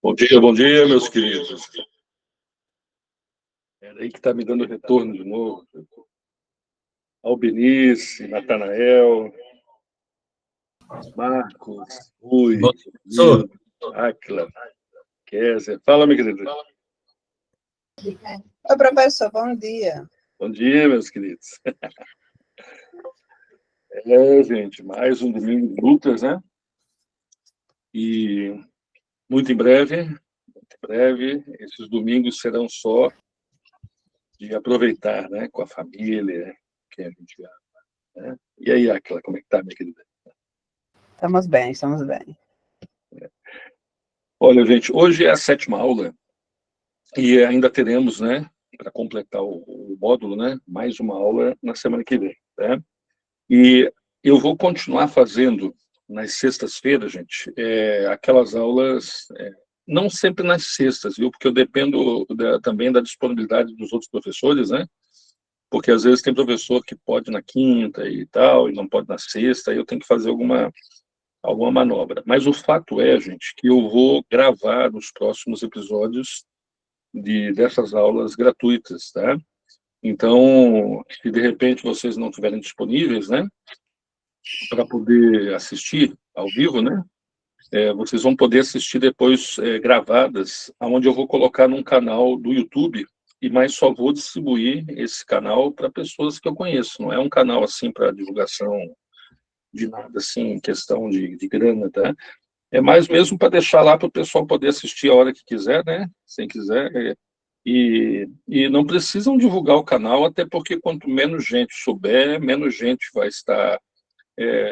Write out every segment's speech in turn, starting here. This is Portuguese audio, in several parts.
Bom dia, meus queridos. É aí que está me dando retorno de novo. Albenice, Natanael, Marcos, Rui, Professor. Áquila, Kézia. Fala, minha querida. Oi, professor, bom dia. Bom dia, meus queridos. Gente, mais um domingo de lutas, né? E muito em breve, esses domingos serão só de aproveitar, né? Com a família, quem a gente ama, né? E aí, Áquila, como é que tá, minha querida? Estamos bem, estamos bem. Olha, gente, hoje é a 7ª aula e ainda teremos, né, para completar o módulo, né, mais uma aula na semana que vem, né? E eu vou continuar fazendo nas sextas-feiras, gente, aquelas aulas, não sempre nas sextas, viu? Porque eu dependo também da disponibilidade dos outros professores, né? Porque às vezes tem professor que pode na quinta e tal, e não pode na sexta, e eu tenho que fazer alguma manobra. Mas o fato é, gente, que eu vou gravar nos próximos episódios dessas aulas gratuitas, tá? Então, se de repente vocês não estiverem disponíveis, né, para poder assistir ao vivo, né, vocês vão poder assistir depois gravadas, onde eu vou colocar num canal do YouTube, e mais só vou distribuir esse canal para pessoas que eu conheço. Não é um canal assim para divulgação de nada, assim, questão de grana, tá? É mais mesmo para deixar lá para o pessoal poder assistir a hora que quiser, né? Se quiser. E não precisam divulgar o canal, até porque quanto menos gente souber, menos gente vai estar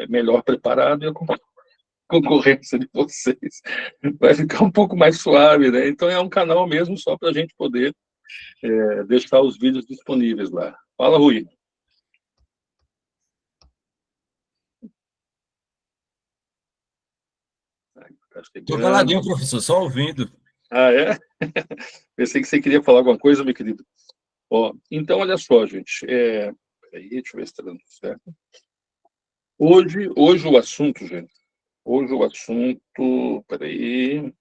melhor preparado, e a concorrência de vocês vai ficar um pouco mais suave, né? Então é um canal mesmo só para a gente poder deixar os vídeos disponíveis lá. Fala, Rui. Estou caladinho, professor, só ouvindo. Ah, é? Pensei que você queria falar alguma coisa, meu querido. Ó, então, olha só, gente. Peraí, deixa eu ver se está dando certo. Hoje o assunto, gente. Hoje o assunto. Peraí.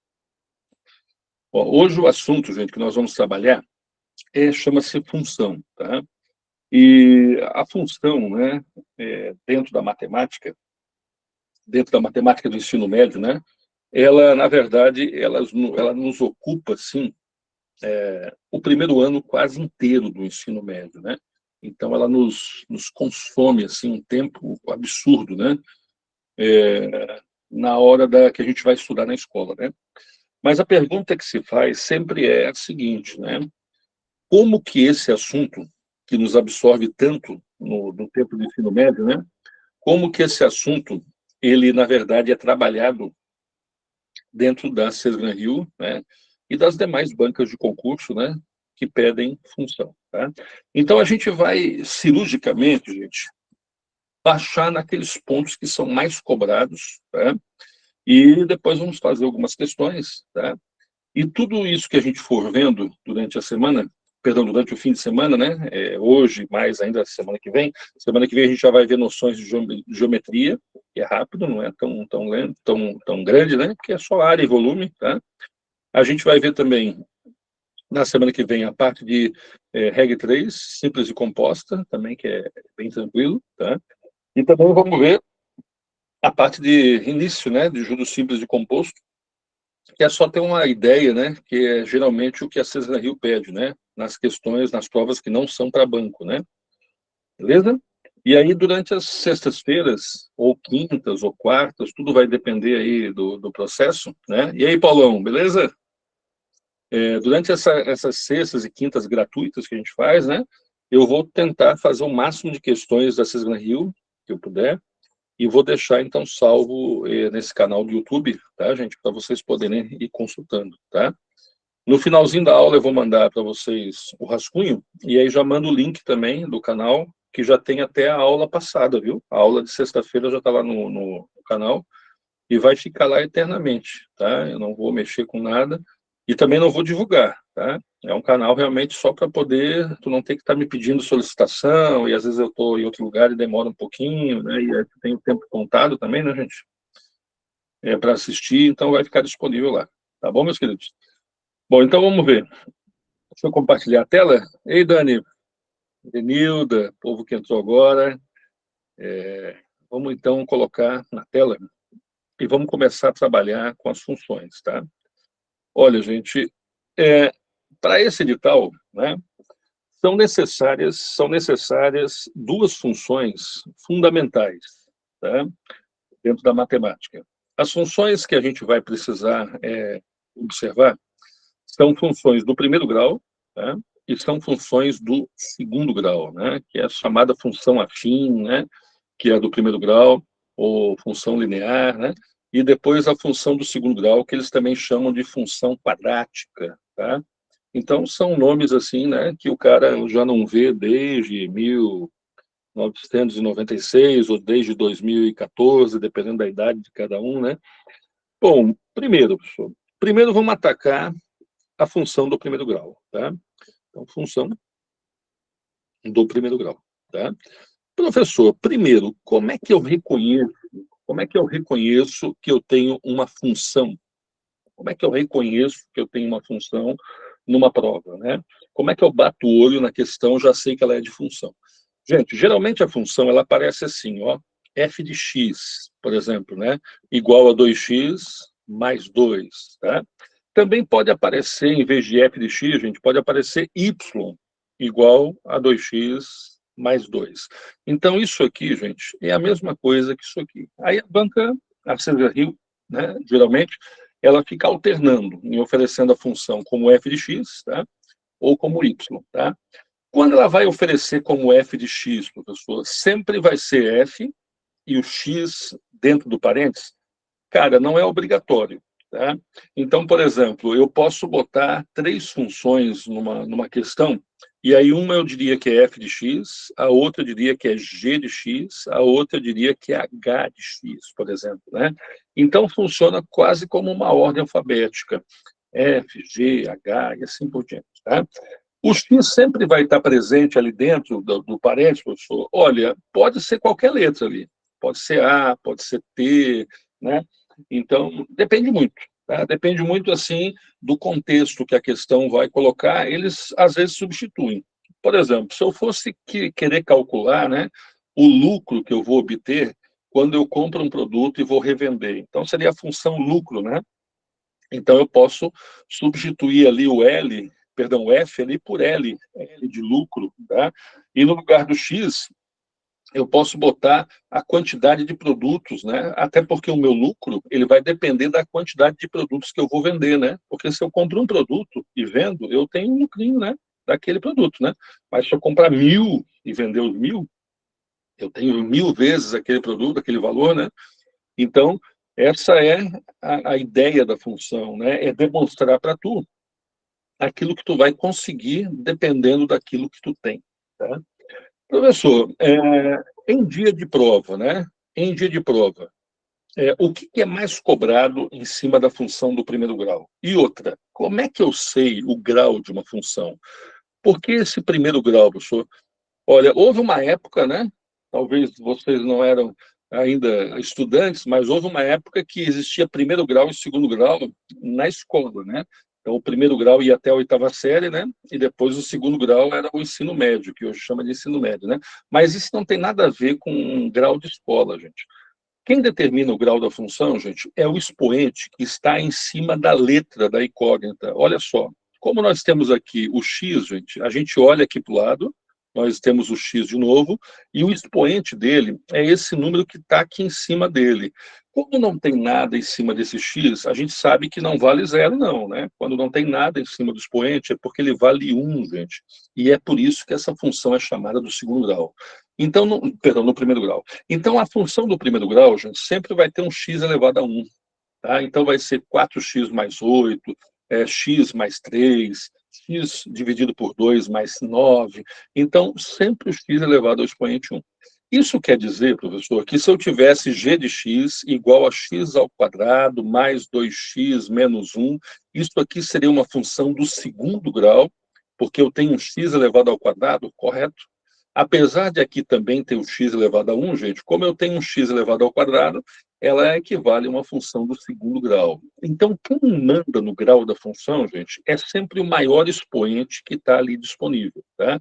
Ó, hoje o assunto, gente, que nós vamos trabalhar chama-se função, tá? E a função, né, dentro da matemática do ensino médio, né, ela, na verdade, ela nos ocupa, assim, o primeiro ano quase inteiro do ensino médio, né? Então, ela nos consome, assim, um tempo absurdo, né? Na hora que a gente vai estudar na escola, né? Mas a pergunta que se faz sempre é a seguinte, né? Como que esse assunto, que nos absorve tanto no tempo do ensino médio, né? Como que esse assunto, ele, na verdade, é trabalhado dentro da Cesgran Rio, né, e das demais bancas de concurso, né, que pedem função, tá? Então, a gente vai, cirurgicamente, gente, baixar naqueles pontos que são mais cobrados, tá? E depois vamos fazer algumas questões, tá? E tudo isso que a gente for vendo durante a semana, perdão, durante o fim de semana, né, hoje, mais ainda semana que vem a gente já vai ver noções de geometria, que é rápido, não é tão lento, tão grande, né, porque é só área e volume, tá? A gente vai ver também, na semana que vem, a parte de Reg 3, simples e composta, também, que é bem tranquilo, tá? E também vamos ver a parte de início, né, de juros simples de composto, que é só ter uma ideia, né, que é geralmente o que a Cesar Rio pede, né, nas questões, nas provas que não são para banco, né? Beleza? E aí, durante as sextas-feiras, ou quintas, ou quartas, tudo vai depender aí do processo, né? E aí, Paulão, beleza? Durante essas sextas e quintas gratuitas que a gente faz, né, eu vou tentar fazer o máximo de questões da Cesar Rio, que eu puder, e vou deixar, então, salvo nesse canal do YouTube, tá, gente? Para vocês poderem ir consultando, tá? No finalzinho da aula, eu vou mandar para vocês o rascunho, e aí já mando o link também do canal, que já tem até a aula passada, viu? A aula de sexta-feira já está lá no canal, e vai ficar lá eternamente, tá? Eu não vou mexer com nada, e também não vou divulgar, tá? É um canal realmente só para poder, tu não ter que estar me pedindo solicitação, e às vezes eu estou em outro lugar e demora um pouquinho, né? E aí tem o tempo contado também, né, gente? Para assistir, então vai ficar disponível lá, Tá bom, meus queridos? Bom, então vamos ver. Deixa eu compartilhar a tela. Ei, Dani, Denilda, povo que entrou agora. Vamos então colocar na tela e vamos começar a trabalhar com as funções, tá? Olha, gente, para esse edital, né, são necessárias duas funções fundamentais, tá, dentro da matemática. As funções que a gente vai precisar observar são funções do primeiro grau, tá, e são funções do segundo grau, né, que é a chamada função afim, né, que é a do primeiro grau, ou função linear, né, e depois a função do segundo grau, que eles também chamam de função quadrática, tá? Então, são nomes assim, né, que o cara já não vê desde 1996 ou desde 2014, dependendo da idade de cada um, né? Bom, primeiro, professor, vamos atacar a função do primeiro grau, tá? Então, função do primeiro grau, tá? Professor, primeiro, como é que eu reconheço que eu tenho uma função? Como é que eu reconheço que eu tenho uma função numa prova, né? Como é que eu bato o olho na questão, já sei que ela é de função? Gente, geralmente a função, ela aparece assim, ó, f de x, por exemplo, né? Igual a 2x mais 2, tá? Também pode aparecer, em vez de f de x, gente, pode aparecer y igual a 2x mais 2. Então, isso aqui, gente, é a mesma coisa que isso aqui. Aí a banca, a Silvia Rio, né, geralmente, ela fica alternando, em oferecendo a função como f de x, tá? Ou como y, tá? Quando ela vai oferecer como f de x, professor, sempre vai ser f e o x dentro do parênteses? Cara, não é obrigatório, tá? Então, por exemplo, eu posso botar 3 funções numa questão, e aí uma eu diria que é f de x, a outra eu diria que é g de x, a outra eu diria que é h de x, por exemplo, né? Então, funciona quase como uma ordem alfabética, f, g, h e assim por diante, tá? O x sempre vai estar presente ali dentro do parênteses, professor. Olha, pode ser qualquer letra ali, pode ser A, pode ser T, né? Então, depende muito, tá? Depende muito, assim, do contexto que a questão vai colocar, eles, às vezes, substituem. Por exemplo, se eu fosse querer calcular, né, o lucro que eu vou obter quando eu compro um produto e vou revender. Então, seria a função lucro, né? Então, eu posso substituir ali o F ali por L de lucro, tá? E no lugar do X, eu posso botar a quantidade de produtos, né? Até porque o meu lucro, ele vai depender da quantidade de produtos que eu vou vender, né? Porque se eu compro um produto e vendo, eu tenho um lucrinho, né? Daquele produto, né? Mas se eu comprar 1000 e vender os 1000, eu tenho 1000 vezes aquele produto, aquele valor, né? Então, essa é a ideia da função, né? É demonstrar para tu aquilo que tu vai conseguir dependendo daquilo que tu tem, tá? Professor, em dia de prova, né? Em dia de prova, o que é mais cobrado em cima da função do primeiro grau? E outra, como é que eu sei o grau de uma função? Por que esse primeiro grau, professor? Olha, houve uma época, né? Talvez vocês não eram ainda estudantes, mas houve uma época que existia primeiro grau e segundo grau na escola, né? Então, o primeiro grau ia até a 8ª série, né? E depois o segundo grau era o ensino médio, que hoje chama de ensino médio, né? Mas isso não tem nada a ver com um grau de escola, gente. Quem determina o grau da função, gente, é o expoente que está em cima da letra da incógnita. Olha só, como nós temos aqui o x, gente, a gente olha aqui para o lado, nós temos o x de novo, e o expoente dele é esse número que está aqui em cima dele. Como não tem nada em cima desse x, a gente sabe que não vale 0, não, né? Quando não tem nada em cima do expoente, é porque ele vale 1, gente. E é por isso que essa função é chamada do segundo grau. Então, no primeiro grau. Então, a função do primeiro grau, gente, sempre vai ter um x elevado a 1. Tá? Então, vai ser 4x mais 8, x mais 3, x dividido por 2 mais 9. Então, sempre o x elevado ao expoente 1. Isso quer dizer, professor, que se eu tivesse g de x igual a x ao quadrado mais 2x menos 1, isso aqui seria uma função do segundo grau, porque eu tenho um x elevado ao quadrado, correto? Apesar de aqui também ter o x elevado a 1, gente, como eu tenho um x elevado ao quadrado, ela equivale a uma função do segundo grau. Então, quem manda no grau da função, gente, é sempre o maior expoente que está ali disponível. Tá?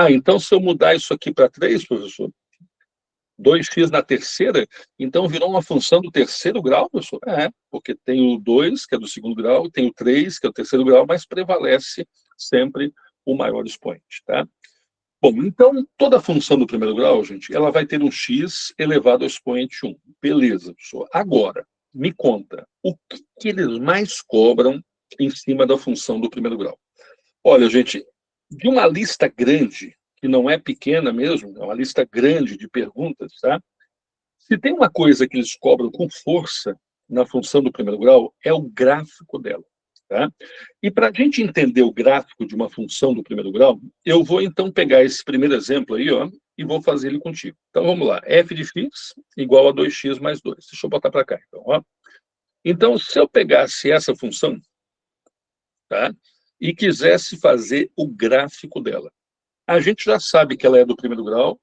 Então se eu mudar isso aqui para 3, professor, 2x na terceira, então virou uma função do terceiro grau, professor? Porque tem o 2, que é do segundo grau, tem o 3, que é do terceiro grau, mas prevalece sempre o maior expoente. Tá? Bom, então, toda função do primeiro grau, gente, ela vai ter um x elevado ao expoente 1. Beleza, professor. Agora, me conta, o que eles mais cobram em cima da função do primeiro grau? Olha, gente, de uma lista grande, que não é pequena mesmo, é uma lista grande de perguntas, tá? Se tem uma coisa que eles cobram com força na função do primeiro grau, é o gráfico dela. Tá? E para a gente entender o gráfico de uma função do primeiro grau, eu vou então pegar esse primeiro exemplo aí, ó, e vou fazer ele contigo. Então vamos lá, f de x igual a 2x mais 2. Deixa eu botar para cá, então. Ó. Então, se eu pegasse essa função, tá, e quisesse fazer o gráfico dela, a gente já sabe que ela é do primeiro grau.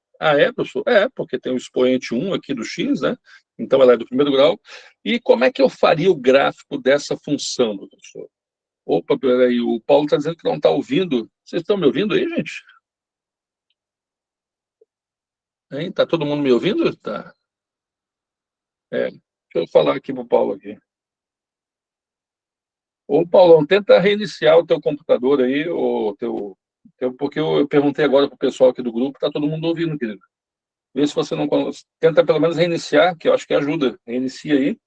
Professor? Porque tem o expoente 1 aqui do x, né? Então ela é do primeiro grau. E como é que eu faria o gráfico dessa função, professor? Opa, peraí, o Paulo está dizendo que não está ouvindo. Vocês estão me ouvindo aí, gente? Está todo mundo me ouvindo? Tá. Deixa eu falar aqui para o Paulo aqui. Ô, Paulão, tenta reiniciar o teu computador aí, porque eu perguntei agora para o pessoal aqui do grupo, está todo mundo ouvindo, querido. Vê se você não... Tenta pelo menos reiniciar, que eu acho que ajuda. Reinicia aí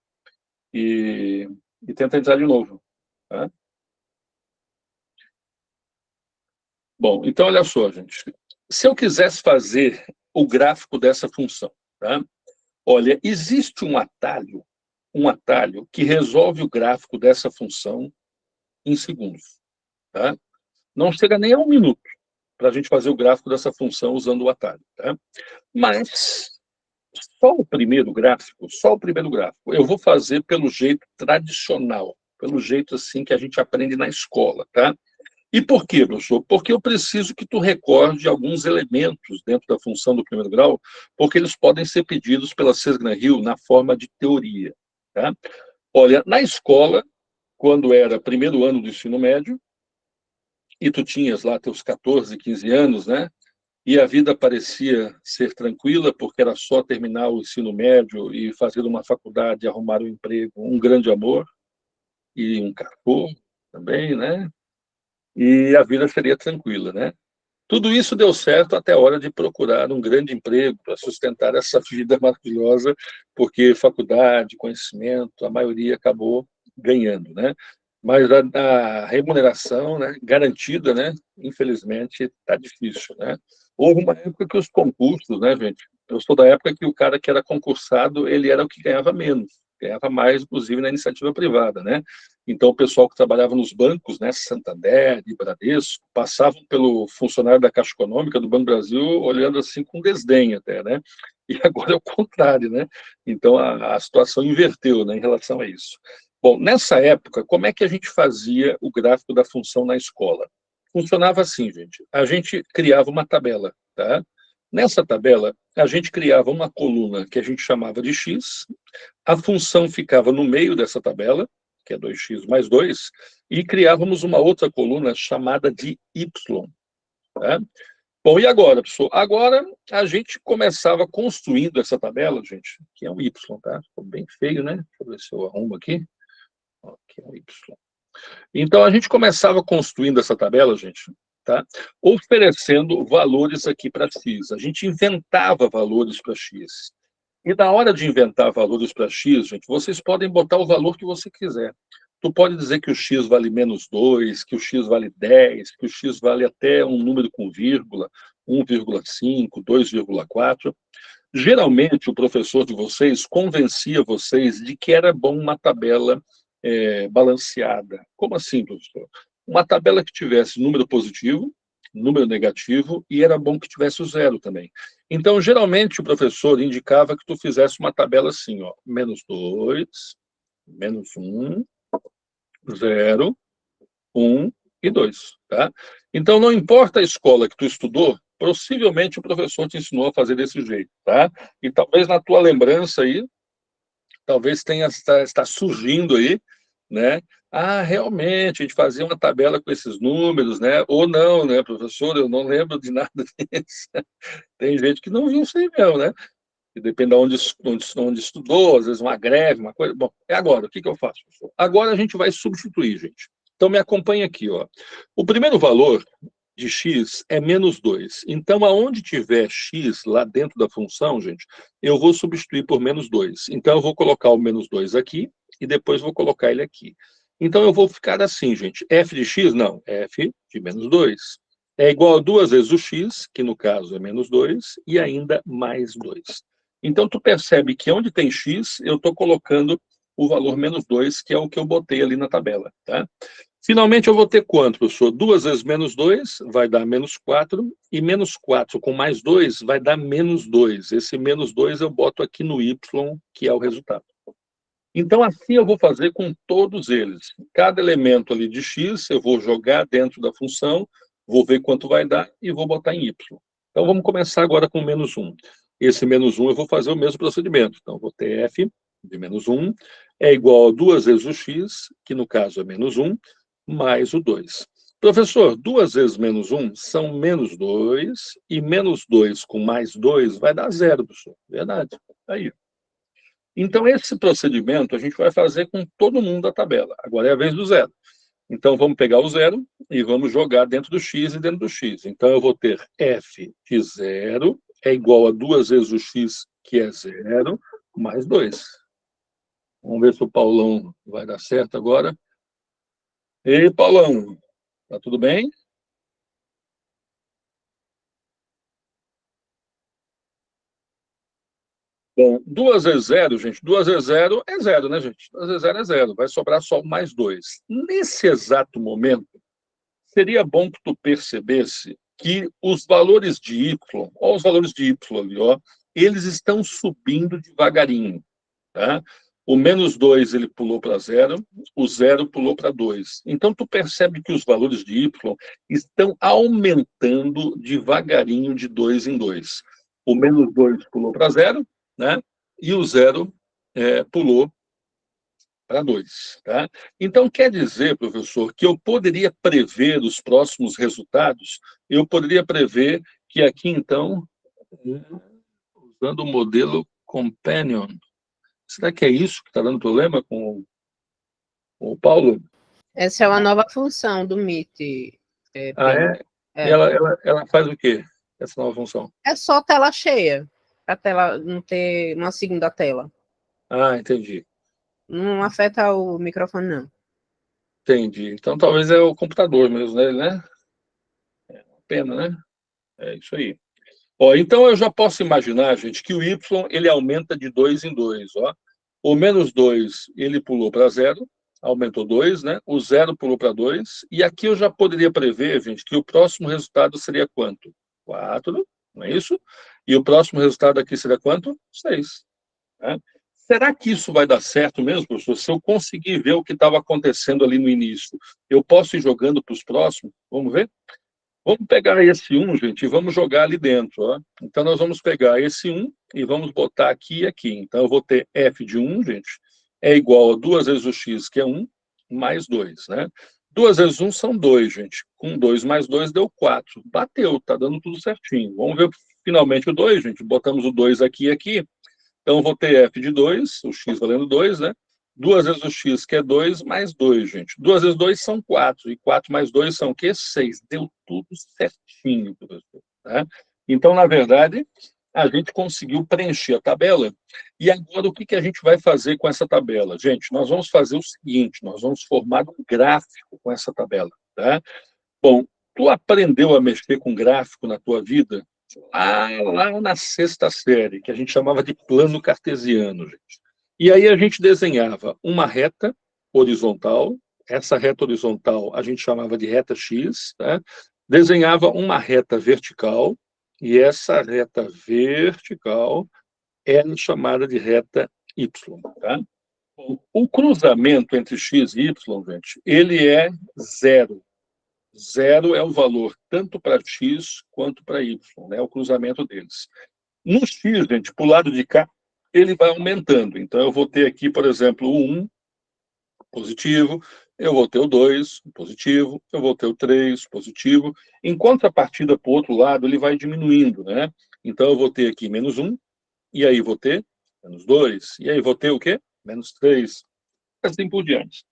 e tenta entrar de novo. Tá? Bom, então olha só, gente. Se eu quisesse fazer o gráfico dessa função, tá? Olha, existe um atalho que resolve o gráfico dessa função em segundos. Tá? Não chega nem a 1 minuto para a gente fazer o gráfico dessa função usando o atalho. Tá? Mas só o primeiro gráfico, eu vou fazer pelo jeito tradicional, pelo jeito assim que a gente aprende na escola. Tá? E por quê, professor? Porque eu preciso que tu recorde alguns elementos dentro da função do primeiro grau, porque eles podem ser pedidos pela Cesgna-Hill na forma de teoria. Tá? Olha, na escola, quando era primeiro ano do ensino médio, e tu tinhas lá teus 14, 15 anos, né? E a vida parecia ser tranquila, porque era só terminar o ensino médio e fazer uma faculdade, arrumar um emprego, um grande amor, e um cachorro também, né? E a vida seria tranquila, né? Tudo isso deu certo até a hora de procurar um grande emprego para sustentar essa vida maravilhosa, porque faculdade, conhecimento, a maioria acabou ganhando, né? Mas a remuneração, né, garantida, né, infelizmente, está difícil, né? Houve uma época que os concursos, né, gente? Eu sou da época que o cara que era concursado, ele era o que ganhava menos, ganhava mais, inclusive, na iniciativa privada, né? Então, o pessoal que trabalhava nos bancos, né, Santander e Bradesco, passavam pelo funcionário da Caixa Econômica do Banco do Brasil olhando assim com desdém até, né? E agora é o contrário, né? Então, a situação inverteu, né, em relação a isso. Bom, nessa época, como é que a gente fazia o gráfico da função na escola? Funcionava assim, gente. A gente criava uma tabela, tá? Nessa tabela, a gente criava uma coluna que a gente chamava de x, a função ficava no meio dessa tabela, que é 2x mais 2, e criávamos uma outra coluna chamada de y. Tá? Bom, e agora, pessoal? Agora a gente começava construindo essa tabela, gente, que é um y, tá? Ficou bem feio, né? Deixa eu ver se eu arrumo aqui. Aqui é um y. Então, a gente começava construindo essa tabela, gente, tá? Oferecendo valores aqui para x. A gente inventava valores para x. E na hora de inventar valores para x, gente, vocês podem botar o valor que você quiser. Tu pode dizer que o x vale menos 2, que o x vale 10, que o x vale até um número com vírgula, 1,5, 2,4. Geralmente, o professor de vocês convencia vocês de que era bom uma tabela balanceada. Como assim, professor? Uma tabela que tivesse número positivo, número negativo, e era bom que tivesse o zero também. Então, geralmente, o professor indicava que tu fizesse uma tabela assim, ó, menos 2, menos 1, 0, 1 e 2. Tá? Então, não importa a escola que tu estudou, Possivelmente o professor te ensinou a fazer desse jeito, tá? E talvez na tua lembrança aí, talvez está surgindo aí, né? Ah, realmente, a gente fazia uma tabela com esses números, né? Ou não, né, professor? Eu não lembro de nada disso. Tem gente que não viu isso aí mesmo, né? E depende de onde estudou, às vezes uma greve, uma coisa. Bom, é agora, o que eu faço, professor? Agora a gente vai substituir, gente. Então, me acompanha aqui, ó. O primeiro valor de x é -2. Então, aonde tiver x lá dentro da função, gente, eu vou substituir por -2. Então, eu vou colocar o -2 aqui e depois vou colocar ele aqui. Então, eu vou ficar assim, gente. F de x? Não, f de -2. É igual a 2 vezes o x, que no caso é -2, e ainda mais 2. Então, tu percebe que onde tem x, eu estou colocando o valor -2, que é o que eu botei ali na tabela, tá? Finalmente, eu vou ter quanto, professor? 2 vezes -2 vai dar -4, e -4 com mais 2 vai dar -2. Esse -2 eu boto aqui no y, que é o resultado. Então, assim eu vou fazer com todos eles. Cada elemento ali de x, eu vou jogar dentro da função, vou ver quanto vai dar e vou botar em y. Então, vamos começar agora com -1. Esse -1 eu vou fazer o mesmo procedimento. Então, vou ter f de -1 é igual a 2 vezes o x, que no caso é -1, mais o 2. Professor, 2 vezes -1 são -2, e -2 com mais 2 vai dar 0, professor. Verdade. Aí. Então, esse procedimento a gente vai fazer com todo mundo da tabela. Agora é a vez do zero. Então, vamos pegar o zero e vamos jogar dentro do x e dentro do x. Então, eu vou ter f de 0 é igual a 2 vezes o x, que é 0, mais 2. Vamos ver se o Paulão vai dar certo agora. Ei, Paulão, tá tudo bem? Bom, 2 vezes 0, gente, 2 vezes 0 é 0, né, gente? 2 vezes 0 é 0, vai sobrar só mais 2. Nesse exato momento, seria bom que tu percebesse que os valores de y, ó, os valores de y ali, ó, eles estão subindo devagarinho, tá? O -2 ele pulou para 0, o 0 pulou para 2. Então, tu percebe que os valores de y estão aumentando devagarinho de 2 em 2. O -2 pulou para 0, né? E o 0 pulou para 2. Tá? Então, quer dizer, professor, que eu poderia prever os próximos resultados, eu poderia prever que aqui, então, usando o modelo Companion, será que é isso que está dando problema com o Paulo? Essa é uma nova função do Meet. Ah, é? É. Ela faz o quê, essa nova função? É só tela cheia, a tela não ter uma segunda tela. Ah, entendi. Não afeta o microfone, não. Entendi. Então, talvez é o computador mesmo, né? É uma pena, né? É isso aí. Ó, então, eu já posso imaginar, gente, que o y ele aumenta de 2 em 2. Ó. O -2 ele pulou para 0, aumentou 2, né? O 0 pulou para 2. E aqui eu já poderia prever, gente, que o próximo resultado seria quanto? 4, não é isso? E o próximo resultado aqui seria quanto? 6. Né? Será que isso vai dar certo mesmo, professor? Se eu conseguir ver o que estava acontecendo ali no início, eu posso ir jogando para os próximos? Vamos ver? Vamos pegar esse 1, gente, e vamos jogar ali dentro. Ó. Então, nós vamos pegar esse 1 e vamos botar aqui e aqui. Então, eu vou ter f de 1, gente, é igual a 2 vezes o x, que é 1, mais 2. Né? 2 vezes 1 são 2, gente. Com 2 mais 2 deu 4. Bateu, está dando tudo certinho. Vamos ver finalmente o 2, gente. Botamos o 2 aqui e aqui. Então, eu vou ter f de 2, o x valendo 2, né? 2 vezes o x, que é 2, mais 2, gente. 2 vezes 2 são 4, e 4 mais 2 são o quê? 6. Deu tudo certinho, professor. Tá? Então, na verdade, a gente conseguiu preencher a tabela. E agora, o que a gente vai fazer com essa tabela? Gente, nós vamos fazer o seguinte, nós vamos formar um gráfico com essa tabela. Tá? Bom, tu aprendeu a mexer com gráfico na tua vida? Lá na sexta série, que a gente chamava de plano cartesiano, gente. E aí a gente desenhava uma reta horizontal, essa reta horizontal a gente chamava de reta X, né? Desenhava uma reta vertical, e essa reta vertical era chamada de reta Y. Tá? O cruzamento entre X e Y, gente, ele é zero. Zero é o valor tanto para x quanto para y, né? O cruzamento deles. No x, gente, para o lado de cá, ele vai aumentando. Então, eu vou ter aqui, por exemplo, o 1 positivo, eu vou ter o 2 positivo, eu vou ter o 3 positivo. Em contrapartida, para o outro lado, ele vai diminuindo, né? Então, eu vou ter aqui menos 1, e aí vou ter menos 2, e aí vou ter o quê? Menos 3, assim por diante.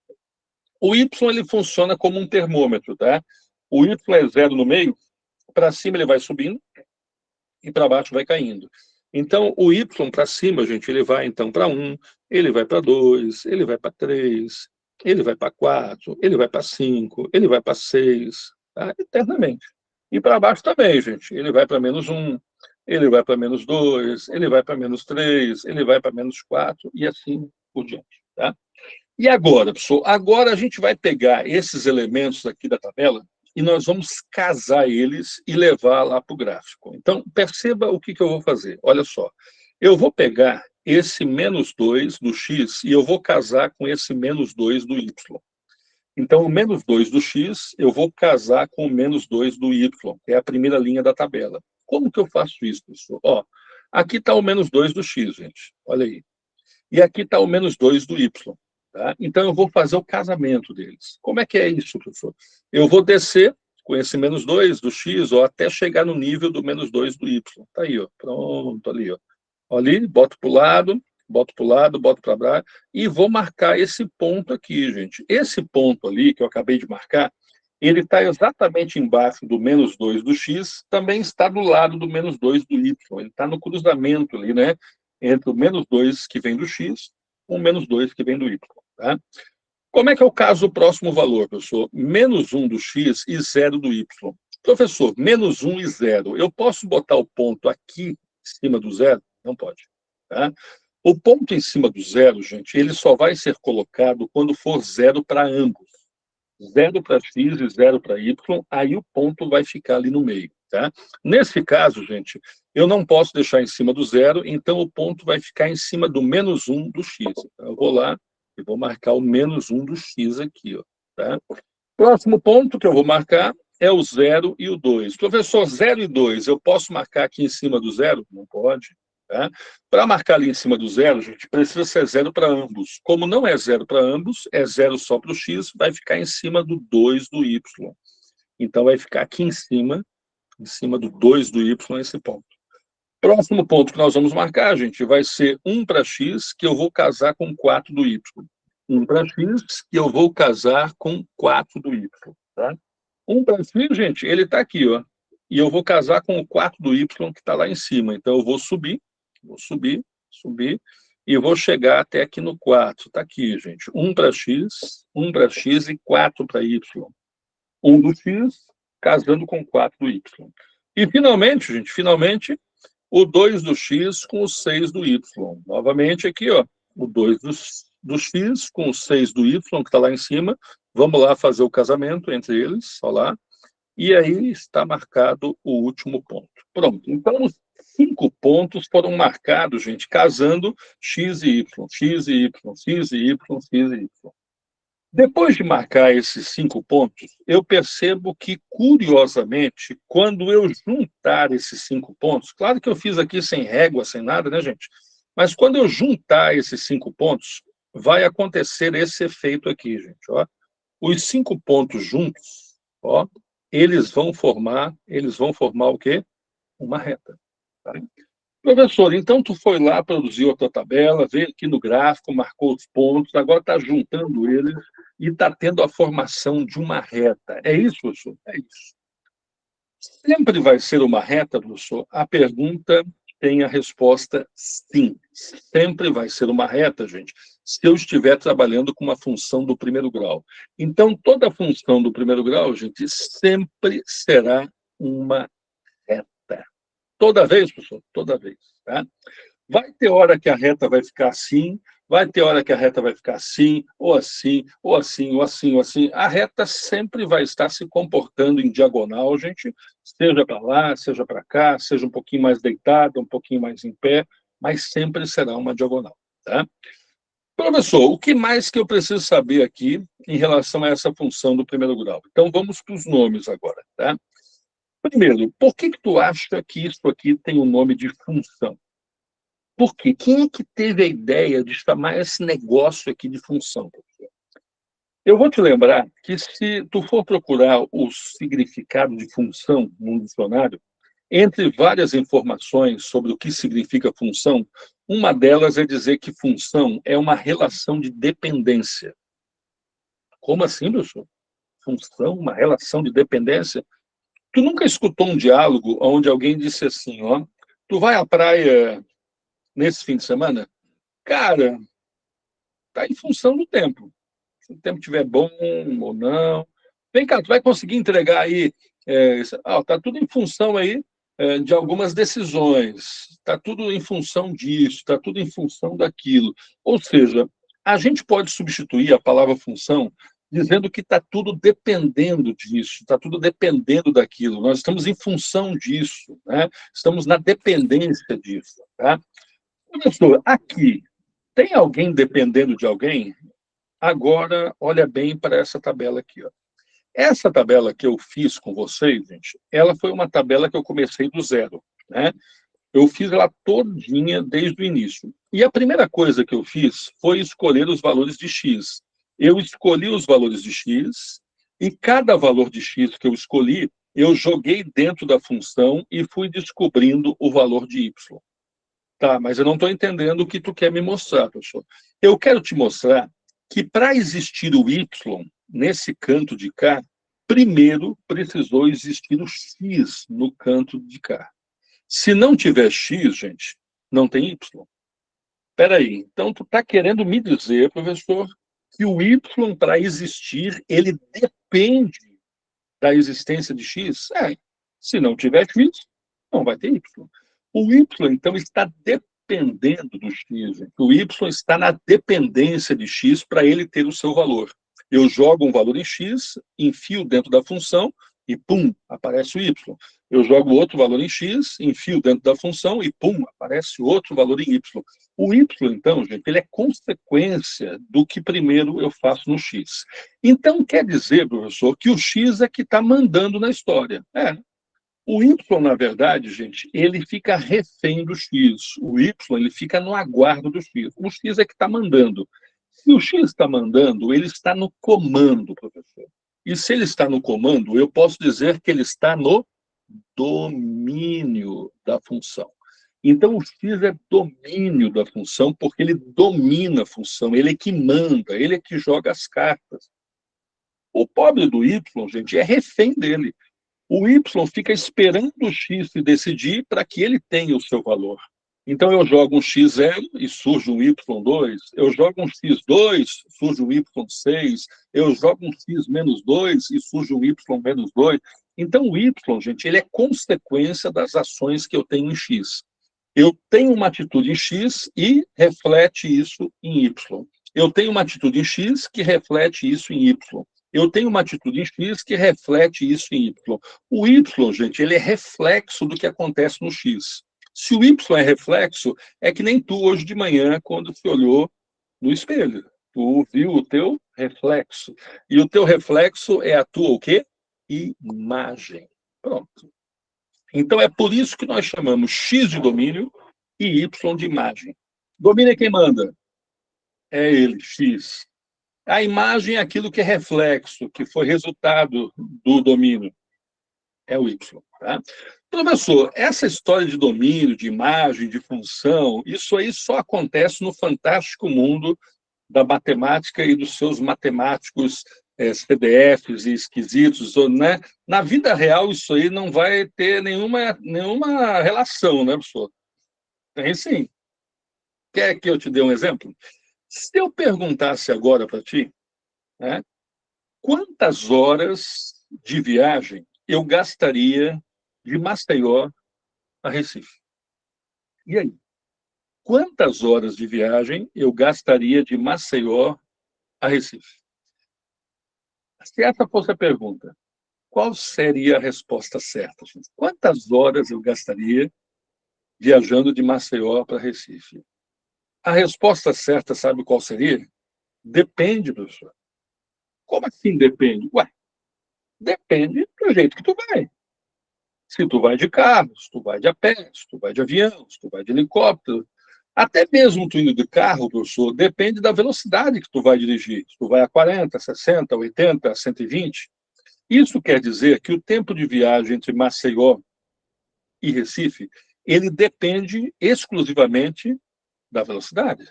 O y, ele funciona como um termômetro, tá? O y é zero no meio, para cima ele vai subindo, e para baixo vai caindo. Então, o y para cima, gente, ele vai então para 1, ele vai para 2, ele vai para 3, ele vai para 4, ele vai para 5, ele vai para 6, tá? Eternamente. E para baixo também, gente. Ele vai para menos 1, ele vai para menos 2, ele vai para menos 3, ele vai para menos 4, e assim por diante, tá? E agora, pessoal? Agora a gente vai pegar esses elementos aqui da tabela e nós vamos casar eles e levar lá para o gráfico. Então, perceba o que eu vou fazer. Olha só, eu vou pegar esse menos 2 do x e eu vou casar com esse menos 2 do y. Então, o menos 2 do x, eu vou casar com o menos 2 do y, que é a primeira linha da tabela. Como que eu faço isso, pessoal? Ó, aqui está o menos 2 do x, gente. Olha aí. E aqui está o menos 2 do y. Tá? Então, eu vou fazer o casamento deles. Como é que é isso, professor? Eu vou descer com esse menos 2 do x, ó, até chegar no nível do menos 2 do y. Tá aí, ó. Pronto, ali, ó. Ali, boto para o lado, boto para baixo, e vou marcar esse ponto aqui, gente. Esse ponto ali, que eu acabei de marcar, ele está exatamente embaixo do menos 2 do x, também está do lado do menos 2 do y. Ele está no cruzamento ali, né? Entre o menos 2 que vem do x com o menos 2 que vem do y. Tá? Como é que é o caso do próximo valor, professor? Menos 1 do x e 0 do y. Professor, menos 1 e 0. Eu posso botar o ponto aqui em cima do zero? Não pode. Tá? O ponto em cima do zero, gente, ele só vai ser colocado quando for zero para ambos. 0 para x e 0 para y, aí o ponto vai ficar ali no meio. Tá? Nesse caso, gente, eu não posso deixar em cima do zero, então o ponto vai ficar em cima do menos 1 do x. Então, eu vou lá e vou marcar o menos 1 do x aqui. Ó, tá? Próximo ponto que eu vou marcar é o 0 e o 2. Professor, 0 e 2, eu posso marcar aqui em cima do zero? Não pode. Tá? Para marcar ali em cima do zero, gente, precisa ser 0 para ambos. Como não é 0 para ambos, é 0 só para o x, vai ficar em cima do 2 do y. Então, vai ficar aqui em cima do 2 do y, esse ponto. Próximo ponto que nós vamos marcar, gente, vai ser 1 para x, que eu vou casar com 4 do y. 1 para x, que eu vou casar com 4 do y. Tá? 1 para x, gente, ele está aqui, ó. E eu vou casar com o 4 do y, que está lá em cima. Então, eu vou subir, e vou chegar até aqui no 4. Está aqui, gente. 1 para x e 4 para y. 1 do x, casando com 4 do y. E, finalmente, gente, o 2 do x com o 6 do y. Novamente aqui, ó, o 2 do x com o 6 do y, que está lá em cima. Vamos lá fazer o casamento entre eles, ó lá. E aí está marcado o último ponto. Pronto. Então, os 5 pontos foram marcados, gente, casando x e y, x e y, x e y, x e y. Depois de marcar esses 5 pontos, eu percebo que, curiosamente, quando eu juntar esses 5 pontos, claro que eu fiz aqui sem régua, sem nada, né, gente? Mas quando eu juntar esses 5 pontos, vai acontecer esse efeito aqui, gente. Ó. Os 5 pontos juntos, ó, eles vão formar o quê? Uma reta. Tá? Professor, então tu foi lá, produziu a tua tabela, veio aqui no gráfico, marcou os pontos, agora está juntando eles e está tendo a formação de uma reta. É isso, professor? É isso. Sempre vai ser uma reta, professor? A pergunta tem a resposta sim. Sempre vai ser uma reta, gente, se eu estiver trabalhando com uma função do primeiro grau. Então, toda função do primeiro grau, gente, sempre será uma reta. Toda vez, professor? Toda vez. Tá? Vai ter hora que a reta vai ficar assim, vai ter hora que a reta vai ficar assim, ou assim, ou assim, ou assim, ou assim. A reta sempre vai estar se comportando em diagonal, gente, seja para lá, seja para cá, seja um pouquinho mais deitada, um pouquinho mais em pé, mas sempre será uma diagonal. Tá? Professor, o que mais que eu preciso saber aqui em relação a essa função do primeiro grau? Então, vamos para os nomes agora, tá? Primeiro, por que tu acha que isso aqui tem o nome de função? Por quê? Quem é que teve a ideia de chamar esse negócio aqui de função, professor? Eu vou te lembrar que se tu for procurar o significado de função no dicionário, entre várias informações sobre o que significa função, uma delas é dizer que função é uma relação de dependência. Como assim, professor? Função, uma relação de dependência? Tu nunca escutou um diálogo onde alguém disse assim, ó, tu vai à praia nesse fim de semana? Cara, tá em função do tempo. Se o tempo estiver bom ou não. Vem cá, tu vai conseguir entregar aí. Tá tudo em função aí de algumas decisões. Está tudo em função disso, está tudo em função daquilo. Ou seja, a gente pode substituir a palavra função dizendo que está tudo dependendo disso, está tudo dependendo daquilo. Nós estamos em função disso, né? Estamos na dependência disso. Tá? Professor, aqui, tem alguém dependendo de alguém? Agora, olha bem para essa tabela aqui. Ó. Essa tabela que eu fiz com vocês, gente, ela foi uma tabela que eu comecei do zero. Né? Eu fiz ela todinha desde o início. E a primeira coisa que eu fiz foi escolher os valores de x. Eu escolhi os valores de x, e cada valor de x que eu escolhi, eu joguei dentro da função e fui descobrindo o valor de y. Tá, mas eu não estou entendendo o que tu quer me mostrar, professor. Eu quero te mostrar que para existir o y nesse canto de cá, primeiro precisou existir o x no canto de cá. Se não tiver x, gente, não tem y. Espera aí, então tu está querendo me dizer, professor, que o y, para existir, ele depende da existência de x? Se não tiver x, não vai ter y. O y, então, está dependendo do x. Gente. O y está na dependência de x para ele ter o seu valor. Eu jogo um valor em x, enfio dentro da função e, pum, aparece o y. Eu jogo outro valor em x, enfio dentro da função e, pum, aparece outro valor em y. O y, então, gente, ele é consequência do que primeiro eu faço no x. Então, quer dizer, professor, que o x é que está mandando na história. O y, na verdade, gente, ele fica refém do x. O y, ele fica no aguardo do x. O x é que está mandando. Se o x está mandando, ele está no comando, professor. E se ele está no comando, eu posso dizer que ele está no domínio da função. Então, o x é domínio da função, porque ele domina a função, ele é que manda, ele é que joga as cartas. O pobre do y, gente, é refém dele. O y fica esperando o x se decidir para que ele tenha o seu valor. Então, eu jogo um x0 e surge um y2, eu jogo um x2, surge um y6, eu jogo um x-2 e surge um y-2. Então, o y, gente, ele é consequência das ações que eu tenho em x. Eu tenho uma atitude em x e reflete isso em y. Eu tenho uma atitude em x que reflete isso em y. Eu tenho uma atitude em x que reflete isso em y. O y, gente, ele é reflexo do que acontece no x. Se o y é reflexo, é que nem tu hoje de manhã, quando se olhou no espelho. Tu viu o teu reflexo. E o teu reflexo é a tua o quê? Imagem. Pronto. Então, é por isso que nós chamamos x de domínio e y de imagem. Domínio é quem manda? É ele, x. A imagem é aquilo que é reflexo, que foi resultado do domínio. É o y. Tá? Professor, essa história de domínio, de imagem, de função, isso aí só acontece no fantástico mundo da matemática e dos seus matemáticos CDFs e esquisitos, né? Na vida real, isso aí não vai ter nenhuma relação, né, professor? Tem sim. Quer que eu te dê um exemplo? Se eu perguntasse agora para ti, né, quantas horas de viagem eu gastaria de Maceió a Recife? E aí? Quantas horas de viagem eu gastaria de Maceió a Recife? Se essa fosse a pergunta, qual seria a resposta certa, gente? Quantas horas eu gastaria viajando de Maceió para Recife? a resposta certa, sabe qual seria? Depende, professor. Como assim depende? Ué, depende do jeito que tu vai. Se tu vai de carro, se tu vai de a pé, se tu vai de avião, se tu vai de helicóptero, até mesmo tu indo de carro, professor, depende da velocidade que tu vai dirigir. Se tu vai a 40, 60, 80, 120. Isso quer dizer que o tempo de viagem entre Maceió e Recife, ele depende exclusivamente da velocidade.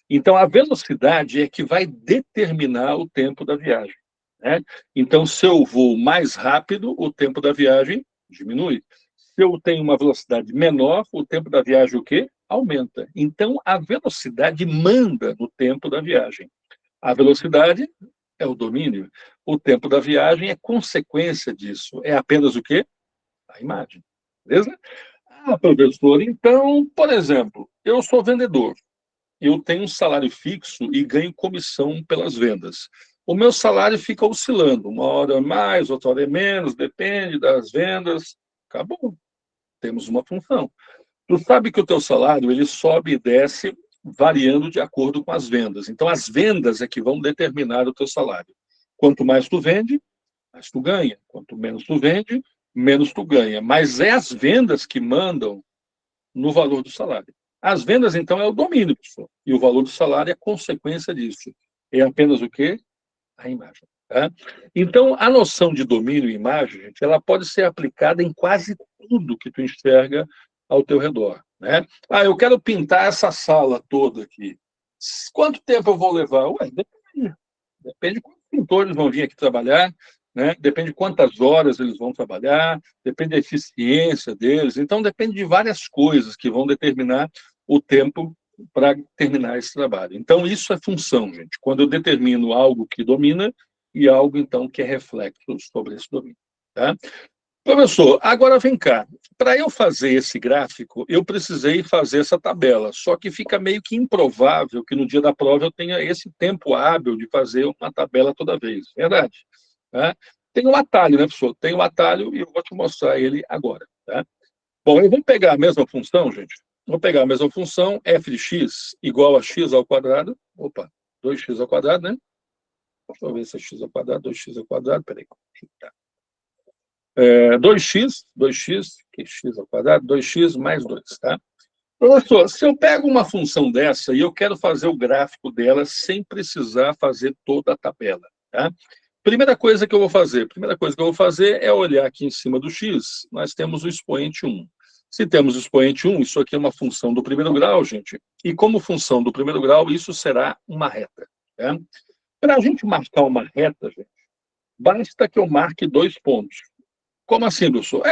Então, a velocidade é que vai determinar o tempo da viagem, né? Então, se eu vou mais rápido, o tempo da viagem diminui. Se eu tenho uma velocidade menor, o tempo da viagem o quê? Aumenta. Então, a velocidade manda no tempo da viagem. A velocidade é o domínio. O tempo da viagem é consequência disso. É apenas o quê? A imagem. Beleza? Ah, professor, então, por exemplo, eu sou vendedor. Eu tenho um salário fixo e ganho comissão pelas vendas. O meu salário fica oscilando, uma hora mais, outra hora menos, depende das vendas. Acabou. Temos uma função. Tu sabe que o teu salário ele sobe e desce variando de acordo com as vendas. Então, as vendas é que vão determinar o teu salário. Quanto mais tu vende, mais tu ganha. Quanto menos tu vende, menos tu ganha. Mas é as vendas que mandam no valor do salário. As vendas, então, é o domínio, pessoal. E o valor do salário é consequência disso. É apenas o quê? A imagem. Tá? Então, a noção de domínio e imagem, gente, ela pode ser aplicada em quase tudo que tu enxerga ao teu redor. Né? Ah, eu quero pintar essa sala toda aqui. Quanto tempo eu vou levar? Ué, depende. Depende de quantos pintores vão vir aqui trabalhar, né? Depende de quantas horas eles vão trabalhar, depende da eficiência deles. Então, depende de várias coisas que vão determinar o tempo para terminar esse trabalho. Então, isso é função, gente. Quando eu determino algo que domina e algo, então, que é reflexo sobre esse domínio. Tá? Professor, agora vem cá. Para eu fazer esse gráfico, eu precisei fazer essa tabela, só que fica meio que improvável que no dia da prova eu tenha esse tempo hábil de fazer uma tabela toda vez. Verdade? Tá? Tem um atalho, né, professor? Tem um atalho e eu vou te mostrar ele agora. Tá? Bom, eu vou pegar a mesma função, gente. Vou pegar a mesma função, f de x igual a x ao quadrado. Opa, 2x ao quadrado, né? Deixa eu ver se é x ao quadrado, 2x ao quadrado. Peraí. Tá. 2x, que é x ao quadrado, 2x mais 2, tá? Professor, se eu pego uma função dessa e eu quero fazer o gráfico dela sem precisar fazer toda a tabela, tá? Primeira coisa que eu vou fazer é olhar aqui em cima do x, nós temos o expoente 1. Se temos o expoente 1, isso aqui é uma função do primeiro grau, gente, e como função do primeiro grau, isso será uma reta, tá? Para a gente marcar uma reta, gente, basta que eu marque 2 pontos. Como assim, professor?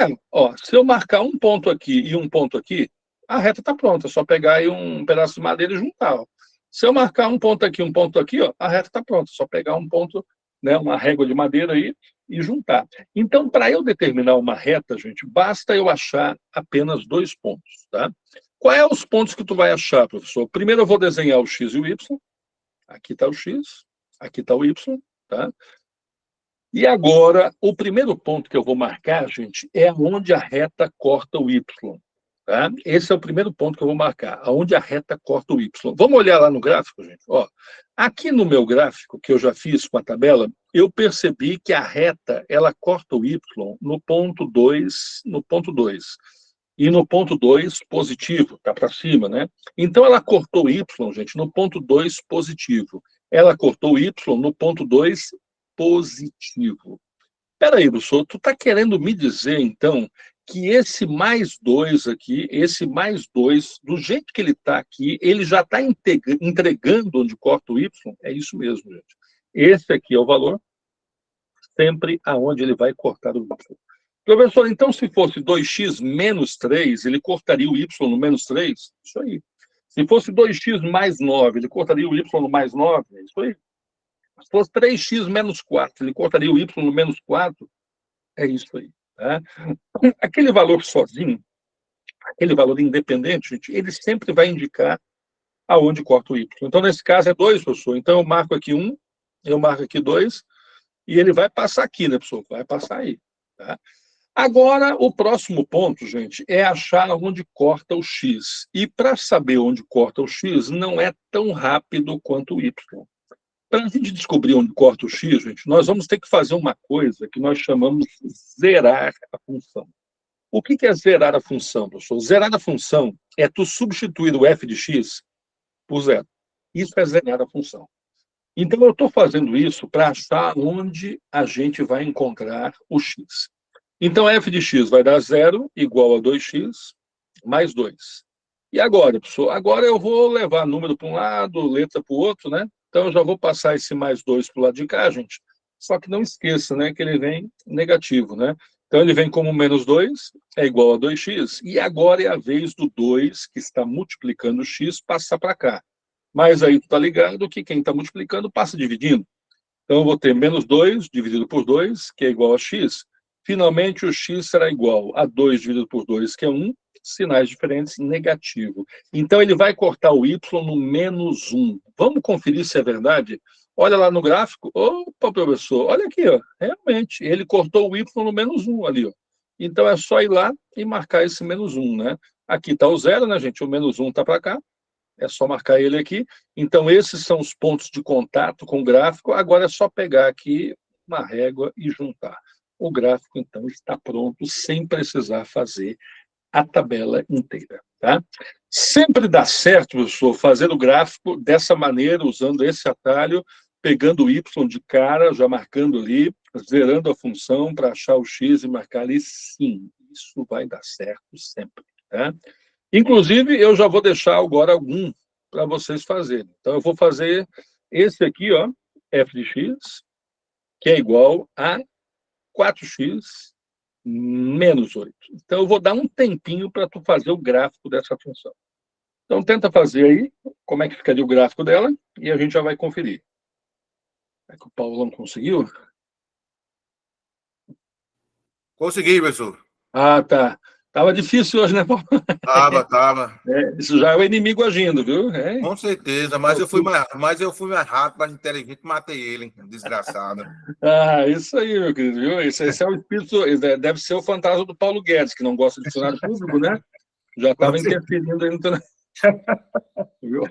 Se eu marcar um ponto aqui e um ponto aqui, a reta está pronta. É só pegar aí um pedaço de madeira e juntar. Ó. Se eu marcar um ponto aqui, ó, a reta está pronta. É só pegar um ponto, né, uma régua de madeira aí e juntar. Então, para eu determinar uma reta, gente, basta eu achar apenas 2 pontos. Tá? Quais são os pontos que tu vai achar, professor? Primeiro eu vou desenhar o x e o y. Aqui está o x, aqui está o y. Tá? E agora, o primeiro ponto que eu vou marcar, gente, é onde a reta corta o y. Tá? Esse é o primeiro ponto que eu vou marcar, onde a reta corta o y. Vamos olhar lá no gráfico, gente? Ó, aqui no meu gráfico, que eu já fiz com a tabela, eu percebi que a reta, ela corta o y no ponto 2, E no ponto 2, positivo, está para cima, né? Então, ela cortou o y, gente, no ponto 2, positivo. Ela cortou o y no ponto 2, positivo. Espera aí, professor, tu está querendo me dizer, então, que esse mais 2 aqui, esse mais 2, do jeito que ele está aqui, ele já está entregando onde corta o y? É isso mesmo, gente. Esse aqui é o valor, sempre aonde ele vai cortar o y. Professor, então, se fosse 2x menos 3, ele cortaria o y no menos 3? Isso aí. Se fosse 2x mais 9, ele cortaria o y no mais 9? É isso aí. Se fosse 3x menos 4, ele cortaria o y no menos 4? É isso aí. Tá? Aquele valor sozinho, aquele valor independente, gente, ele sempre vai indicar aonde corta o y. Então, nesse caso, é 2, professor. Então, eu marco aqui 1, eu marco aqui 2, e ele vai passar aqui, né, professor? Vai passar aí. Tá? Agora, o próximo ponto, gente, é achar onde corta o x. E para saber onde corta o x, não é tão rápido quanto o y. Para a gente descobrir onde corta o x, gente, nós vamos ter que fazer uma coisa que nós chamamos de zerar a função. O que é zerar a função, professor? Zerar a função é tu substituir o f de x por zero. Isso é zerar a função. Então, eu estou fazendo isso para achar onde a gente vai encontrar o x. Então, f de x vai dar zero igual a 2x mais 2. E agora, professor? Agora eu vou levar número para um lado, letra para o outro, né? Então, eu já vou passar esse mais 2 para o lado de cá, gente. Só que não esqueça, né, que ele vem negativo, né? Então, ele vem como menos 2 é igual a 2x. E agora é a vez do 2, que está multiplicando x, passar para cá. Mas aí tu está ligado que quem está multiplicando passa dividindo. Então, eu vou ter menos 2 dividido por 2, que é igual a x. Finalmente, o x será igual a 2 dividido por 2, que é 1, sinais diferentes, negativo. Então, ele vai cortar o y no menos 1. Vamos conferir se é verdade? Olha lá no gráfico. Opa, professor, olha aqui, ó. Realmente, ele cortou o y no menos 1 ali, ó. Então, é só ir lá e marcar esse menos 1, né? Aqui está o zero, né, gente? O menos 1 está para cá. É só marcar ele aqui. Então, esses são os pontos de contato com o gráfico. Agora é só pegar aqui uma régua e juntar. O gráfico, então, está pronto, sem precisar fazer a tabela inteira. Tá? Sempre dá certo, professor, fazer o gráfico dessa maneira, usando esse atalho, pegando o y de cara, já marcando ali, zerando a função para achar o x e marcar ali. Sim, isso vai dar certo sempre. Tá? Inclusive, eu já vou deixar agora algum para vocês fazerem. Então, eu vou fazer esse aqui, ó, f de x, que é igual a 4x menos 8. Então, eu vou dar um tempinho para tu fazer o gráfico dessa função. Então, tenta fazer aí como é que ficaria o gráfico dela e a gente já vai conferir. É que o Paulo não conseguiu? Consegui, professor. Ah, tá. Tava difícil hoje, né, Paulo? Tava. Isso já é o inimigo agindo, viu? Com certeza, mas eu fui mais rápido, mais inteligente, matei ele, desgraçado. Ah, isso aí, meu querido, viu? Esse é o espírito, deve ser o fantasma do Paulo Guedes, que não gosta de funcionário público, né? Já estava interferindo aí no teu... Viu?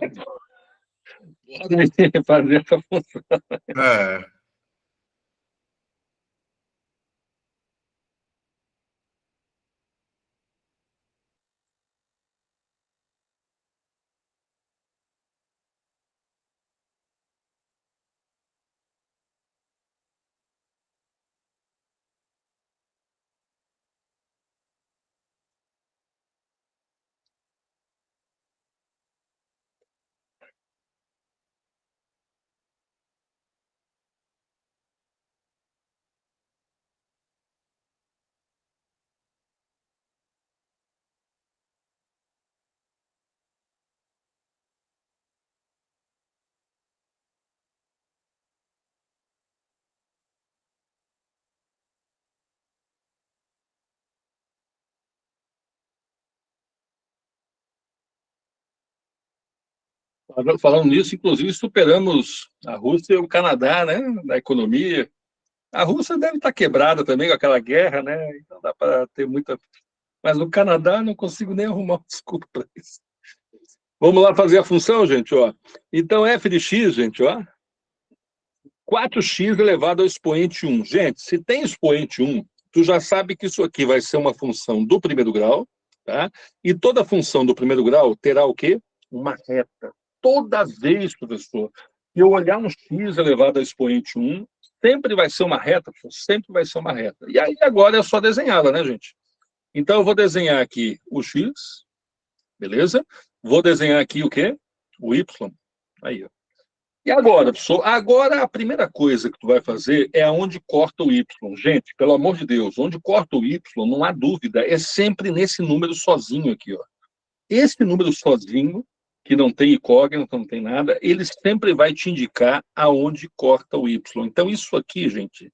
Pode fazer essa função. É. Falando nisso, inclusive, superamos a Rússia e o Canadá, né? Na economia. A Rússia deve estar quebrada também com aquela guerra, né? Então dá para ter muita... Mas no Canadá não consigo nem arrumar uma desculpa para isso. Vamos lá fazer a função, gente, ó. Então, f de x, gente, ó, 4x elevado ao expoente 1. Gente, se tem expoente 1, tu já sabe que isso aqui vai ser uma função do primeiro grau, tá? E toda função do primeiro grau terá o quê? Uma reta. Toda vez, professor, que eu olhar um x elevado ao expoente 1, sempre vai ser uma reta, professor, sempre vai ser uma reta. E aí agora é só desenhá-la, né, gente? Então, eu vou desenhar aqui o x, beleza? Vou desenhar aqui o quê? O y. Aí, ó. E agora, professor? Agora a primeira coisa que tu vai fazer é aonde corta o y. Gente, pelo amor de Deus, onde corta o y, não há dúvida, é sempre nesse número sozinho aqui, ó. Esse número sozinho, que não tem incógnito, não tem nada, ele sempre vai te indicar aonde corta o y. Então, isso aqui, gente,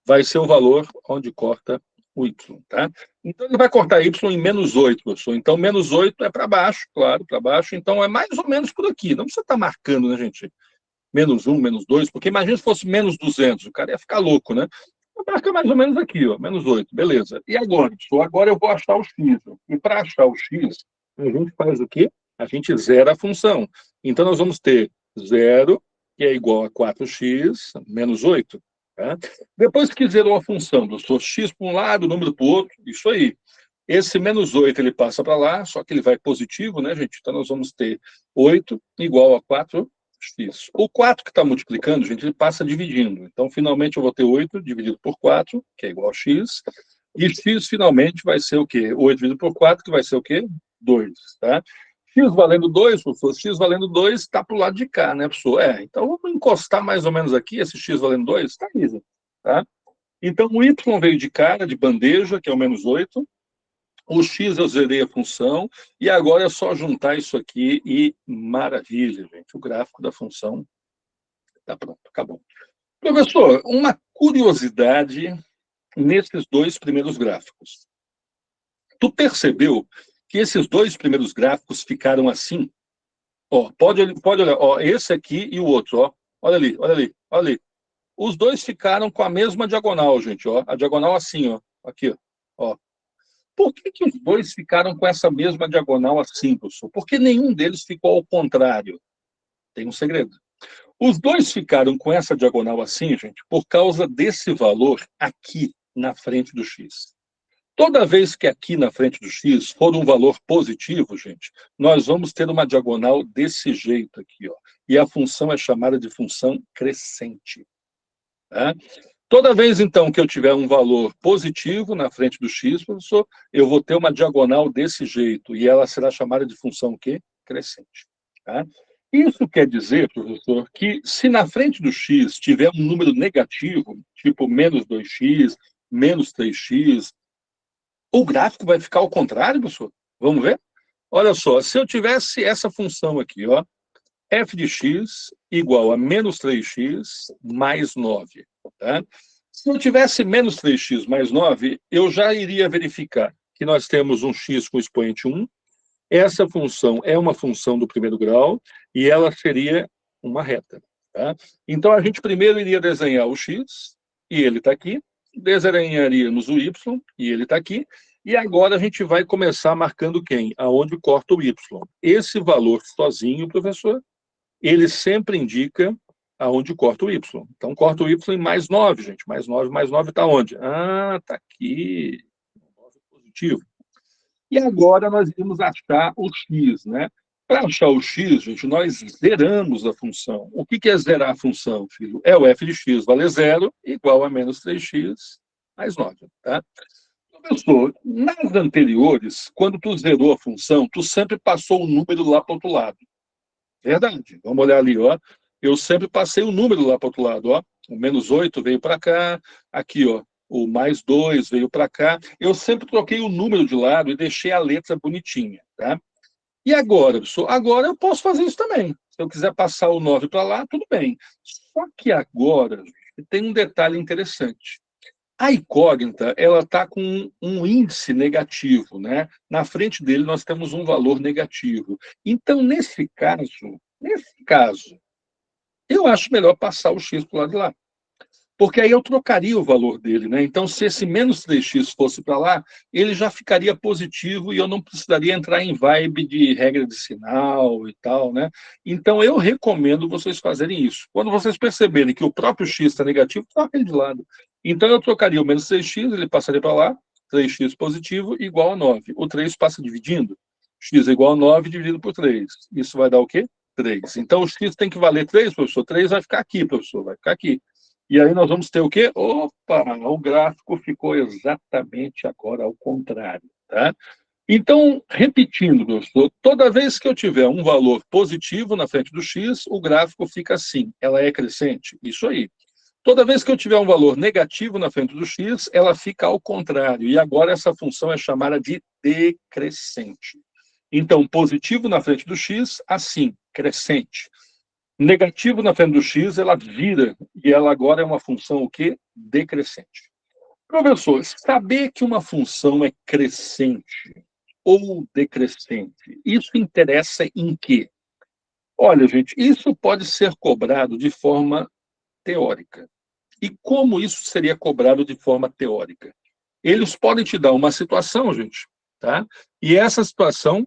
vai ser o valor onde corta o y, tá? Então, ele vai cortar y em menos 8, professor. Então, menos 8 é para baixo, claro, para baixo. Então, é mais ou menos por aqui. Não precisa estar marcando, né, gente? Menos 1, menos 2, porque imagina se fosse menos 200, o cara ia ficar louco, né? Marca mais ou menos aqui, ó, menos 8, beleza. E agora? Agora eu vou achar o x. E para achar o x, a gente faz o quê? A gente zera a função. Então, nós vamos ter 0, que é igual a 4x menos 8. Tá? Depois que zerou a função, professor, x para um lado, número para o outro, isso aí. Esse menos 8 ele passa para lá, só que ele vai positivo, né, gente? Então, nós vamos ter 8 igual a 4x. O 4 que está multiplicando, gente, ele passa dividindo. Então, finalmente, eu vou ter 8 dividido por 4, que é igual a x. E x, finalmente, vai ser o quê? 8 dividido por 4, que vai ser o quê? 2, tá? X valendo 2, professor, x valendo 2 está para o lado de cá, né, professor? Então vamos encostar mais ou menos aqui, esse x valendo 2, está aí, tá? Então o y veio de cara, de bandeja, que é o menos 8. O x eu zerei a função, e agora é só juntar isso aqui e maravilha, gente. O gráfico da função está pronto, acabou. Professor, uma curiosidade nesses dois primeiros gráficos. Tu percebeu que esses dois primeiros gráficos ficaram assim? Ó, pode olhar, ó, esse aqui e o outro, ó. Olha ali, olha ali, olha ali. Os dois ficaram com a mesma diagonal, gente, ó. A diagonal assim, ó. Aqui, ó. Por que os dois ficaram com essa mesma diagonal assim, professor? Porque nenhum deles ficou ao contrário. Tem um segredo. Os dois ficaram com essa diagonal assim, gente, por causa desse valor aqui na frente do x. Toda vez que aqui na frente do x for um valor positivo, gente, nós vamos ter uma diagonal desse jeito aqui, ó. E a função é chamada de função crescente. Tá? Toda vez, então, que eu tiver um valor positivo na frente do x, professor, eu vou ter uma diagonal desse jeito, e ela será chamada de função o quê? Crescente. Tá? Isso quer dizer, professor, que se na frente do x tiver um número negativo, tipo menos 2x, menos 3x, o gráfico vai ficar ao contrário, professor? Vamos ver? Olha só, se eu tivesse essa função aqui, ó, f de x igual a menos 3x mais 9. Tá? Se eu tivesse menos 3x mais 9, eu já iria verificar que nós temos um x com expoente 1. Essa função é uma função do primeiro grau e ela seria uma reta. Tá? Então, a gente primeiro iria desenhar o x, e ele está aqui. Desenharíamos o y, e ele está aqui. E agora a gente vai começar marcando quem? Aonde corta o y. Esse valor sozinho, professor, ele sempre indica aonde corta o y. Então, corta o y em mais 9, gente. Mais 9 está onde? Ah, está aqui. 9 positivo. E agora nós iremos achar o x, né? Para achar o x, gente, nós zeramos a função. O que é zerar a função, filho? É o f de x vale 0 igual a menos 3x mais 9, tá? Professor, nas anteriores, quando tu zerou a função, tu sempre passou o número lá para o outro lado. Verdade. Vamos olhar ali, ó. Eu sempre passei o número lá para o outro lado, ó. O menos 8 veio para cá, aqui, ó. O mais 2 veio para cá. Eu sempre troquei o número de lado e deixei a letra bonitinha, tá? E agora, professor? Agora eu posso fazer isso também. Se eu quiser passar o 9 para lá, tudo bem. Só que agora tem um detalhe interessante. A incógnita, ela está com um índice negativo, né? Na frente dele nós temos um valor negativo. Então, nesse caso, eu acho melhor passar o x para o lado de lá. Porque aí eu trocaria o valor dele, né? Então, se esse menos 3x fosse para lá, ele já ficaria positivo e eu não precisaria entrar em vibe de regra de sinal e tal, né? Então, eu recomendo vocês fazerem isso. Quando vocês perceberem que o próprio x está negativo, troca ele de lado. Então, eu trocaria o menos 3x, ele passaria para lá, 3x positivo igual a 9. O 3 passa dividindo. X é igual a 9 dividido por 3. Isso vai dar o quê? 3. Então, o x tem que valer 3, professor. 3 vai ficar aqui, professor, vai ficar aqui. E aí nós vamos ter o quê? Opa, o gráfico ficou exatamente agora ao contrário, tá? Então, repetindo, professor, toda vez que eu tiver um valor positivo na frente do x, o gráfico fica assim, ela é crescente, isso aí. Toda vez que eu tiver um valor negativo na frente do x, ela fica ao contrário, e agora essa função é chamada de decrescente. Então, positivo na frente do x, assim, crescente. Negativo na frente do x, ela vira, e ela agora é uma função o quê? Decrescente. Professor, saber que uma função é crescente ou decrescente, isso interessa em quê? Olha, gente, isso pode ser cobrado de forma teórica. E como isso seria cobrado de forma teórica? Eles podem te dar uma situação, gente, tá? E essa situação,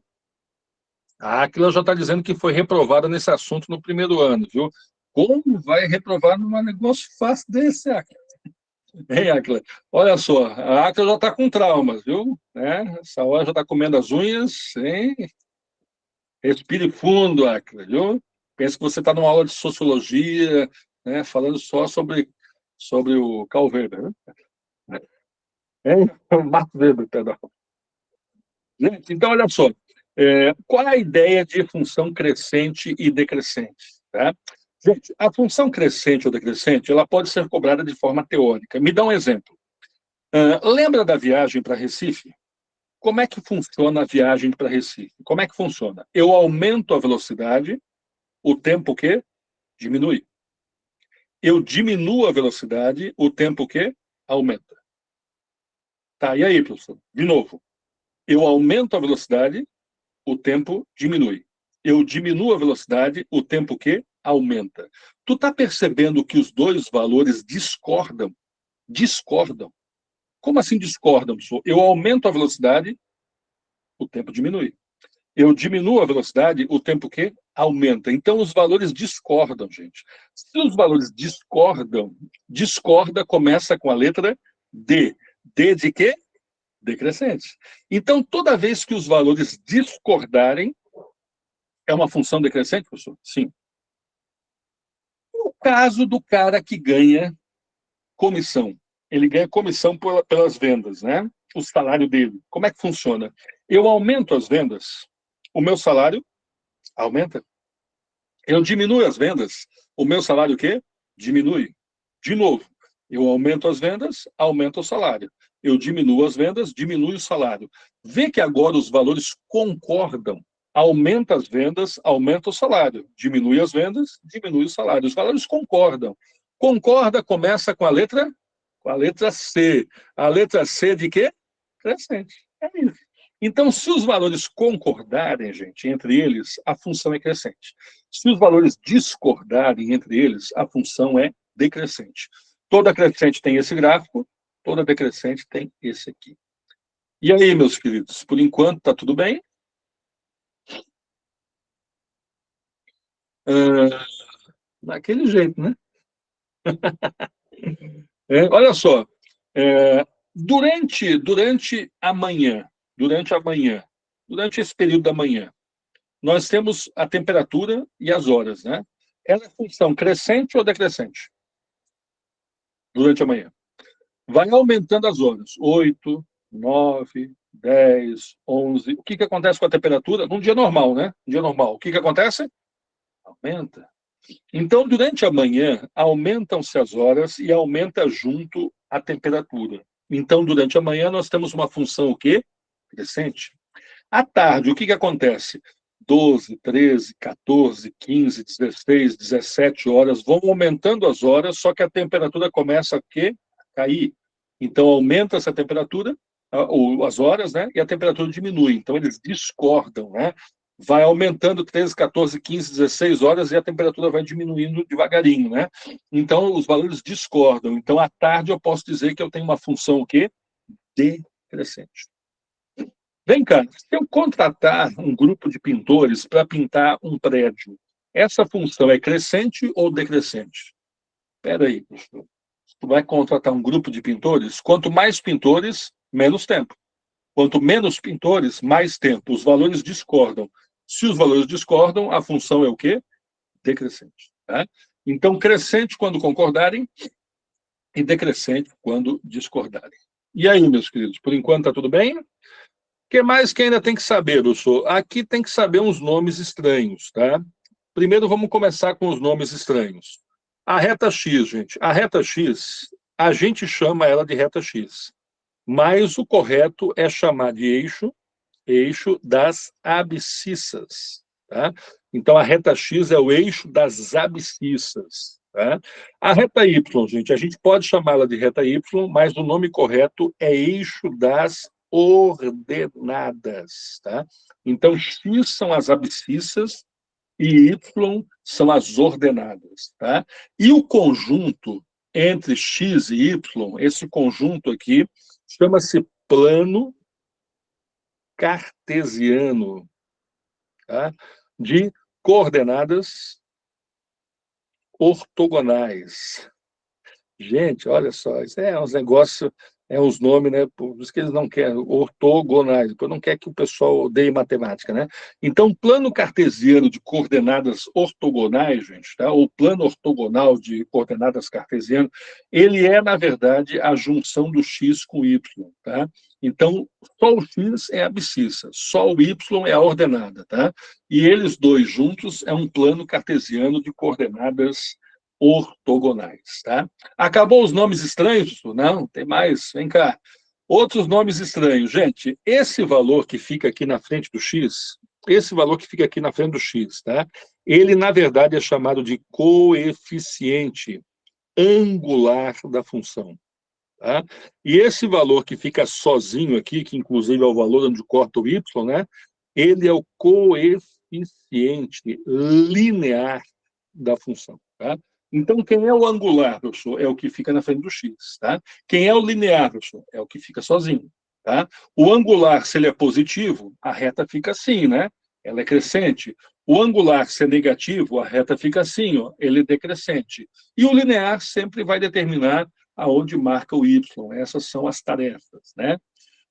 a Áquila já está dizendo que foi reprovada nesse assunto no primeiro ano, viu? Como vai reprovar num negócio fácil desse, Áquila? Hein, Áquila? Olha só, a Áquila já está com traumas, viu? Essa hora já está comendo as unhas, hein? Respire fundo, Áquila, viu? Pensa que você está numa aula de sociologia, né, falando só sobre o Karl Weber, né? Max Weber, perdão. Gente, então, olha só. Qual é a ideia de função crescente e decrescente? Tá? Gente, a função crescente ou decrescente, ela pode ser cobrada de forma teórica. Me dá um exemplo. Lembra da viagem para Recife? Como é que funciona a viagem para Recife? Como é que funciona? Eu aumento a velocidade, o tempo que diminui. Eu diminuo a velocidade, o tempo que aumenta. Tá, e aí, professor? De novo. Eu aumento a velocidade, o tempo diminui. Eu diminuo a velocidade, o tempo que aumenta. Tu tá percebendo que os dois valores discordam? Discordam. Como assim discordam, professor? Eu aumento a velocidade, o tempo diminui. Eu diminuo a velocidade, o tempo que aumenta. Então, os valores discordam, gente. Se os valores discordam, discorda começa com a letra D. D de quê? Decrescente. Então, toda vez que os valores discordarem, é uma função decrescente, professor? Sim. No caso do cara que ganha comissão, ele ganha comissão pelas vendas, né? O salário dele. Como é que funciona? Eu aumento as vendas, o meu salário aumenta. Eu diminuo as vendas, o meu salário o quê? Diminui. De novo, eu aumento as vendas, aumenta o salário. Eu diminuo as vendas, diminui o salário. Vê que agora os valores concordam. Aumenta as vendas, aumenta o salário. Diminui as vendas, diminui o salário. Os valores concordam. Concorda começa com a letra C. A letra C de quê? Crescente. É isso. Então, se os valores concordarem, gente, entre eles, a função é crescente. Se os valores discordarem entre eles, a função é decrescente. Toda crescente tem esse gráfico, toda decrescente tem esse aqui. E aí, meus queridos, por enquanto está tudo bem? Daquele jeito, né? Olha só, durante esse período da manhã, nós temos a temperatura e as horas, né? Ela é função crescente ou decrescente? Durante a manhã. Vai aumentando as horas. 8, 9, 10, 11. O que acontece com a temperatura? Num dia normal, né? Um dia normal. O que acontece? Aumenta. Então, durante a manhã, aumentam-se as horas e aumenta junto a temperatura. Então, durante a manhã, nós temos uma função o quê? Crescente. À tarde, o que acontece? 12, 13, 14, 15, 16, 17 horas, vão aumentando as horas, só que a temperatura começa a quê? A cair. Então, aumenta essa temperatura, as horas, né? E a temperatura diminui. Então, eles discordam, né? Vai aumentando 13, 14, 15, 16 horas e a temperatura vai diminuindo devagarinho, né? Então, os valores discordam. Então, à tarde, eu posso dizer que eu tenho uma função o quê? Decrescente. Vem cá, se eu contratar um grupo de pintores para pintar um prédio, essa função é crescente ou decrescente? Espera aí, professor. Tu vai contratar um grupo de pintores, quanto mais pintores, menos tempo. Quanto menos pintores, mais tempo. Os valores discordam. Se os valores discordam, a função é o quê? Decrescente. Tá? Então, crescente quando concordarem e decrescente quando discordarem. E aí, meus queridos, por enquanto está tudo bem? O que mais que ainda tem que saber, professor? Aqui tem que saber uns nomes estranhos, tá? Primeiro vamos começar com os nomes estranhos. A reta X, gente. A reta X, a gente chama ela de reta X. Mas o correto é chamar de eixo das abscissas, tá? Então, a reta X é o eixo das abscissas, tá? A reta Y, gente, a gente pode chamá-la de reta Y, mas o nome correto é eixo das ordenadas, tá? Então, X são as abscissas e Y são as ordenadas, tá? E o conjunto entre x e y, esse conjunto aqui, chama-se plano cartesiano, tá? De coordenadas ortogonais. Gente, olha só, isso é uns negócios, é uns nomes, né? Por isso que eles não querem, ortogonais, depois não quer que o pessoal odeie matemática, né? Então, plano cartesiano de coordenadas ortogonais, gente, tá? Ou plano ortogonal de coordenadas cartesiano, ele é, na verdade, a junção do x com o y, tá? Então, só o x é a abscissa, só o y é a ordenada, tá? E eles dois juntos é um plano cartesiano de coordenadas ortogonais, tá? Acabou os nomes estranhos? Não, tem mais, vem cá. Outros nomes estranhos. Gente, esse valor que fica aqui na frente do x, esse valor que fica aqui na frente do x, tá? Ele, na verdade, é chamado de coeficiente angular da função, tá? E esse valor que fica sozinho aqui, que inclusive é o valor onde corta o y, né? Ele é o coeficiente linear da função, tá? Então, quem é o angular, professor? É o que fica na frente do x, tá? Quem é o linear, professor? É o que fica sozinho, tá? O angular, se ele é positivo, a reta fica assim, né? Ela é crescente. O angular, se é negativo, a reta fica assim, ó, ele é decrescente. E o linear sempre vai determinar aonde marca o y. Essas são as tarefas, né?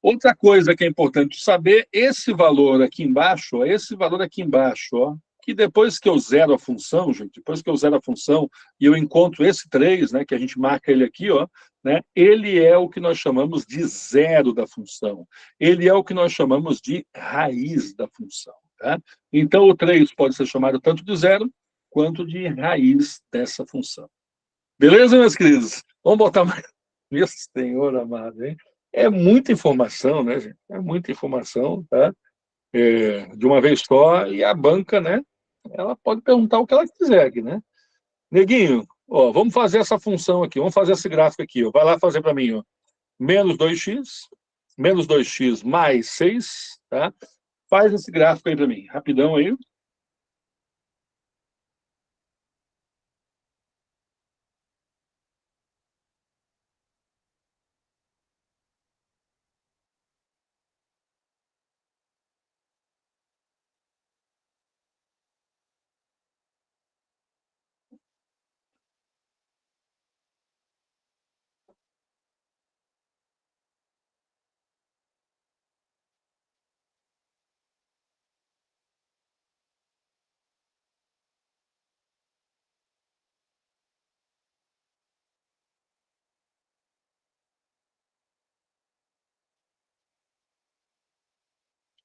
Outra coisa que é importante saber, esse valor aqui embaixo, ó, que depois que eu zero a função, gente, depois que eu zero a função e eu encontro esse 3, né, que a gente marca ele aqui, ó, né, ele é o que nós chamamos de zero da função. Ele é o que nós chamamos de raiz da função, tá? Então, o 3 pode ser chamado tanto de zero quanto de raiz dessa função. Beleza, meus queridos? Vamos botar mais... Meu Senhor amado, hein? É muita informação, né, gente? É muita informação, tá? De uma vez só, e a banca, né? Ela pode perguntar o que ela quiser aqui, né? Neguinho, ó, vamos fazer essa função aqui, vamos fazer esse gráfico aqui, ó. Vai lá fazer para mim, ó. Menos 2x mais 6, tá? Faz esse gráfico aí para mim, rapidão aí.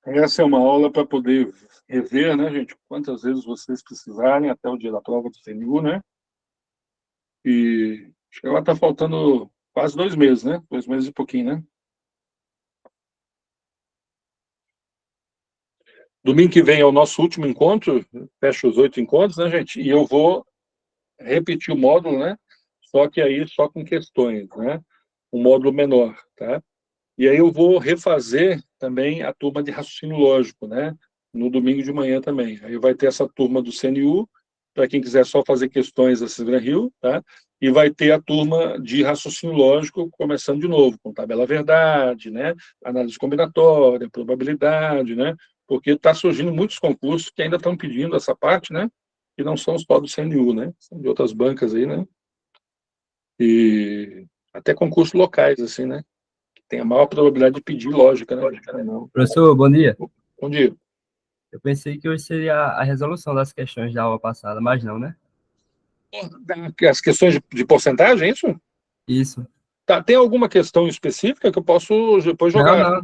Essa é uma aula para poder rever, né, gente? Quantas vezes vocês precisarem até o dia da prova do CNU, né? E acho que agora está faltando quase 2 meses, né? 2 meses e pouquinho, né? Domingo que vem é o nosso último encontro, fecha os 8 encontros, né, gente? E eu vou repetir o módulo, né? Só que aí só com questões, né? Um módulo menor, tá? E aí eu vou refazer também a turma de raciocínio lógico, né? No domingo de manhã também. Aí vai ter essa turma do CNU, para quem quiser só fazer questões da Cisgran Rio, tá? E vai ter a turma de raciocínio lógico, começando de novo, com tabela verdade, né? Análise combinatória, probabilidade, né? Porque está surgindo muitos concursos que ainda estão pedindo essa parte, né? Que não são só do CNU, né? São de outras bancas aí, né? E até concursos locais, assim, né? Tem a maior probabilidade de pedir lógica, né? Não. Professor, bom dia. Bom dia. Eu pensei que hoje seria a resolução das questões da aula passada, mas não, né? As questões de porcentagem, é isso? Isso. Tá, tem alguma questão específica que eu posso depois jogar?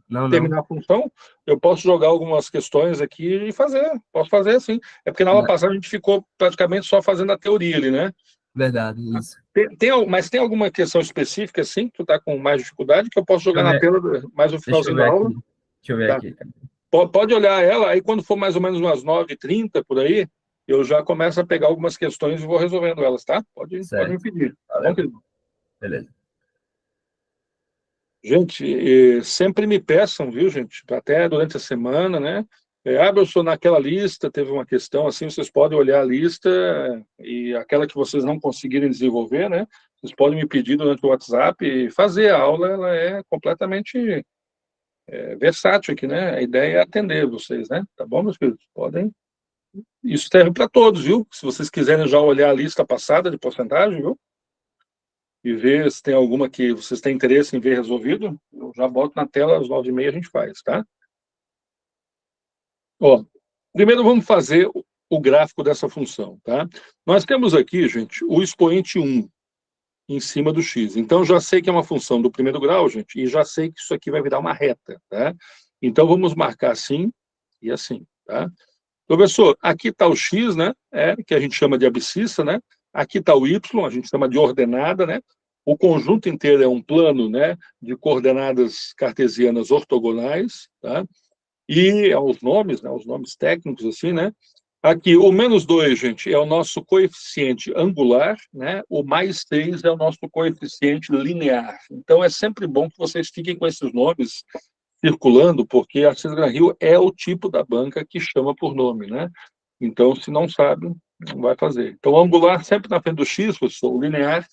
Não. Terminar a função, eu posso jogar algumas questões aqui e fazer. Posso fazer, sim. É porque na aula passada a gente ficou praticamente só fazendo a teoria ali, né? Verdade, isso. Mas tem alguma questão específica, assim, que tu tá com mais dificuldade, que eu posso jogar na tela mais no finalzinho da aula? Deixa eu ver Tá. aqui. Pode olhar ela, aí quando for mais ou menos umas 9h30, por aí, eu já começo a pegar algumas questões e vou resolvendo elas, tá? Pode me pedir. Tá bom, querido? Beleza. Gente, sempre me peçam, viu, gente? Até durante a semana, né? Professor, naquela lista teve uma questão assim, vocês podem olhar a lista e aquela que vocês não conseguirem desenvolver, né? Vocês podem me pedir durante o WhatsApp e fazer a aula, ela é completamente versátil aqui, né? A ideia é atender vocês, né? Tá bom, meus queridos? Podem. Isso serve para todos, viu? Se vocês quiserem já olhar a lista passada de porcentagem, viu? E ver se tem alguma que vocês têm interesse em ver resolvido, eu já boto na tela, às 9h30 a gente faz, tá? Ó, primeiro vamos fazer o gráfico dessa função, tá? Nós temos aqui, gente, o expoente 1 em cima do x. Então, já sei que é uma função do primeiro grau, gente, e já sei que isso aqui vai virar uma reta, tá? Então, vamos marcar assim e assim, tá? Professor, aqui está o x, né? Que a gente chama de abscissa, né? Aqui está o y, a gente chama de ordenada, né? O conjunto inteiro é um plano, né, de coordenadas cartesianas ortogonais, tá? E os nomes, né, os nomes técnicos, assim, né? Aqui, o -2, gente, é o nosso coeficiente angular, né? O +6 é o nosso coeficiente linear. Então, é sempre bom que vocês fiquem com esses nomes circulando, porque a Cisgra Rio é o tipo da banca que chama por nome, né? Então, se não sabe, não vai fazer. Então, o angular sempre na frente do x, professor, o linear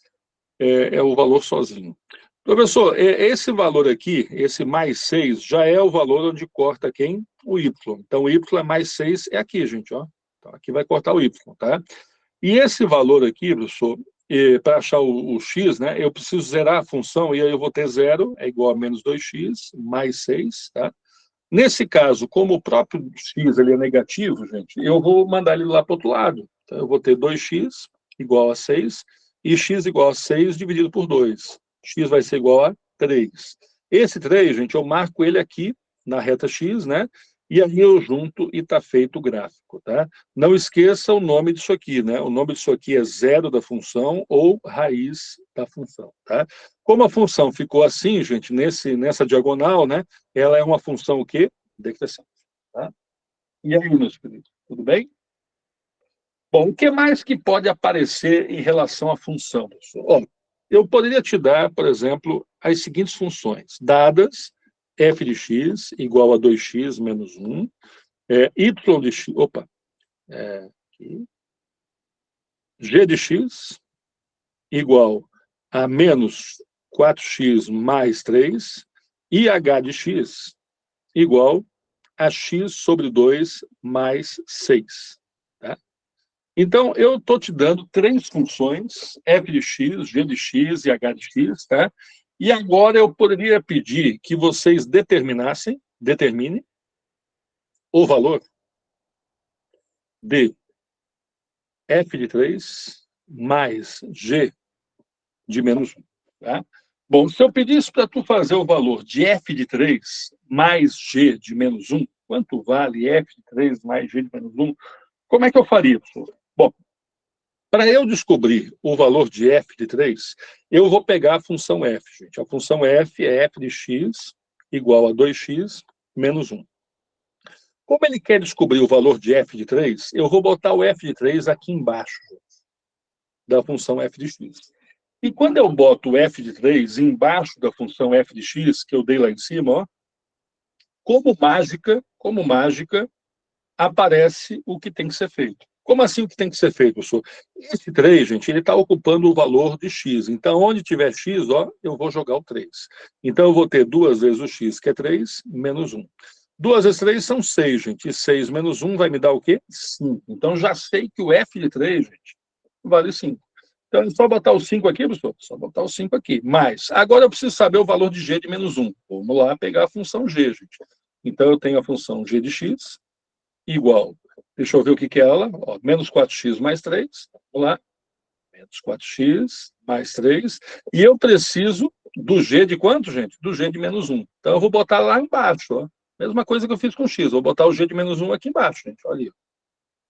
é o valor sozinho. Professor, esse valor aqui, esse +6, já é o valor onde corta quem? O y. Então, o y é +6, é aqui, gente, ó. Então, aqui vai cortar o y, tá? E esse valor aqui, professor, para achar o x, né, eu preciso zerar a função, e aí eu vou ter 0, é igual a -2x, mais 6, tá? Nesse caso, como o próprio x ele é negativo, gente, eu vou mandar ele lá para o outro lado. Então, eu vou ter 2x igual a 6, e x igual a 6 dividido por 2. X vai ser igual a 3. Esse 3, gente, eu marco ele aqui na reta x, né? E aí eu junto e está feito o gráfico, tá? Não esqueça o nome disso aqui, né? O nome disso aqui é zero da função ou raiz da função, tá? Como a função ficou assim, gente, nessa diagonal, né? Ela é uma função o quê? Decrescente, tá? E aí, meus queridos, tudo bem? Bom, o que mais que pode aparecer em relação à função, pessoal? Ó, eu poderia te dar, por exemplo, as seguintes funções. Dadas, f de x igual a 2x menos 1, y de x, aqui, g de x igual a menos 4x mais 3, e h de x igual a x sobre 2 mais 6. Tá? Então, eu estou te dando 3 funções, f de x, g de x e h de x, tá? E agora eu poderia pedir que vocês determinem o valor de f de 3 mais g de menos 1. Tá? Bom, se eu pedisse para tu fazer o valor de f de 3 mais g de menos 1, quanto vale f de 3 mais g de menos 1? Como é que eu faria, professor? Bom, para eu descobrir o valor de f de 3, eu vou pegar a função f, gente. A função f é f de x igual a 2x menos 1. Como ele quer descobrir o valor de f de 3, eu vou botar o f de 3 aqui embaixo, gente, da função f de x. E quando eu boto o f de 3 embaixo da função f de x, que eu dei lá em cima, ó, como mágica, aparece o que tem que ser feito. Como assim o que tem que ser feito, professor? Esse 3, gente, ele está ocupando o valor de x. Então, onde tiver x, ó, eu vou jogar o 3. Então, eu vou ter 2 vezes o x, que é 3, menos 1. 2 vezes 3 são 6, gente. E 6 menos 1 vai me dar o quê? 5. Então, já sei que o f de 3, gente, vale 5. Então, é só botar o 5 aqui, professor? Só botar o 5 aqui. Mas, agora eu preciso saber o valor de g de menos 1. Vamos lá pegar a função g, gente. Então, eu tenho a função g de x igual, deixa eu ver o que é ela, ó, menos 4x mais 3, vamos lá, menos 4x mais 3, e eu preciso do g de quanto, gente? Do g de menos 1. Então, eu vou botar lá embaixo, ó. Mesma coisa que eu fiz com x, vou botar o g de menos 1 aqui embaixo, gente, olha aí.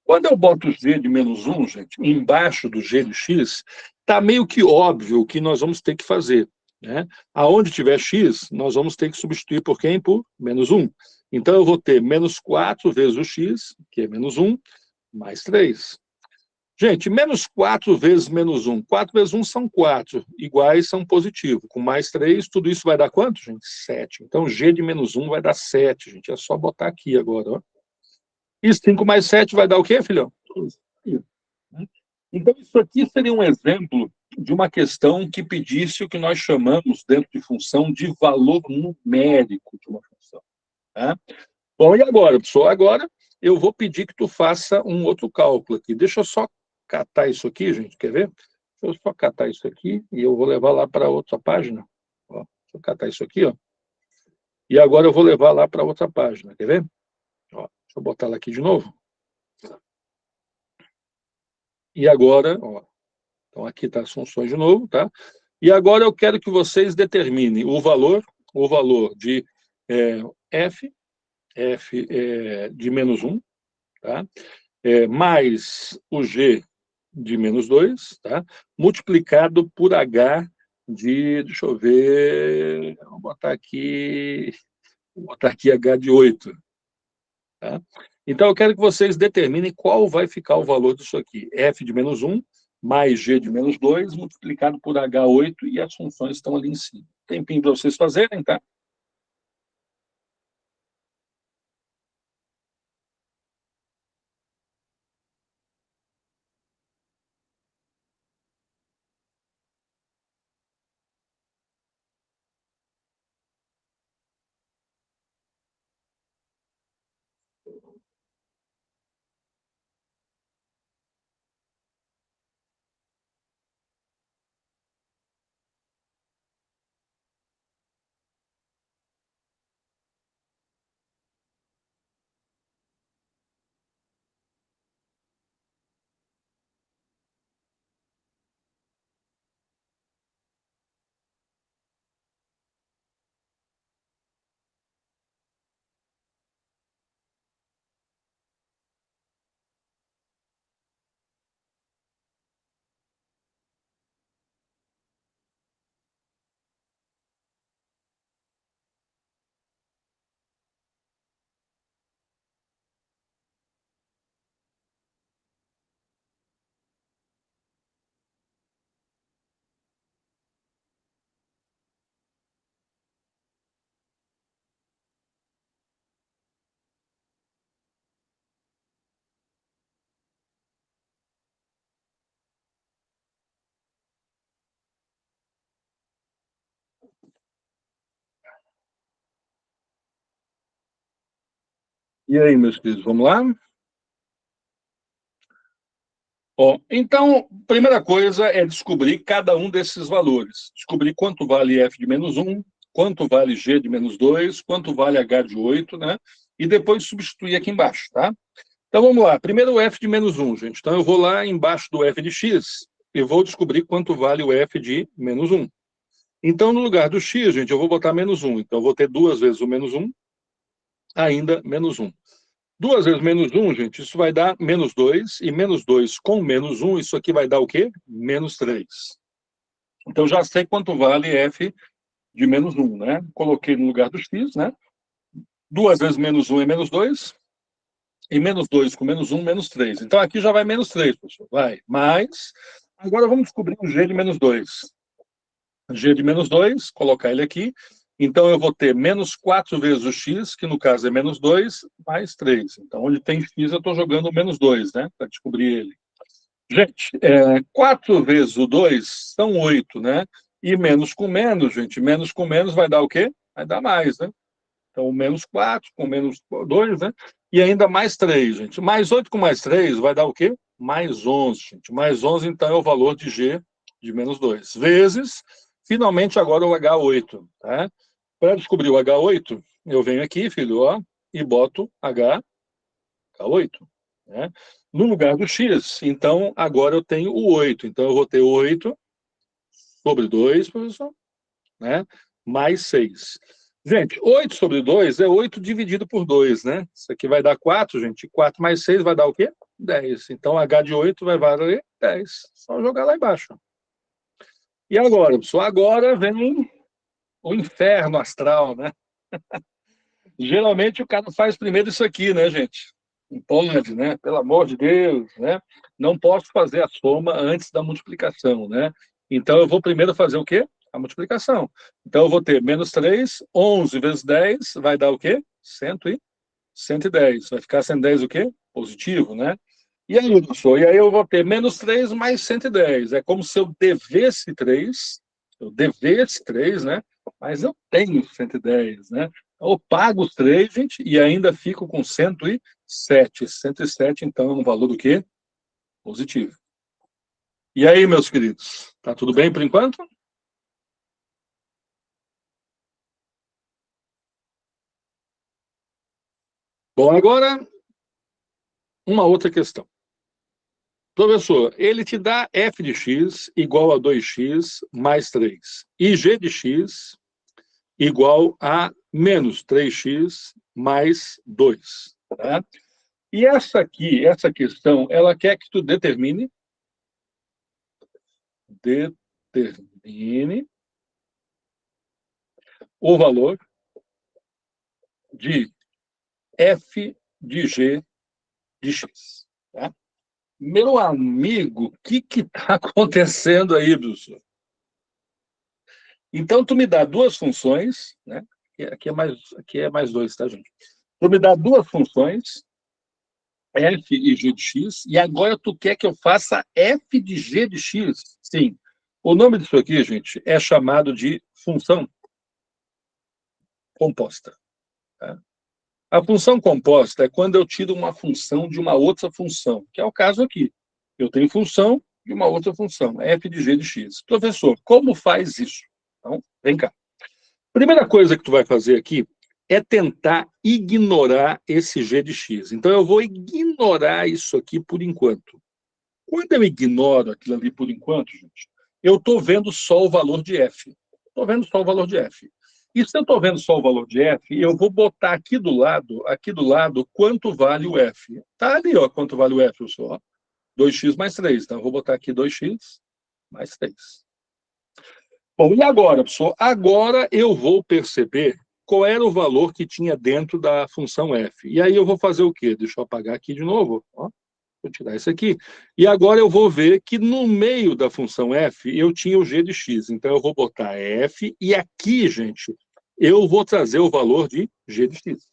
Quando eu boto o g de menos 1, gente, embaixo do g de x, está meio que óbvio o que nós vamos ter que fazer, né? Aonde tiver x, nós vamos ter que substituir por quem? Por menos 1. Então, eu vou ter menos 4 vezes o x, que é menos 1, mais 3. Gente, menos 4 vezes menos 1. 4 vezes 1 são 4. Iguais são positivo. Com mais 3, tudo isso vai dar quanto, gente? 7. Então, g de menos 1 vai dar 7, gente. É só botar aqui agora, ó. E 5 mais 7 vai dar o quê, filhão? 12. Então, isso aqui seria um exemplo de uma questão que pedisse o que nós chamamos, dentro de função, de valor numérico de uma função. Tá? Bom, e agora, pessoal? Agora eu vou pedir que tu faça um outro cálculo aqui. Deixa eu só catar isso aqui, gente, quer ver? Deixa eu só catar isso aqui e eu vou levar lá para outra página. Ó, deixa eu catar isso aqui, ó. E agora eu vou levar lá para outra página, quer ver? Ó, deixa eu botar ela aqui de novo. E agora, ó, então aqui está as funções de novo, tá? E agora eu quero que vocês determinem o valor de f de menos 1, tá? Mais o g de menos 2, tá? Multiplicado por h de, deixa eu ver, vou botar aqui h de 8. Tá? Então, eu quero que vocês determinem qual vai ficar o valor disso aqui. F de menos 1 mais G de menos 2 multiplicado por H8 e as funções estão ali em cima. Tempinho para vocês fazerem, tá? E aí, meus queridos, vamos lá? Ó, então, primeira coisa é descobrir cada um desses valores. Descobrir quanto vale f de menos 1, quanto vale g de menos 2, quanto vale h de 8, né? E depois substituir aqui embaixo, tá? Então, vamos lá. Primeiro o f de menos 1, gente. Então, eu vou lá embaixo do f de x e vou descobrir quanto vale o f de menos 1. Então, no lugar do x, gente, eu vou botar menos 1. Então, eu vou ter 2 vezes o menos 1, ainda menos 1. 2 vezes menos 1, gente, isso vai dar menos 2, e menos 2 com menos 1, isso aqui vai dar o quê? Menos 3. Então, já sei quanto vale f de menos 1, né? Coloquei no lugar do x, né? 2 vezes menos 1 é menos 2, e menos 2 com menos 1, menos 3. Então, aqui já vai menos 3, pessoal. Vai. Mas, agora vamos descobrir o g de menos 2. G de menos 2, colocar ele aqui. Então, eu vou ter menos 4 vezes o x, que no caso é menos 2, mais 3. Então, onde tem x, eu estou jogando menos 2, né? Para descobrir ele. Gente, 4 vezes o 2 são 8, né? E menos com menos, gente, menos com menos vai dar o quê? Vai dar mais, né? Então, menos 4 com menos 2, né? E ainda mais 3, gente. Mais 8 com mais 3 vai dar o quê? Mais 11, gente. Mais 11, então, é o valor de g de menos 2. Vezes, finalmente, agora o H8, tá? Para descobrir o H8, eu venho aqui, filho, ó, e boto H8, né? No lugar do x, então, agora eu tenho o 8. Então, eu vou ter 8 sobre 2, professor, né? Mais 6. Gente, 8 sobre 2 é 8 dividido por 2, né? Isso aqui vai dar 4, gente. 4 mais 6 vai dar o quê? 10. Então, H de 8 vai valer 10. Só jogar lá embaixo. E agora, pessoal? Agora vem o inferno astral, né? Geralmente o cara faz primeiro isso aqui, né, gente? Não pode, né? Pelo amor de Deus, né? Não posso fazer a soma antes da multiplicação, né? Então, eu vou primeiro fazer o quê? A multiplicação. Então, eu vou ter menos 3, 11 vezes 10 vai dar o quê? 110. Vai ficar 110 o quê? Positivo, né? E aí, professor? E aí eu vou ter menos 3 mais 110. É como se eu devesse 3, né? Mas eu tenho 110, né? Eu pago os 3, gente, e ainda fico com 107. 107, então, é um valor do quê? Positivo. E aí, meus queridos? Tá tudo bem por enquanto? Bom, agora, uma outra questão. Professor, ele te dá f de x igual a 2x mais 3. E g de x igual a menos 3x mais 2. Tá? E essa aqui, essa questão, ela quer que tu determine o valor de f de g de x. Tá? Meu amigo, o que está acontecendo aí, professor? Então, tu me dá duas funções, né? Aqui é mais dois, tá, gente? Tu me dá duas funções, f e g de x, e agora tu quer que eu faça f de g de x? Sim. O nome disso aqui, gente, é chamado de função composta. Tá? A função composta é quando eu tiro uma função de uma outra função, que é o caso aqui. Eu tenho função de uma outra função, f de g de x. Professor, como faz isso? Então, vem cá. Primeira coisa que tu vai fazer aqui é tentar ignorar esse g de x. Então, eu vou ignorar isso aqui por enquanto. Quando eu ignoro aquilo ali por enquanto, gente, eu estou vendo só o valor de f. Estou vendo só o valor de f. E se eu estou vendo só o valor de f, eu vou botar aqui do lado, quanto vale o f. Está ali, ó, quanto vale o f, eu só. 2x mais 3. Então, eu vou botar aqui 2x mais 3. Bom, e agora, pessoal? Agora eu vou perceber qual era o valor que tinha dentro da função f. E aí eu vou fazer o quê? Deixa eu apagar aqui de novo. Ó. Vou tirar isso aqui. E agora eu vou ver que no meio da função f eu tinha o g de x. Então eu vou botar f e aqui, gente, eu vou trazer o valor de g de x.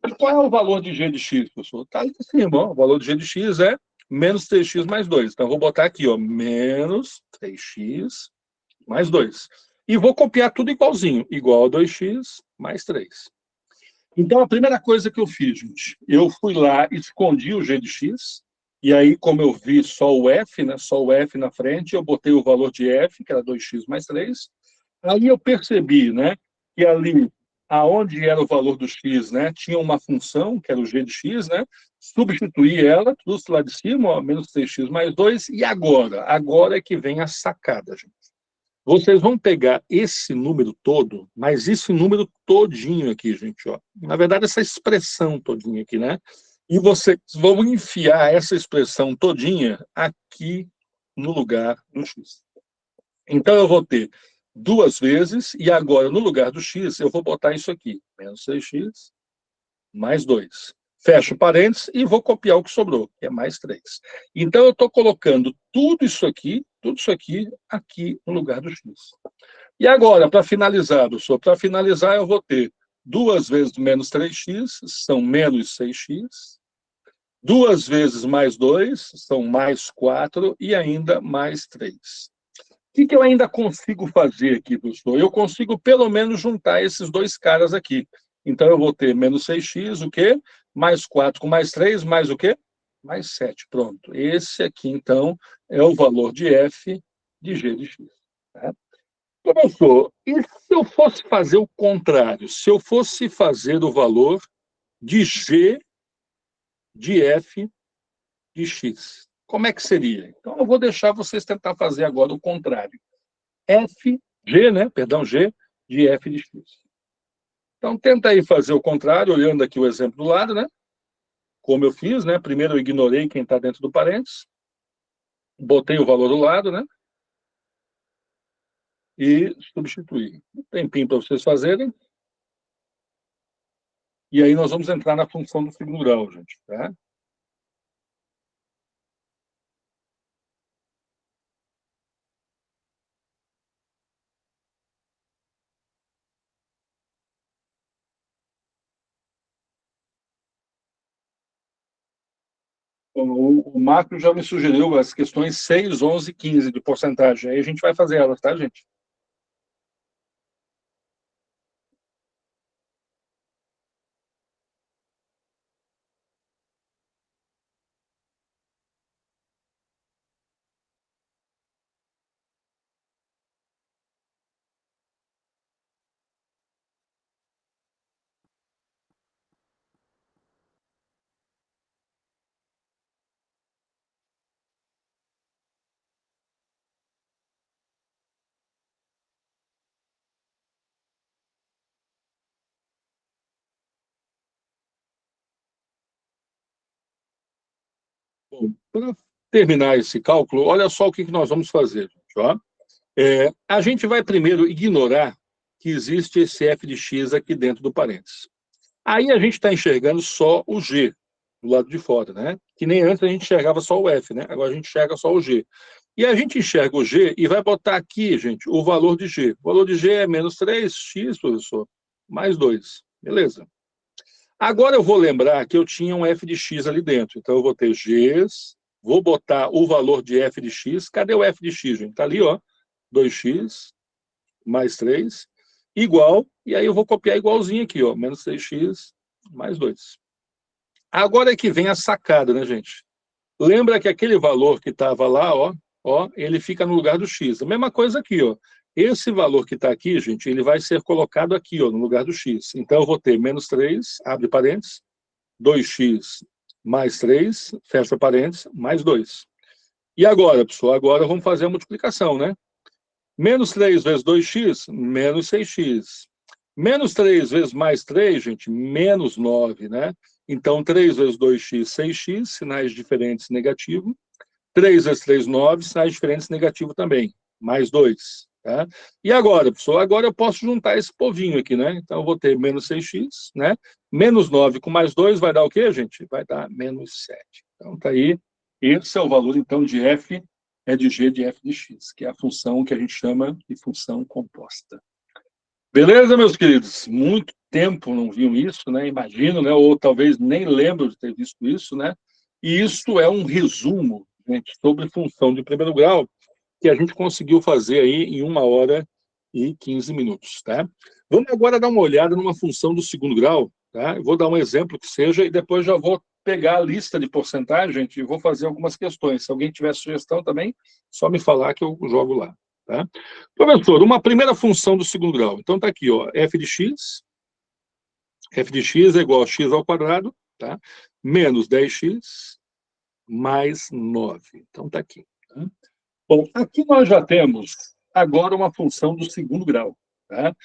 E qual é o valor de g de x, pessoal? Está ali em cima. Ó. O valor de g de x é menos 3x mais 2. Então eu vou botar aqui, ó, menos 3x mais 2. E vou copiar tudo igualzinho, igual a 2x mais 3. Então, a primeira coisa que eu fiz, gente, eu fui lá, escondi o g de x, e aí, como eu vi só o f, né, só o f na frente, eu botei o valor de f, que era 2x mais 3. Aí eu percebi, né, que ali, aonde era o valor do x, né, tinha uma função, que era o g de x, né, substituí ela, trouxe lá de cima, ó, menos 3x mais 2, e agora? Agora é que vem a sacada, gente. Vocês vão pegar esse número todo, mas esse número todinho aqui, gente, ó. Na verdade, essa expressão todinha aqui, né? E vocês vão enfiar essa expressão todinha aqui no lugar do x. Então, eu vou ter duas vezes, e agora, no lugar do x, eu vou botar isso aqui. Menos 6x mais 2. Fecho parênteses e vou copiar o que sobrou, que é mais 3. Então, eu estou colocando tudo isso aqui aqui no lugar do x. E agora, para finalizar, professor, para finalizar, eu vou ter 2 vezes menos 3x, são menos 6x. 2 vezes mais 2, são mais 4, e ainda mais 3. O que eu ainda consigo fazer aqui, professor? Eu consigo, pelo menos, juntar esses dois caras aqui. Então, eu vou ter menos 6x, o quê? Mais 4 com mais 3, mais o quê? Mais 7. Pronto. Esse aqui, então, é o valor de f de g de x. Tá? Professor, e se eu fosse fazer o contrário? Se eu fosse fazer o valor de g de f de x, como é que seria? Então, eu vou deixar vocês tentar fazer agora o contrário. F, G, né? Perdão, G de f de x. Então, tenta aí fazer o contrário, olhando aqui o exemplo do lado, né? Como eu fiz, né? Primeiro eu ignorei quem está dentro do parênteses, botei o valor do lado, né? E substituí. Um tempinho para vocês fazerem. E aí nós vamos entrar na função do segundo grau, gente, tá? O Marco já me sugeriu as questões 6, 11 e 15 de porcentagem. Aí a gente vai fazer elas, tá, gente? Bom, para terminar esse cálculo, olha só o que nós vamos fazer, gente, ó. A gente vai primeiro ignorar que existe esse f de x aqui dentro do parênteses. Aí a gente está enxergando só o g do lado de fora, né? Que nem antes a gente enxergava só o f, né? Agora a gente enxerga só o g. E a gente enxerga o g e vai botar aqui, gente, o valor de g. O valor de g é menos 3x, professor, mais 2. Beleza. Agora eu vou lembrar que eu tinha um f de x ali dentro. Então eu vou ter g, vou botar o valor de f de x. Cadê o f de x, gente? Está ali, ó. 2x mais 3, igual, e aí eu vou copiar igualzinho aqui, ó, menos 6x mais 2. Agora é que vem a sacada, né, gente? Lembra que aquele valor que estava lá, ó, ele fica no lugar do x. A mesma coisa aqui, ó. Esse valor que está aqui, gente, ele vai ser colocado aqui, ó, no lugar do x. Então, eu vou ter menos 3, abre parênteses, 2x mais 3, fecha parênteses, mais 2. E agora, pessoal, agora vamos fazer a multiplicação, né? Menos 3 vezes 2x, menos 6x. Menos 3 vezes mais 3, gente, menos 9, né? Então, 3 vezes 2x, 6x, sinais diferentes, negativo. 3 vezes 3, 9, sinais diferentes, negativo também. Mais 2, tá? E agora, pessoal, agora eu posso juntar esse povinho aqui, né? Então, eu vou ter menos 6x, né? Menos 9 com mais 2 vai dar o quê, gente? Vai dar menos 7. Então, tá aí. Esse é o valor, então, de f de g de f de x, que é a função que a gente chama de função composta. Beleza, meus queridos? Muito tempo não viam isso, né? Imagino, né? Ou talvez nem lembro de ter visto isso, né? E isso é um resumo, gente, sobre função de primeiro grau, que a gente conseguiu fazer aí em 1 hora e 15 minutos, tá? Vamos agora dar uma olhada numa função do segundo grau, tá? Eu vou dar um exemplo que seja e depois já vou pegar a lista de porcentagem, gente, e vou fazer algumas questões. Se alguém tiver sugestão também, só me falar que eu jogo lá, tá? Professor, uma primeira função do segundo grau. Então tá aqui, ó, f de x é igual a x ao quadrado, tá? Menos 10x mais 9. Então tá aqui, tá? Bom, aqui nós já temos agora uma função do segundo grau, tá?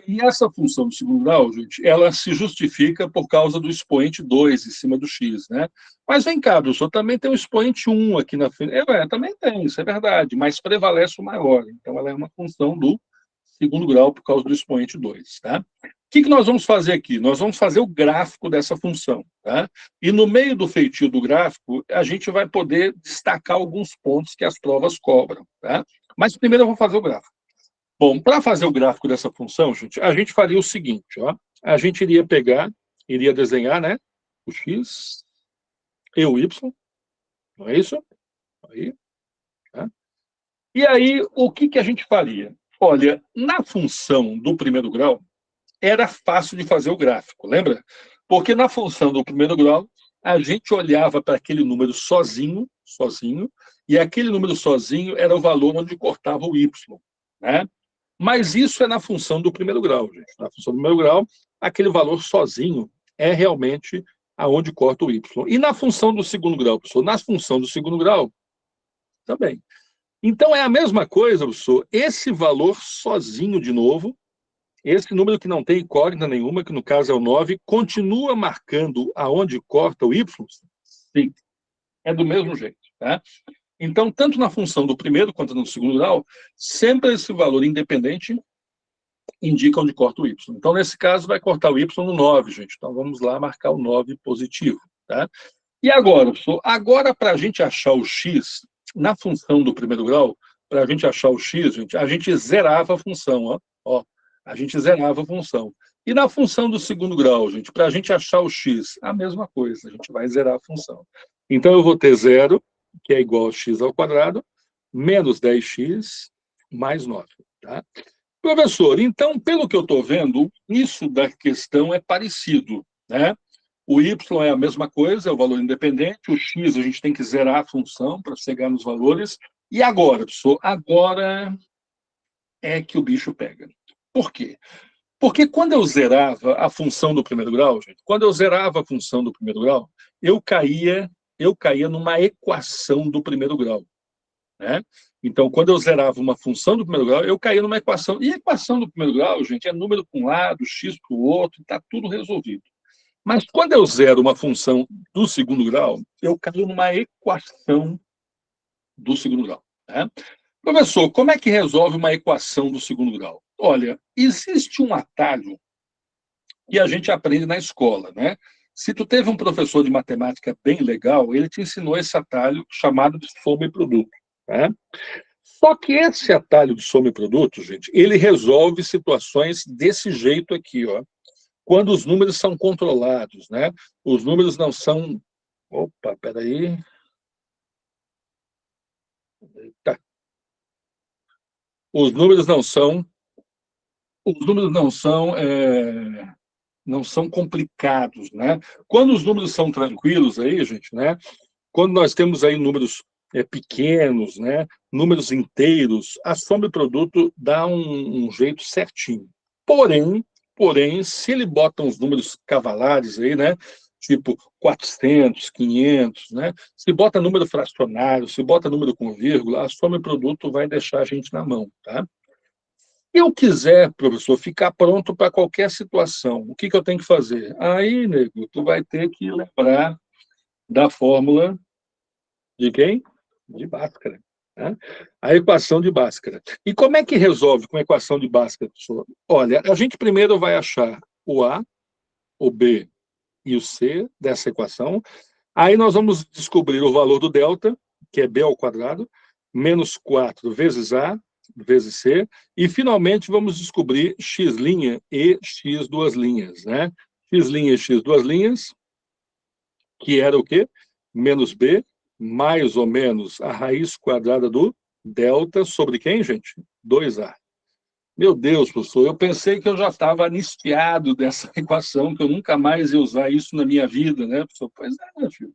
E essa função do segundo grau, gente, ela se justifica por causa do expoente 2 em cima do x, né? Mas vem cá, professor, também tem o expoente 1 aqui na frente. Também tem, isso é verdade, mas prevalece o maior. Então, ela é uma função do segundo grau por causa do expoente 2, tá? O que nós vamos fazer aqui? Nós vamos fazer o gráfico dessa função, tá? E no meio do feitio do gráfico, a gente vai poder destacar alguns pontos que as provas cobram, tá? Mas primeiro eu vou fazer o gráfico. Bom, para fazer o gráfico dessa função, gente, a gente faria o seguinte, ó. A gente iria desenhar, né? O x e o y, não é isso? Aí, tá? E aí, o que a gente faria? Olha, na função do primeiro grau, era fácil de fazer o gráfico, lembra? Porque na função do primeiro grau, a gente olhava para aquele número sozinho, e aquele número sozinho era o valor onde cortava o y, né? Mas isso é na função do primeiro grau, gente. Na função do primeiro grau, aquele valor sozinho é realmente aonde corta o y. E na função do segundo grau, professor? Na função do segundo grau, também. Então, é a mesma coisa, professor, esse valor sozinho de novo, esse número que não tem incógnita nenhuma, que no caso é o 9, continua marcando aonde corta o y? Sim, é do mesmo jeito, tá? Então, tanto na função do primeiro quanto no segundo grau, sempre esse valor independente indica onde corta o y. Então, nesse caso, vai cortar o y no 9, gente. Então, vamos lá marcar o 9 positivo, tá? E agora, professor, agora para a gente achar o x, na função do primeiro grau, para a gente achar o x, gente, a gente zerava a função, ó. A gente zerava a função. E na função do segundo grau, gente, para a gente achar o x, a mesma coisa, a gente vai zerar a função. Então, eu vou ter 0, que é igual a x ao quadrado, menos 10x mais 9. Tá? Professor, então, pelo que eu estou vendo, isso da questão é parecido, né? O y é a mesma coisa, é o valor independente, o x a gente tem que zerar a função para chegar nos valores. E agora, professor? Agora é que o bicho pega. Por quê? Porque quando eu zerava a função do primeiro grau, gente, quando eu zerava a função do primeiro grau, eu caía numa equação do primeiro grau, né? Então, quando eu zerava uma função do primeiro grau, eu caía numa equação. E a equação do primeiro grau, gente, é número para um lado, x para o outro, está tudo resolvido. Mas quando eu zero uma função do segundo grau, eu caio numa equação do segundo grau, né? Professor, como é que resolve uma equação do segundo grau? Olha, existe um atalho que a gente aprende na escola, né? Se tu teve um professor de matemática bem legal, ele te ensinou esse atalho chamado de soma e produto, né? Só que esse atalho de soma e produto, gente, ele resolve situações desse jeito aqui, ó. Quando os números são controlados, né? Os números não são... Opa, peraí. Tá. Os números não são não são complicados, né? Quando os números são tranquilos aí, gente, né? Quando nós temos aí números pequenos, né? Números inteiros, a soma e produto dá um jeito certinho. Porém, se ele bota uns números cavalares aí, né? Tipo 400, 500, né? Se bota número fracionário, se bota número com vírgula, a soma e produto vai deixar a gente na mão, tá? Se eu quiser, professor, ficar pronto para qualquer situação, o que eu tenho que fazer? Aí, nego, tu vai ter que lembrar da fórmula de quem? De Bhaskara, né? A equação de Bhaskara. E como é que resolve com a equação de Bhaskara, professor? Olha, a gente primeiro vai achar o A, o B e o C dessa equação. Aí nós vamos descobrir o valor do delta, que é B ao quadrado, menos 4 vezes A, vezes C, e finalmente vamos descobrir x' e x duas linhas, né? X' e x duas linhas, que era o quê? Menos B, mais ou menos a raiz quadrada do delta sobre quem, gente? 2A. Meu Deus, professor, eu pensei que eu já estava anistiado dessa equação, que eu nunca mais ia usar isso na minha vida, né, professor? Pois é, meu filho.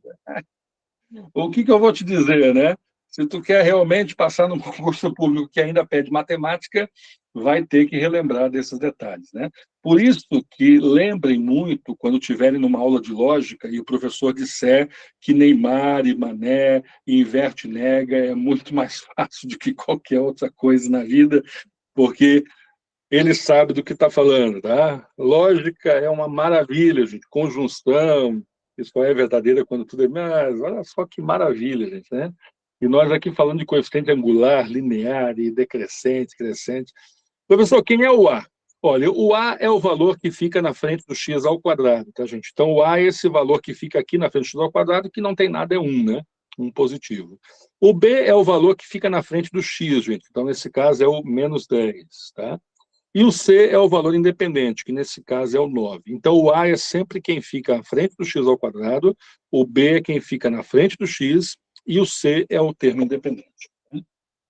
O que eu vou te dizer, né? Se tu quer realmente passar num concurso público que ainda pede matemática, vai ter que relembrar desses detalhes, né? Por isso que lembrem muito, quando tiverem numa aula de lógica e o professor disser que Neymar e Mané e inverte nega é muito mais fácil do que qualquer outra coisa na vida, porque ele sabe do que está falando, tá? Lógica é uma maravilha, gente. Conjunção, isso só é verdadeira quando tudo é... Mas olha só que maravilha, gente, né? E nós aqui falando de coeficiente angular, linear e decrescente, crescente. Professor, quem é o A? Olha, o A é o valor que fica na frente do x ao quadrado, tá, gente? Então, o A é esse valor que fica aqui na frente do x ao quadrado, que não tem nada, é 1, né? Um positivo. O B é o valor que fica na frente do x, gente. Então, nesse caso, é o menos 10, tá? E o C é o valor independente, que nesse caso é o 9. Então, o A é sempre quem fica à frente do x ao quadrado, o B é quem fica na frente do x, e o C é o termo independente.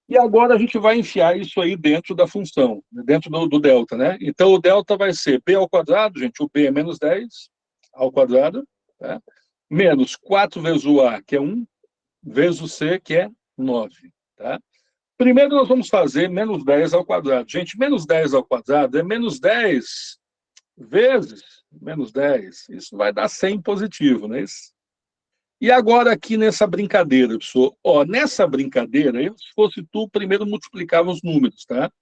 E agora a gente vai enfiar isso aí dentro da função, dentro do delta, né? Então, o delta vai ser B ao quadrado, gente, o B é menos 10 ao quadrado, tá? Menos 4 vezes o A, que é 1, vezes o C, que é 9, tá? Primeiro, nós vamos fazer menos 10 ao quadrado. Gente, menos 10 ao quadrado é menos 10 vezes menos 10. Isso vai dar 100 positivo, não é isso? E agora, aqui nessa brincadeira, pessoal, ó, nessa brincadeira, eu, se fosse tu, primeiro multiplicava os números, tá?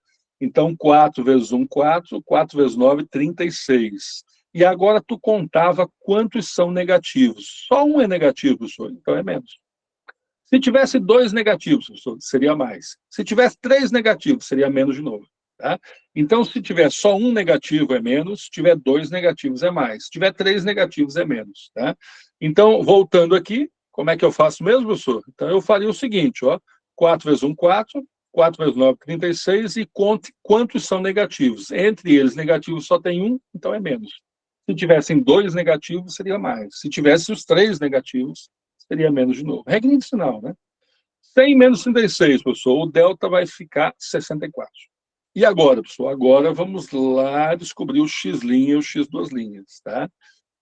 Então, 4 vezes 1, 4, 4 vezes 9, 36. E agora tu contava quantos são negativos. Só um é negativo, professor, então é menos. Se tivesse 2 negativos, seria mais. Se tivesse 3 negativos, seria menos de novo. Tá? Então, se tiver só um negativo, é menos. Se tiver 2 negativos, é mais. Se tiver 3 negativos, é menos. Tá? Então, voltando aqui, como é que eu faço mesmo, professor? Então, eu faria o seguinte, ó, 4 vezes 1, 4. 4 vezes 9, 36. E conte quantos são negativos. Entre eles, negativos só tem 1, então é menos. Se tivessem 2 negativos, seria mais. Se tivesse os 3 negativos, seria menos de novo. Regrinha de sinal, né? 100 menos 36, professor, o delta vai ficar 64. E agora, pessoal? Agora vamos lá descobrir o x' e o x duas linhas, tá?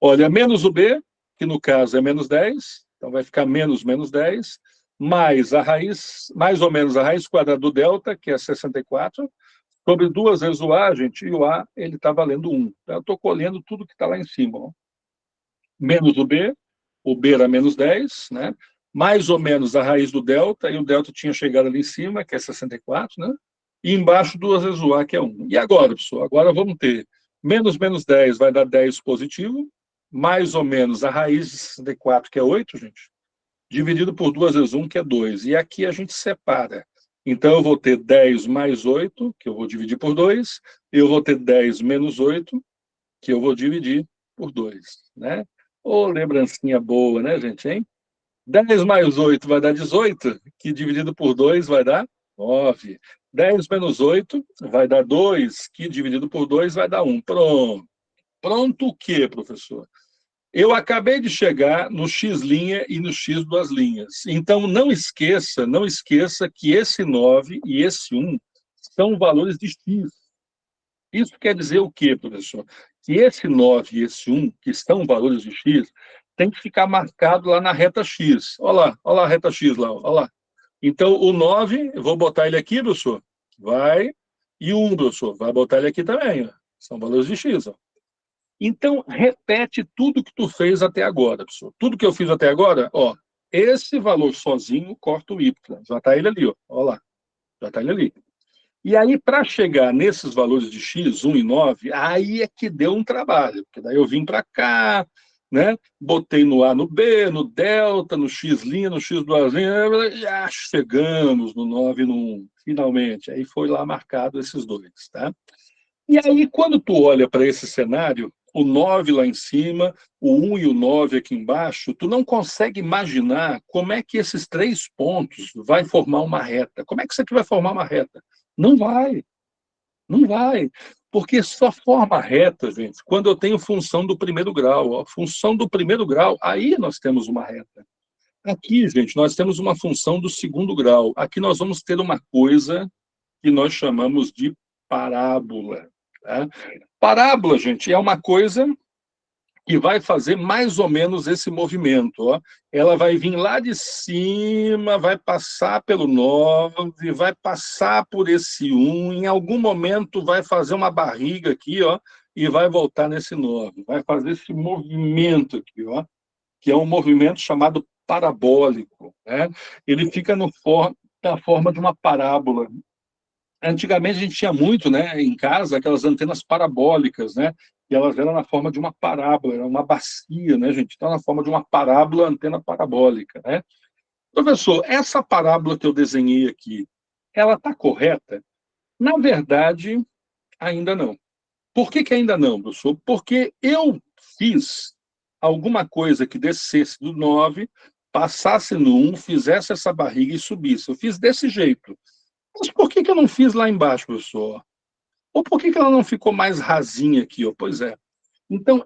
Olha, menos o b, que no caso é menos 10, então vai ficar menos 10, mais a raiz, mais ou menos a raiz quadrada do delta, que é 64, sobre 2 vezes o a, gente, e o a, ele está valendo 1. Então, eu estou colhendo tudo que está lá em cima, ó. Menos o b era menos 10, né? Mais ou menos a raiz do delta, e o delta tinha chegado ali em cima, que é 64, né? E embaixo 2 vezes o a, que é 1. E agora, pessoal? Agora vamos ter menos 10 vai dar 10 positivo, mais ou menos a raiz de 64, que é 8, gente, dividido por 2 vezes 1, que é 2. E aqui a gente separa. Então, eu vou ter 10 mais 8, que eu vou dividir por 2, e eu vou ter 10 menos 8, que eu vou dividir por 2, né? Ô, lembrancinha boa, né, gente, hein? 10 mais 8 vai dar 18, que dividido por 2 vai dar 9. 10 menos 8 vai dar 2, que dividido por 2 vai dar 1. Pronto. Pronto o quê, professor? Eu acabei de chegar no x' e no x duas linhas. Então, não esqueça que esse 9 e esse 1 são valores de x. Isso quer dizer o quê, professor? Que esse 9 e esse 1, que são valores de x, tem que ficar marcado lá na reta x. Olha lá a reta x lá, olha lá. Então, o 9, eu vou botar ele aqui, professor, vai, e o 1, professor, vai botar ele aqui também, ó. São valores de x, ó. Então, repete tudo que tu fez até agora, professor. Tudo que eu fiz até agora, ó, esse valor sozinho corta o y. Já está ele ali, ó. Olha lá. Já está ele ali. E aí, para chegar nesses valores de x, 1 e 9, aí é que deu um trabalho. Porque daí eu vim para cá, né? Botei no A, no B, no delta, no x', no x duas linhas, já chegamos no 9 e no 1, finalmente. Aí foi lá marcado esses dois, tá? E aí, quando tu olha para esse cenário, o 9 lá em cima, o 1 e o 9 aqui embaixo, tu não consegue imaginar como é que esses 3 pontos vai formar uma reta. Como é que isso aqui vai formar uma reta? Não vai. Não vai. Porque só forma reta, gente, quando eu tenho função do primeiro grau. Ó. Função do primeiro grau, aí nós temos uma reta. Aqui, gente, nós temos uma função do segundo grau. Aqui nós vamos ter uma coisa que nós chamamos de parábola. Tá? Parábola, gente, é uma coisa que vai fazer mais ou menos esse movimento. Ó. Ela vai vir lá de cima, vai passar pelo 9, vai passar por esse 1, em algum momento vai fazer uma barriga aqui, ó, e vai voltar nesse 9. Vai fazer esse movimento aqui, ó, que é um movimento chamado parabólico. Né? Ele fica na forma de uma parábola. Antigamente a gente tinha muito, né, em casa, aquelas antenas parabólicas, né, e elas eram na forma de uma parábola, era uma bacia, né, gente, então na forma de uma parábola, antena parabólica, né. Professor, essa parábola que eu desenhei aqui, ela está correta? Na verdade, ainda não. Por que ainda não, professor? Porque eu fiz alguma coisa que descesse do 9, passasse no 1, fizesse essa barriga e subisse. Eu fiz desse jeito. Mas por que eu não fiz lá embaixo, professor? Ou por que ela não ficou mais rasinha aqui? Ó? Pois é. Então,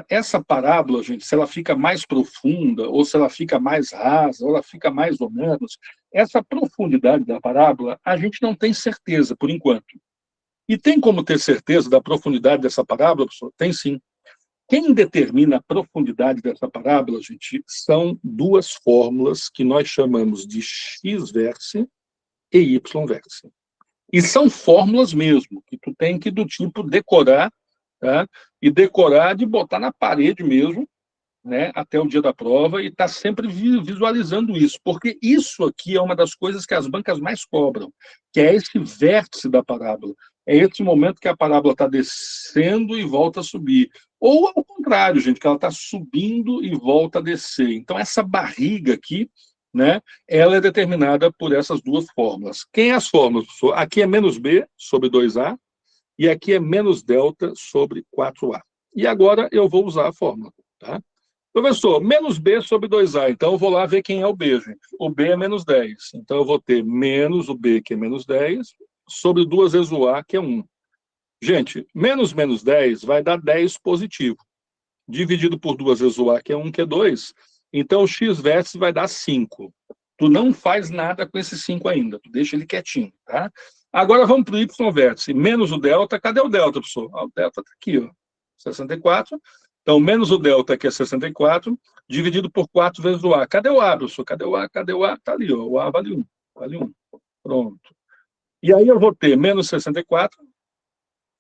essa parábola, gente, se ela fica mais profunda, ou se ela fica mais rasa, ou ela fica mais ou menos, essa profundidade da parábola, a gente não tem certeza, por enquanto. E tem como ter certeza da profundidade dessa parábola, professor? Tem sim. Quem determina a profundidade dessa parábola, gente, são duas fórmulas que nós chamamos de x-vértice e y-vértice. E são fórmulas mesmo, que tu tem que, do tipo, decorar, tá? E decorar de botar na parede mesmo, né? Até o dia da prova, e tá sempre visualizando isso, porque isso aqui é uma das coisas que as bancas mais cobram, que é esse vértice da parábola. É esse momento que a parábola está descendo e volta a subir. Ou ao contrário, gente, que ela está subindo e volta a descer. Então, essa barriga aqui, né, ela é determinada por essas duas fórmulas. Quem é as fórmulas? Aqui é menos b sobre 2a, e aqui é menos delta sobre 4a. E agora eu vou usar a fórmula. Tá? Professor, menos b sobre 2a, então eu vou lá ver quem é o b, gente. O b é menos 10, então eu vou ter menos o b, que é menos 10, sobre 2 vezes o a, que é 1. Gente, menos 10 vai dar 10 positivo. Dividido por 2 vezes o a, que é 1, que é 2, Então, o x vértice vai dar 5. Tu não faz nada com esse 5 ainda, tu deixa ele quietinho, tá? Agora vamos para o y vértice. Menos o delta, cadê o delta, professor? O delta está aqui, ó, 64. Então, menos o delta, que é 64, dividido por 4 vezes o A. Cadê o A, professor? Cadê o A? Cadê o A? Está ali, ó. O A vale 1. Vale 1. Pronto. E aí eu vou ter menos 64,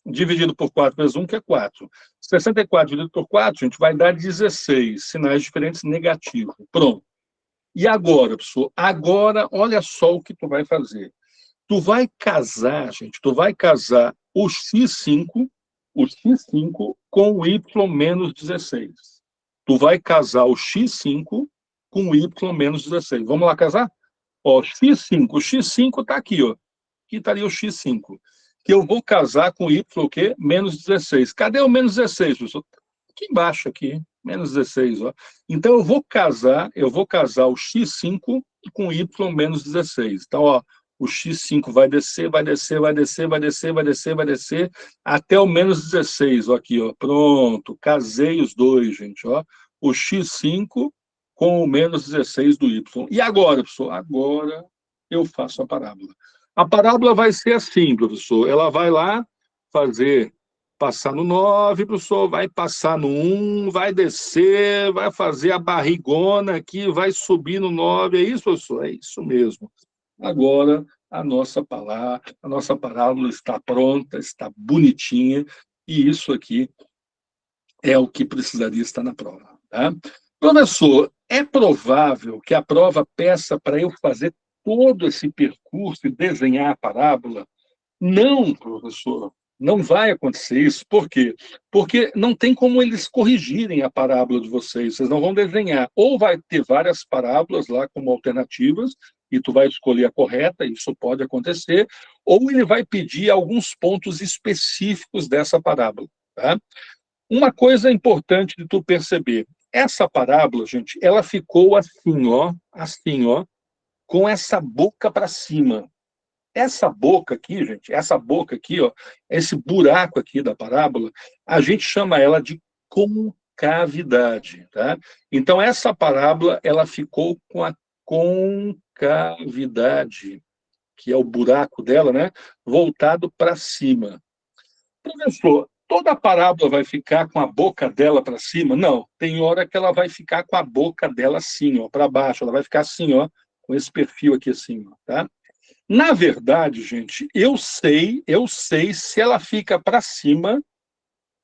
dividido por 4 vezes 1, que é 4. 64 dividido por 4, gente, vai dar 16. Sinais diferentes, negativo. Pronto. E agora, professor? Agora, olha só o que tu vai fazer. Tu vai casar, gente, tu vai casar o x5 com o y menos 16. Tu vai casar o x5 com o y menos 16. Vamos lá casar? Ó, x5. O x5 está aqui, ó. Aqui estaria o x5. Que eu vou casar com o y, o quê? Menos 16. Cadê o menos 16, professor? Aqui embaixo, aqui. Menos 16, ó. Então, eu vou casar o x5 com o y menos 16. Então, ó, o x5 vai descer, vai descer, vai descer, vai descer, vai descer, vai descer, até o menos 16, ó, aqui, ó. Pronto, casei os dois, gente, ó. O x5 com o menos 16 do y. E agora, professor? Agora eu faço a parábola. A parábola vai ser assim, professor. Ela vai lá passar no 9, professor, vai passar no 1, vai descer, vai fazer a barrigona aqui, vai subir no 9. É isso, professor? É isso mesmo. Agora, a nossa parábola está pronta, está bonitinha, e isso aqui é o que precisaria estar na prova. Tá? Professor, é provável que a prova peça para eu fazer todo esse percurso e desenhar a parábola? Não, professor, não vai acontecer isso. Por quê? Porque não tem como eles corrigirem a parábola de vocês. Vocês não vão desenhar. Ou vai ter várias parábolas lá como alternativas, e tu vai escolher a correta, isso pode acontecer, ou ele vai pedir alguns pontos específicos dessa parábola. Tá? Uma coisa importante de tu perceber, essa parábola, gente, ela ficou assim, ó, com essa boca para cima. Essa boca aqui, gente, ó, esse buraco aqui da parábola, a gente chama ela de concavidade, tá? Então, essa parábola, ela ficou com a concavidade, que é o buraco dela, né, voltado para cima. Professor, toda a parábola vai ficar com a boca dela para cima? Não, tem hora que ela vai ficar com a boca dela assim, ó, para baixo, ela vai ficar assim, ó, com esse perfil aqui assim, ó, tá? Na verdade, gente, eu sei se ela fica para cima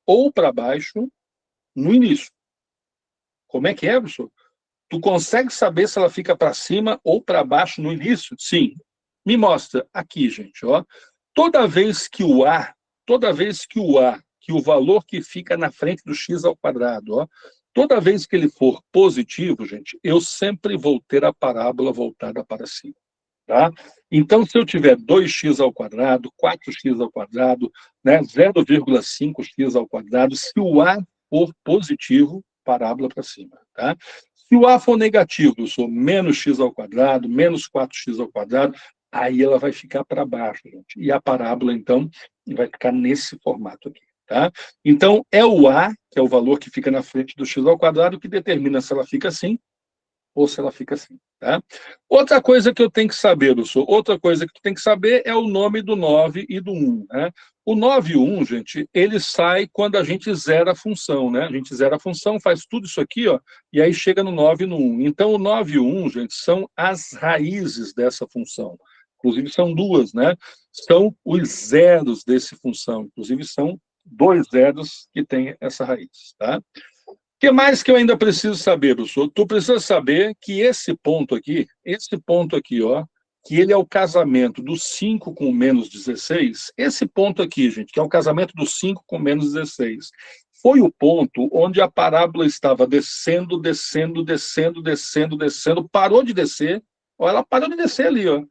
ou para baixo no início. Como é que é, professor? Tu consegue saber se ela fica para cima ou para baixo no início? Sim. Me mostra aqui, gente, ó. Toda vez que o valor que fica na frente do x ao quadrado, ó, toda vez que ele for positivo, gente, eu sempre vou ter a parábola voltada para cima. Tá? Então, se eu tiver 2x ao quadrado, 4x ao quadrado, né, 0,5x ao quadrado, se o A for positivo, parábola para cima. Tá? Se o A for negativo, eu sou menos x ao quadrado, menos 4x ao quadrado, aí ela vai ficar para baixo, gente. E a parábola, então, vai ficar nesse formato aqui. Tá? Então, é o A, que é o valor que fica na frente do x ao quadrado, que determina se ela fica assim ou se ela fica assim. Tá? Outra coisa que eu tenho que saber, outra coisa que tu tem que saber é o nome do 9 e do 1. Né? O 9 e o 1, gente, ele sai quando a gente zera a função. Né? A gente zera a função, faz tudo isso aqui, ó, e aí chega no 9 e no 1. Então, o 9 e o 1, gente, são as raízes dessa função. Inclusive, são duas, né? São os zeros dessa função. Inclusive, são 2 zeros que têm essa raiz, tá? O que mais que eu ainda preciso saber, professor? Tu precisa saber que esse ponto aqui, ó, que ele é o casamento do 5 com menos 16, esse ponto aqui, gente, que é o casamento do 5 com menos 16, foi o ponto onde a parábola estava descendo, descendo, descendo, descendo, descendo, parou de descer, ó, ela parou de descer ali, ó,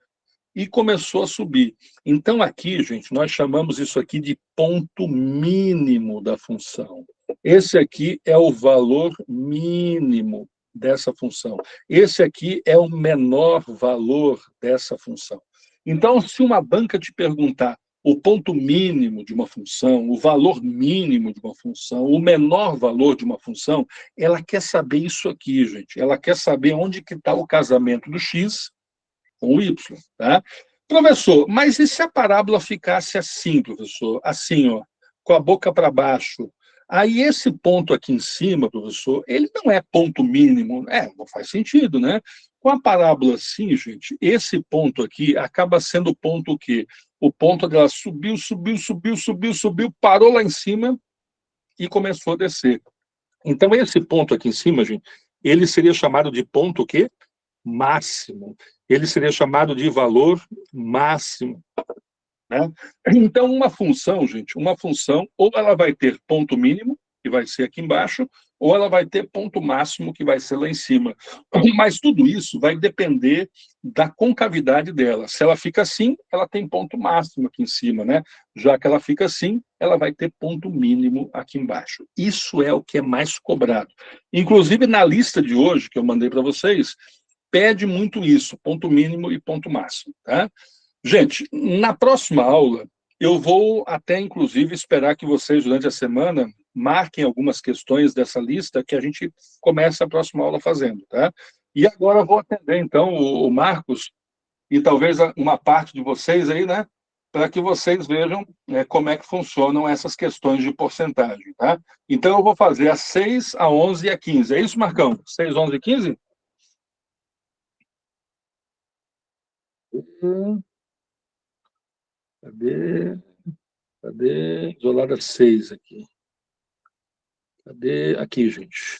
e começou a subir. Então, aqui, gente, nós chamamos isso aqui de ponto mínimo da função. Esse aqui é o valor mínimo dessa função. Esse aqui é o menor valor dessa função. Então, se uma banca te perguntar o ponto mínimo de uma função, o valor mínimo de uma função, o menor valor de uma função, ela quer saber isso aqui, gente. Ela quer saber onde que está o casamento do x com o y, tá? Professor, mas e se a parábola ficasse assim, professor? Assim, ó, com a boca para baixo. Aí esse ponto aqui em cima, professor, ele não é ponto mínimo. Não faz sentido, né? Com a parábola assim, gente, esse ponto aqui acaba sendo o ponto o quê? O ponto dela subiu, parou lá em cima e começou a descer. Então, esse ponto aqui em cima, gente, ele seria chamado de ponto o quê? Máximo. Ele seria chamado de valor máximo, né? Então, uma função, gente, ou ela vai ter ponto mínimo, que vai ser aqui embaixo, ou ela vai ter ponto máximo, que vai ser lá em cima. Mas tudo isso vai depender da concavidade dela. Se ela fica assim, ela tem ponto máximo aqui em cima, né? Já que ela fica assim, ela vai ter ponto mínimo aqui embaixo. Isso é o que é mais cobrado. Inclusive, na lista de hoje, que eu mandei para vocês, pede muito isso, ponto mínimo e ponto máximo, tá? Gente, na próxima aula, eu vou até, inclusive, esperar que vocês, durante a semana, marquem algumas questões dessa lista que a gente começa a próxima aula fazendo, tá? E agora eu vou atender, então, o Marcos e talvez uma parte de vocês aí, né? Para que vocês vejam, né, como é que funcionam essas questões de porcentagem, tá? Então, eu vou fazer a 6, a 11 e a 15. É isso, Marcão? 6, 11 e 15? Cadê? Cadê? Isolada 6 aqui. Cadê? Aqui, gente.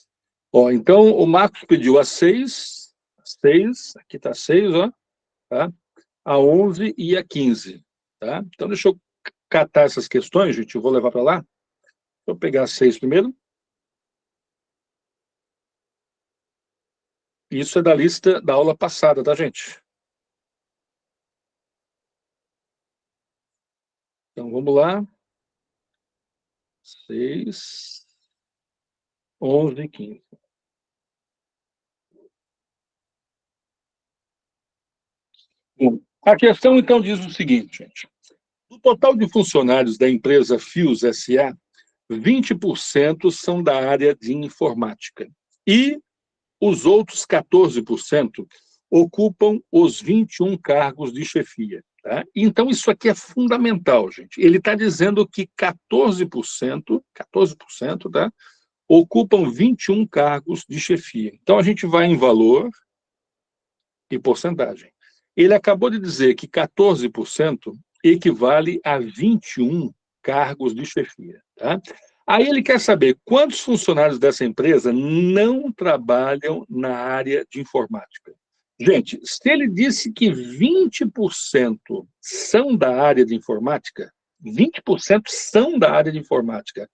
Ó, então, o Marcos pediu a 6, aqui está 6, ó, tá? A 11 e a 15, tá? Então, deixa eu catar essas questões, gente, eu vou levar para lá. Deixa eu pegar a 6 primeiro. Isso é da lista da aula passada, tá, gente? Então, vamos lá. 6, 11 e 15. Bom, a questão, então, diz o seguinte, gente. Do total de funcionários da empresa Fios S.A., 20% são da área de informática. E os outros 14% ocupam os 21 cargos de chefia. Tá? Então, isso aqui é fundamental, gente. Ele está dizendo que 14%, tá? Ocupam 21 cargos de chefia. Então, a gente vai em valor e porcentagem. Ele acabou de dizer que 14% equivale a 21 cargos de chefia. Tá? Aí ele quer saber quantos funcionários dessa empresa não trabalham na área de informática. Gente, se ele disse que 20% são da área de informática, 20% são da área de informática,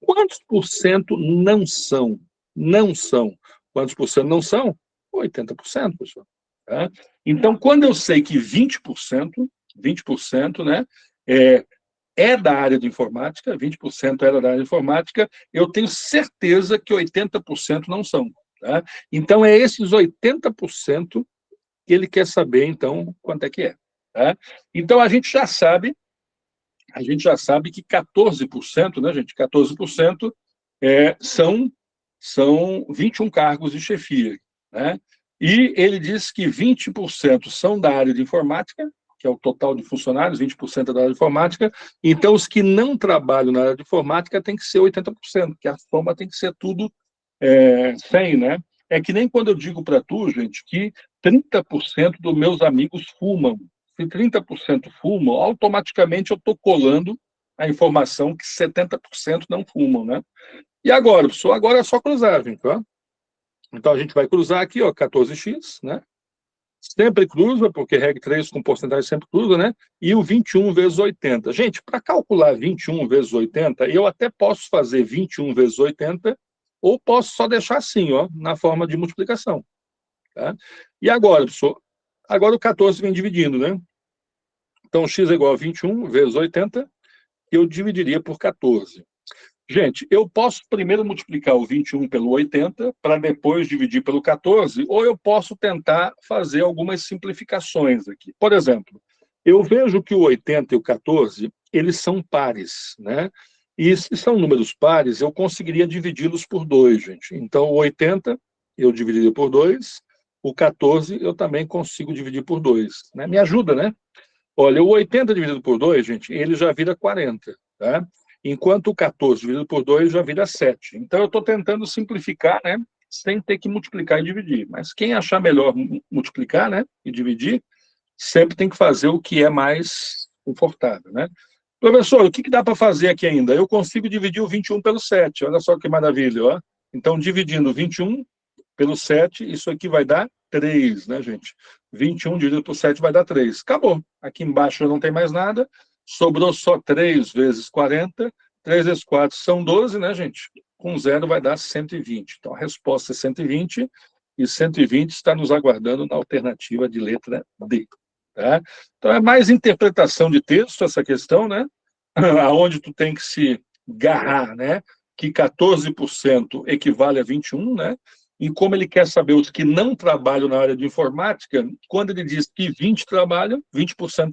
quantos por cento não são? Não são. Quantos por cento não são? 80%, pessoal. Tá? Então, quando eu sei que 20%, né, é da área de informática, 20% era da área de informática, eu tenho certeza que 80% não são. Tá? Então, é esses 80% que ele quer saber, então, quanto é que é. Tá? Então, a gente já sabe que 14%, né, gente? 14% são 21 cargos de chefia. Né? E ele diz que 20% são da área de informática, que é o total de funcionários, 20% é da área de informática. Então, os que não trabalham na área de informática tem que ser 80%, que a soma tem que ser tudo 100, né? É que nem quando eu digo para tu, gente, que 30% dos meus amigos fumam. Se 30% fumam, automaticamente eu estou colando a informação que 70% não fumam, né? E agora, pessoal, agora é só cruzar, gente, ó. Então, a gente vai cruzar aqui, ó, 14x, né? Sempre cruza, porque regra 3 com porcentagem sempre cruza, né? E o 21 vezes 80. Gente, para calcular 21 vezes 80, eu até posso fazer 21 vezes 80, ou posso só deixar assim, ó, na forma de multiplicação. Tá? E agora, pessoal, agora o 14 vem dividindo, né? Então, x é igual a 21 vezes 80, eu dividiria por 14. Gente, eu posso primeiro multiplicar o 21 pelo 80, para depois dividir pelo 14, ou eu posso tentar fazer algumas simplificações aqui. Por exemplo, Eu vejo que o 80 e o 14, eles são pares, né? E se são números pares, eu conseguiria dividi-los por 2, gente. Então, o 80 eu dividiria por 2, o 14 eu também consigo dividir por 2, né? Me ajuda, né? Olha, o 80 dividido por 2, gente, ele já vira 40, tá? Enquanto o 14 dividido por 2 já vira 7. Então, eu estou tentando simplificar, né? Sem ter que multiplicar e dividir. Mas quem achar melhor multiplicar, né? E dividir, sempre tem que fazer o que é mais confortável, né? Professor, o que dá para fazer aqui ainda? Eu consigo dividir o 21 pelo 7. Olha só que maravilha, ó. Então, dividindo 21 pelo 7, isso aqui vai dar 3, né, gente? 21 dividido por 7 vai dar 3. Acabou. Aqui embaixo não tem mais nada. Sobrou só 3 vezes 40. 3 vezes 4 são 12, né, gente? Com 0 vai dar 120. Então, a resposta é 120. E 120 está nos aguardando na alternativa de letra D. Tá? Então, é mais interpretação de texto essa questão, né? Aonde tu tem que se garrar, né? Que 14% equivale a 21, né? E como ele quer saber os que não trabalham na área de informática, quando ele diz que 20%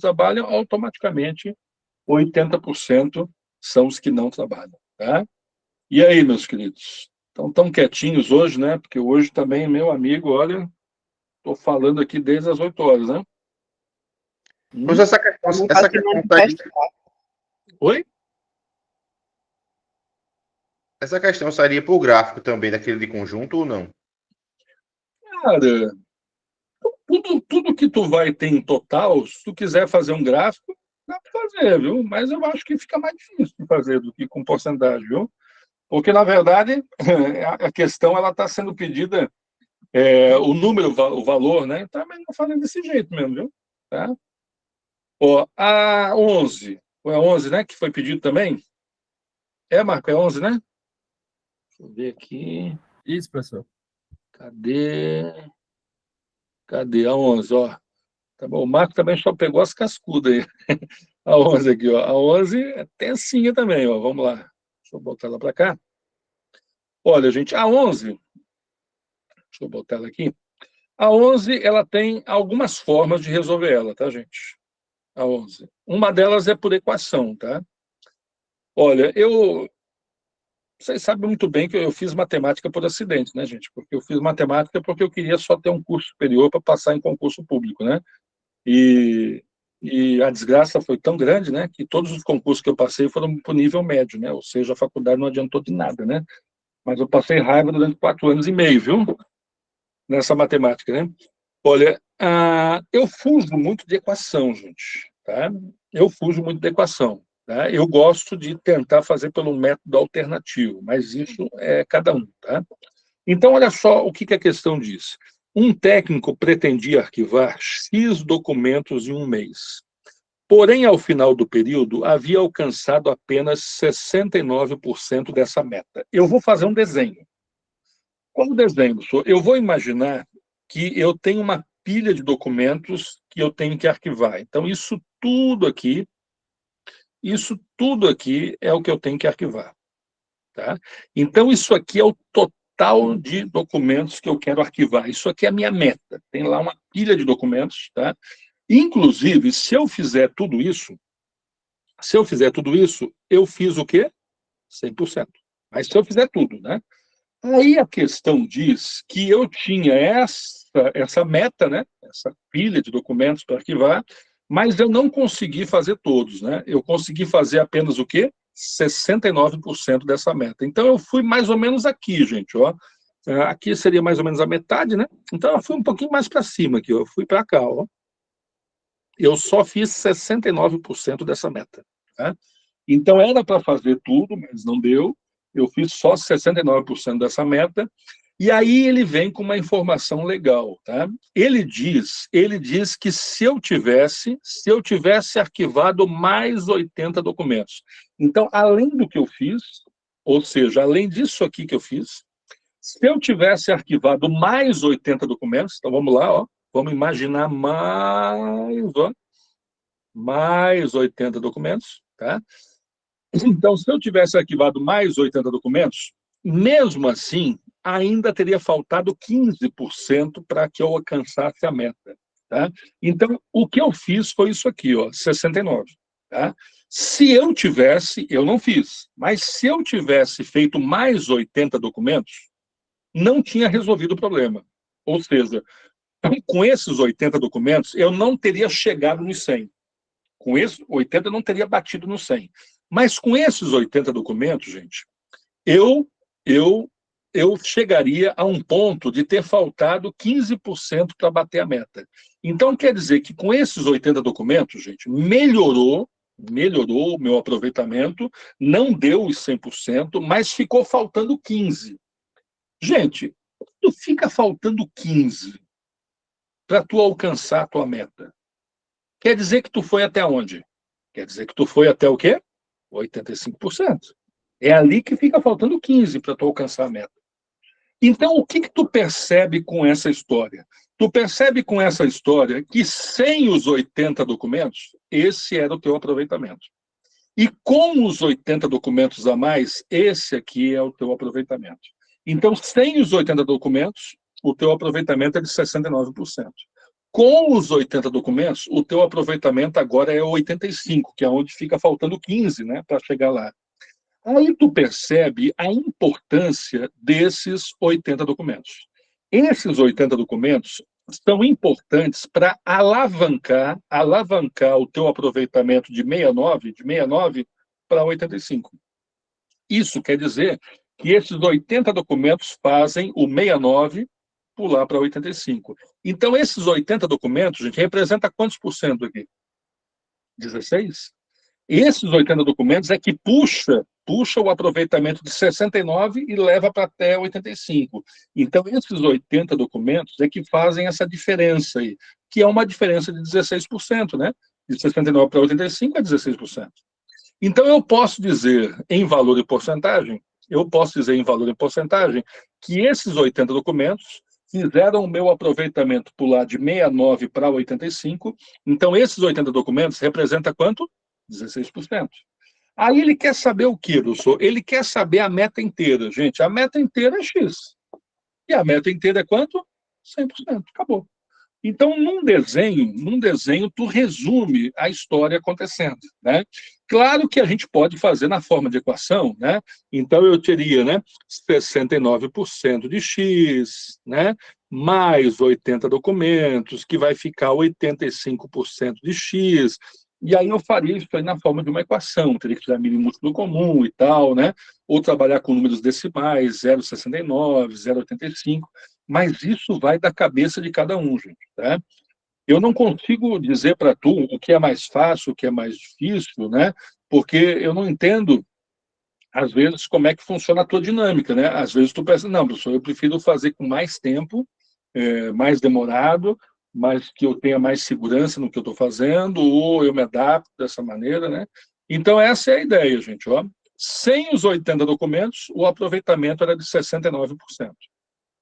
trabalham, automaticamente 80% são os que não trabalham, tá? E aí, meus queridos? Estão tão quietinhos hoje, né? Porque hoje também, meu amigo, olha, estou falando aqui desde as 8 horas, né? Mas essa questão sai, Oi? essa questão sairia para o gráfico também, daquele de conjunto ou não? Cara, tudo que tu vai ter em total, se tu quiser fazer um gráfico, dá para fazer, viu? Mas eu acho que fica mais difícil de fazer do que com porcentagem, viu? Porque, na verdade, a questão ela está sendo pedida, o número, o valor, né? Então, mas não fazendo desse jeito mesmo, viu? Tá? Ó, a 11, foi a 11, né, que foi pedido também? Marco, é 11, né? Deixa eu ver aqui. Isso, professor. Cadê a 11, ó? Tá bom, o Marco também só pegou as cascudas aí. A 11 aqui, ó. A 11 é tensinha também, ó. Vamos lá. Deixa eu botar ela para cá. Olha, gente, a 11, deixa eu botar ela aqui. A 11, ela tem algumas formas de resolver ela, tá, gente? A 11. Uma delas é por equação, tá? Olha, vocês sabem muito bem que eu fiz matemática por acidente, né, gente? Porque eu fiz matemática porque eu queria só ter um curso superior para passar em concurso público, né? E a desgraça foi tão grande, né, que todos os concursos que eu passei foram para o nível médio, né? Ou seja, a faculdade não adiantou de nada, né? Mas eu passei raiva durante 4 anos e meio, viu? Nessa matemática, né? Olha, eu fujo muito de equação, gente, tá? Eu fujo muito de equação, tá? Eu gosto de tentar fazer pelo método alternativo, mas isso é cada um, tá? Então, olha só o que a questão diz. Um técnico pretendia arquivar X documentos em um mês. Porém, ao final do período, havia alcançado apenas 69% dessa meta. Eu vou fazer um desenho. Como desenho, eu vou imaginar que eu tenho uma pilha de documentos que eu tenho que arquivar. Então, isso tudo aqui é o que eu tenho que arquivar. Tá? Então, isso aqui é o total de documentos que eu quero arquivar. Isso aqui é a minha meta. Tem lá uma pilha de documentos, tá? Inclusive, se eu fizer tudo isso, eu fiz o quê? 100%. Mas se eu fizer tudo, né? Aí a questão diz que eu tinha essa meta, né? Essa pilha de documentos para arquivar, mas eu não consegui fazer todos, né? Eu consegui fazer apenas o quê? 69% dessa meta. Então, eu fui mais ou menos aqui, gente, ó. Aqui seria mais ou menos a metade, né? Então, eu fui um pouquinho mais para cima aqui, ó. Eu fui para cá, ó. Eu só fiz 69% dessa meta, tá? Então, era para fazer tudo, mas não deu. Eu fiz só 69% dessa meta. E aí ele vem com uma informação legal, tá? Ele diz que se eu tivesse arquivado mais 80 documentos. Então, além do que eu fiz, ou seja, além disso aqui que eu fiz, se eu tivesse arquivado mais 80 documentos, então vamos lá, ó, vamos imaginar mais 80 documentos, tá? Então, se eu tivesse arquivado mais 80 documentos, mesmo assim, ainda teria faltado 15% para que eu alcançasse a meta, Tá? Então, o que eu fiz foi isso aqui, ó, 69. Tá? Se eu tivesse, eu não fiz, mas se eu tivesse feito mais 80 documentos, não tinha resolvido o problema. Ou seja, com esses 80 documentos, eu não teria chegado nos 100. Com esses 80, eu não teria batido nos 100. Mas com esses 80 documentos, gente, eu, eu, eu chegaria a um ponto de ter faltado 15% para bater a meta. Então, quer dizer que com esses 80 documentos, gente, melhorou o meu aproveitamento, não deu os 100%, mas ficou faltando 15%. Gente, quando fica faltando 15 para tu alcançar a tua meta, quer dizer que tu foi até onde? Quer dizer que tu foi até o quê? 85%. É ali que fica faltando 15 para tu alcançar a meta. Então, o que que tu percebe com essa história? Tu percebe com essa história que sem os 80 documentos, esse era o teu aproveitamento. E com os 80 documentos a mais, esse aqui é o teu aproveitamento. Então, sem os 80 documentos, o teu aproveitamento é de 69%. Com os 80 documentos, o teu aproveitamento agora é 85%, que é onde fica faltando 15%, né, para chegar lá. Aí tu percebe a importância desses 80 documentos. Esses 80 documentos são importantes para alavancar o teu aproveitamento de 69 para 85. Isso quer dizer que esses 80 documentos fazem o 69 pular para 85. Então, esses 80 documentos, gente, representa quantos por cento aqui? 16? Esses 80 documentos é que puxa o aproveitamento de 69 e leva para até 85. Então, esses 80 documentos é que fazem essa diferença aí, que é uma diferença de 16%, né? De 69 para 85 é 16%. Então, eu posso dizer em valor e porcentagem, que esses 80 documentos fizeram o meu aproveitamento pular de 69 para 85. Então, esses 80 documentos representam quanto? 16%. Aí ele quer saber o que, Wilson? Ele quer saber a meta inteira. Gente, a meta inteira é X. E a meta inteira é quanto? 100%. Acabou. Então, num desenho, tu resume a história acontecendo, né? Claro que a gente pode fazer na forma de equação, né? Então, eu teria, né, 69% de X, né, mais 80 documentos, que vai ficar 85% de X, e aí eu faria isso aí na forma de uma equação, teria que tirar mínimo múltiplo comum e tal, né? Ou trabalhar com números decimais, 0,69, 0,85, mas isso vai da cabeça de cada um, gente, tá? Eu não consigo dizer para tu o que é mais fácil, o que é mais difícil, né? Porque eu não entendo, às vezes, como é que funciona a tua dinâmica, né? Às vezes tu pensa, não, professor, eu prefiro fazer com mais tempo, mais demorado, mas que eu tenha mais segurança no que eu estou fazendo, ou eu me adapto dessa maneira, né? Então, essa é a ideia, gente, ó. Sem os 80 documentos, o aproveitamento era de 69%.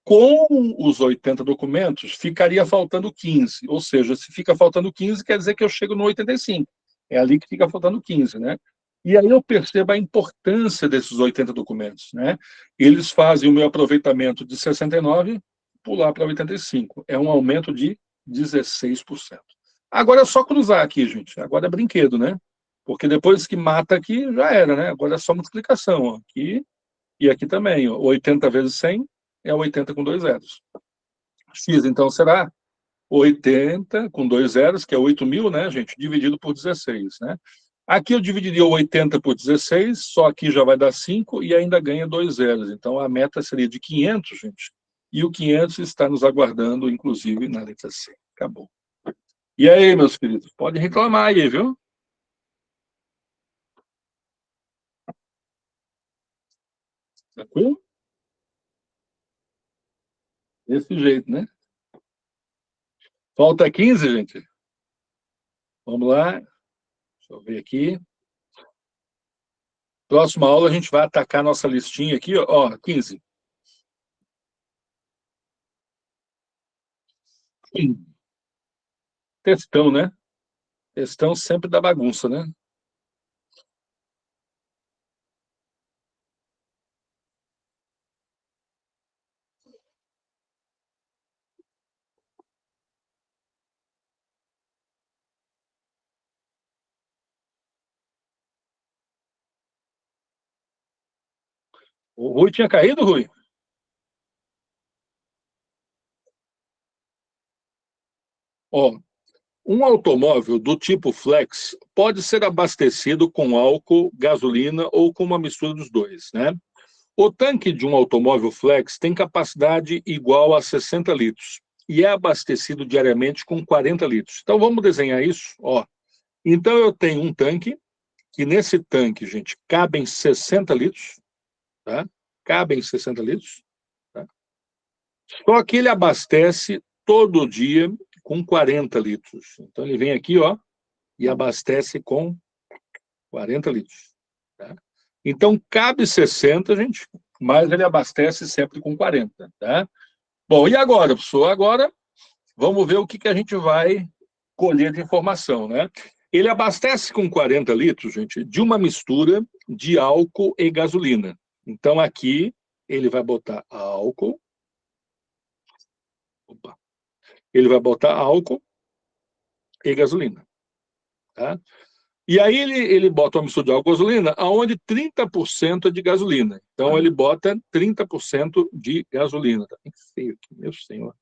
Com os 80 documentos, ficaria faltando 15. Ou seja, se fica faltando 15, quer dizer que eu chego no 85. É ali que fica faltando 15, né? E aí eu percebo a importância desses 80 documentos, né? Eles fazem o meu aproveitamento de 69 pular para 85. É um aumento de 16%. Agora é só cruzar aqui, gente. Agora é brinquedo, né? Porque depois que mata aqui, já era, né? Agora é só multiplicação, ó. Aqui e aqui também, ó. 80 vezes 100 é 80 com dois zeros. X, então, será 80 com dois zeros, que é 8.000, né, gente? Dividido por 16, né? Aqui eu dividiria o 80 por 16, só aqui já vai dar 5 e ainda ganha dois zeros. Então, a meta seria de 500, gente. E o 500 está nos aguardando, inclusive, na letra C. Acabou. E aí, meus queridos? Pode reclamar aí, viu? Tranquilo? Desse jeito, né? Falta 15, gente. Vamos lá. Deixa eu ver aqui. Próxima aula a gente vai atacar nossa listinha aqui, ó, 15. Textão, né? Textão sempre dá bagunça, né? O Rui tinha caído, Rui? Ó, um automóvel do tipo flex pode ser abastecido com álcool, gasolina ou com uma mistura dos dois, né? O tanque de um automóvel flex tem capacidade igual a 60 litros e é abastecido diariamente com 40 litros. Então vamos desenhar isso, ó. Então eu tenho um tanque, que nesse tanque, gente, cabem 60 litros, tá? Cabem 60 litros, tá? Só que ele abastece todo dia com 40 litros. Então ele vem aqui, ó, e abastece com 40 litros, tá? Então cabe 60, gente, mas ele abastece sempre com 40, tá? Bom, e agora, professor? Agora vamos ver o que a gente vai colher de informação, né? Ele abastece com 40 litros, gente, de uma mistura de álcool e gasolina. Então, aqui, ele vai botar álcool. Opa. Ele vai botar álcool e gasolina. Tá? E aí, ele bota uma mistura de álcool e gasolina, onde 30% é de gasolina. Então, ele bota 30% de gasolina. Tá bem feio aqui, meu senhor.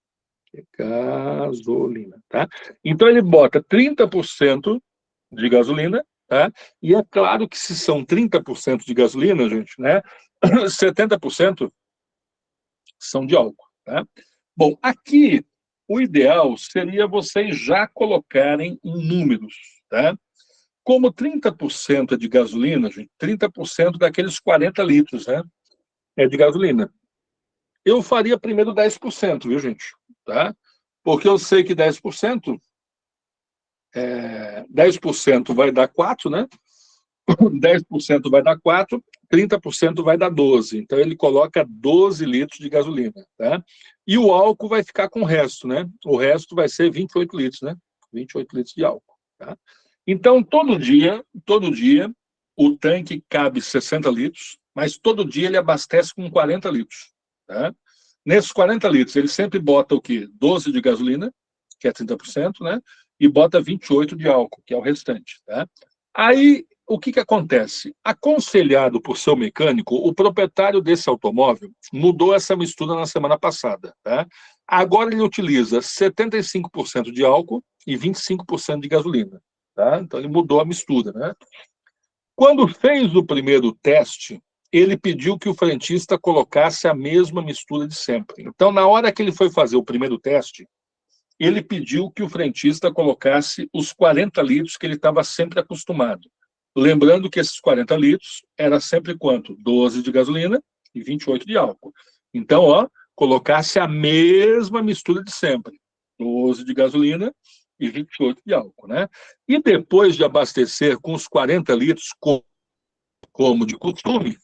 Gasolina, tá? Então, ele bota 30% de gasolina, tá? E é claro que se são 30% de gasolina, gente, né? 70% são de álcool, tá? Bom, aqui o ideal seria vocês já colocarem em números, tá? Como 30% é de gasolina, gente, 30% daqueles 40 litros, né? É de gasolina. Eu faria primeiro 10%, viu, gente? Tá? Porque eu sei que 10% vai dar 4, né? 10% vai dar 4, 30% vai dar 12. Então, ele coloca 12 litros de gasolina, tá? E o álcool vai ficar com o resto, né? O resto vai ser 28 litros, né? 28 litros de álcool, tá? Então, todo dia, o tanque cabe 60 litros, mas todo dia ele abastece com 40 litros, tá? Nesses 40 litros, ele sempre bota o quê? 12 de gasolina, que é 30%, né? E bota 28 de álcool, que é o restante, tá? Aí, o que acontece? Aconselhado por seu mecânico, o proprietário desse automóvel mudou essa mistura na semana passada, tá? Agora ele utiliza 75% de álcool e 25% de gasolina, tá? Então ele mudou a mistura, né? Quando fez o primeiro teste, ele pediu que o frentista colocasse a mesma mistura de sempre. Então, na hora que ele foi fazer o primeiro teste, ele pediu que o frentista colocasse os 40 litros que ele estava sempre acostumado. Lembrando que esses 40 litros era sempre quanto? 12 de gasolina e 28 de álcool. Então, ó, colocasse a mesma mistura de sempre. 12 de gasolina e 28 de álcool, né? E depois de abastecer com os 40 litros, como de costume,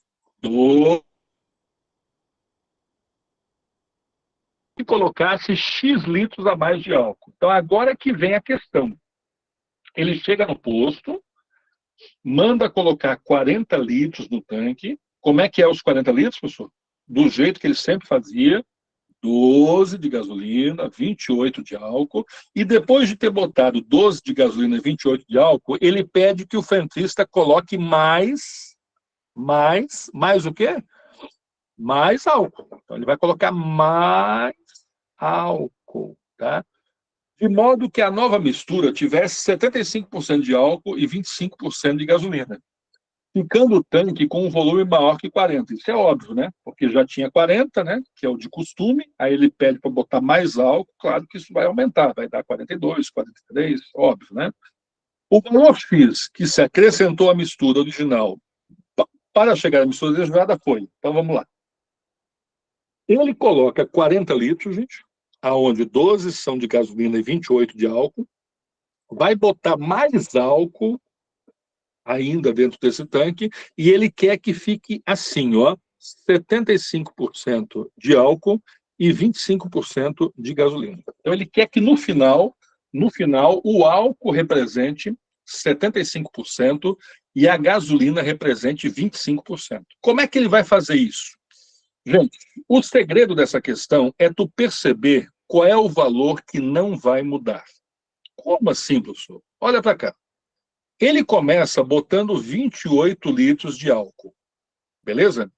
e colocasse X litros a mais de álcool. Então, agora que vem a questão. Ele chega no posto, manda colocar 40 litros no tanque. Como é que é os 40 litros, professor? Do jeito que ele sempre fazia, 12 de gasolina, 28 de álcool, e depois de ter botado 12 de gasolina e 28 de álcool, ele pede que o frentista coloque mais o quê? Mais álcool. Então, ele vai colocar mais álcool, tá? De modo que a nova mistura tivesse 75% de álcool e 25% de gasolina, ficando o tanque com um volume maior que 40. Isso é óbvio, né? Porque já tinha 40, né? Que é o de costume, aí ele pede para botar mais álcool, claro que isso vai aumentar, vai dar 42, 43, óbvio, né? O valor X que se acrescentou à mistura original para chegar à mistura desejada foi, então vamos lá. Ele coloca 40 litros, gente, aonde 12 são de gasolina e 28 de álcool, vai botar mais álcool ainda dentro desse tanque, e ele quer que fique assim, ó, 75% de álcool e 25% de gasolina. Então ele quer que no final, o álcool represente 75% e a gasolina represente 25%. Como é que ele vai fazer isso? Gente, o segredo dessa questão é tu perceber qual é o valor que não vai mudar. Como assim, professor? Olha para cá. Ele começa botando 28 litros de álcool, beleza?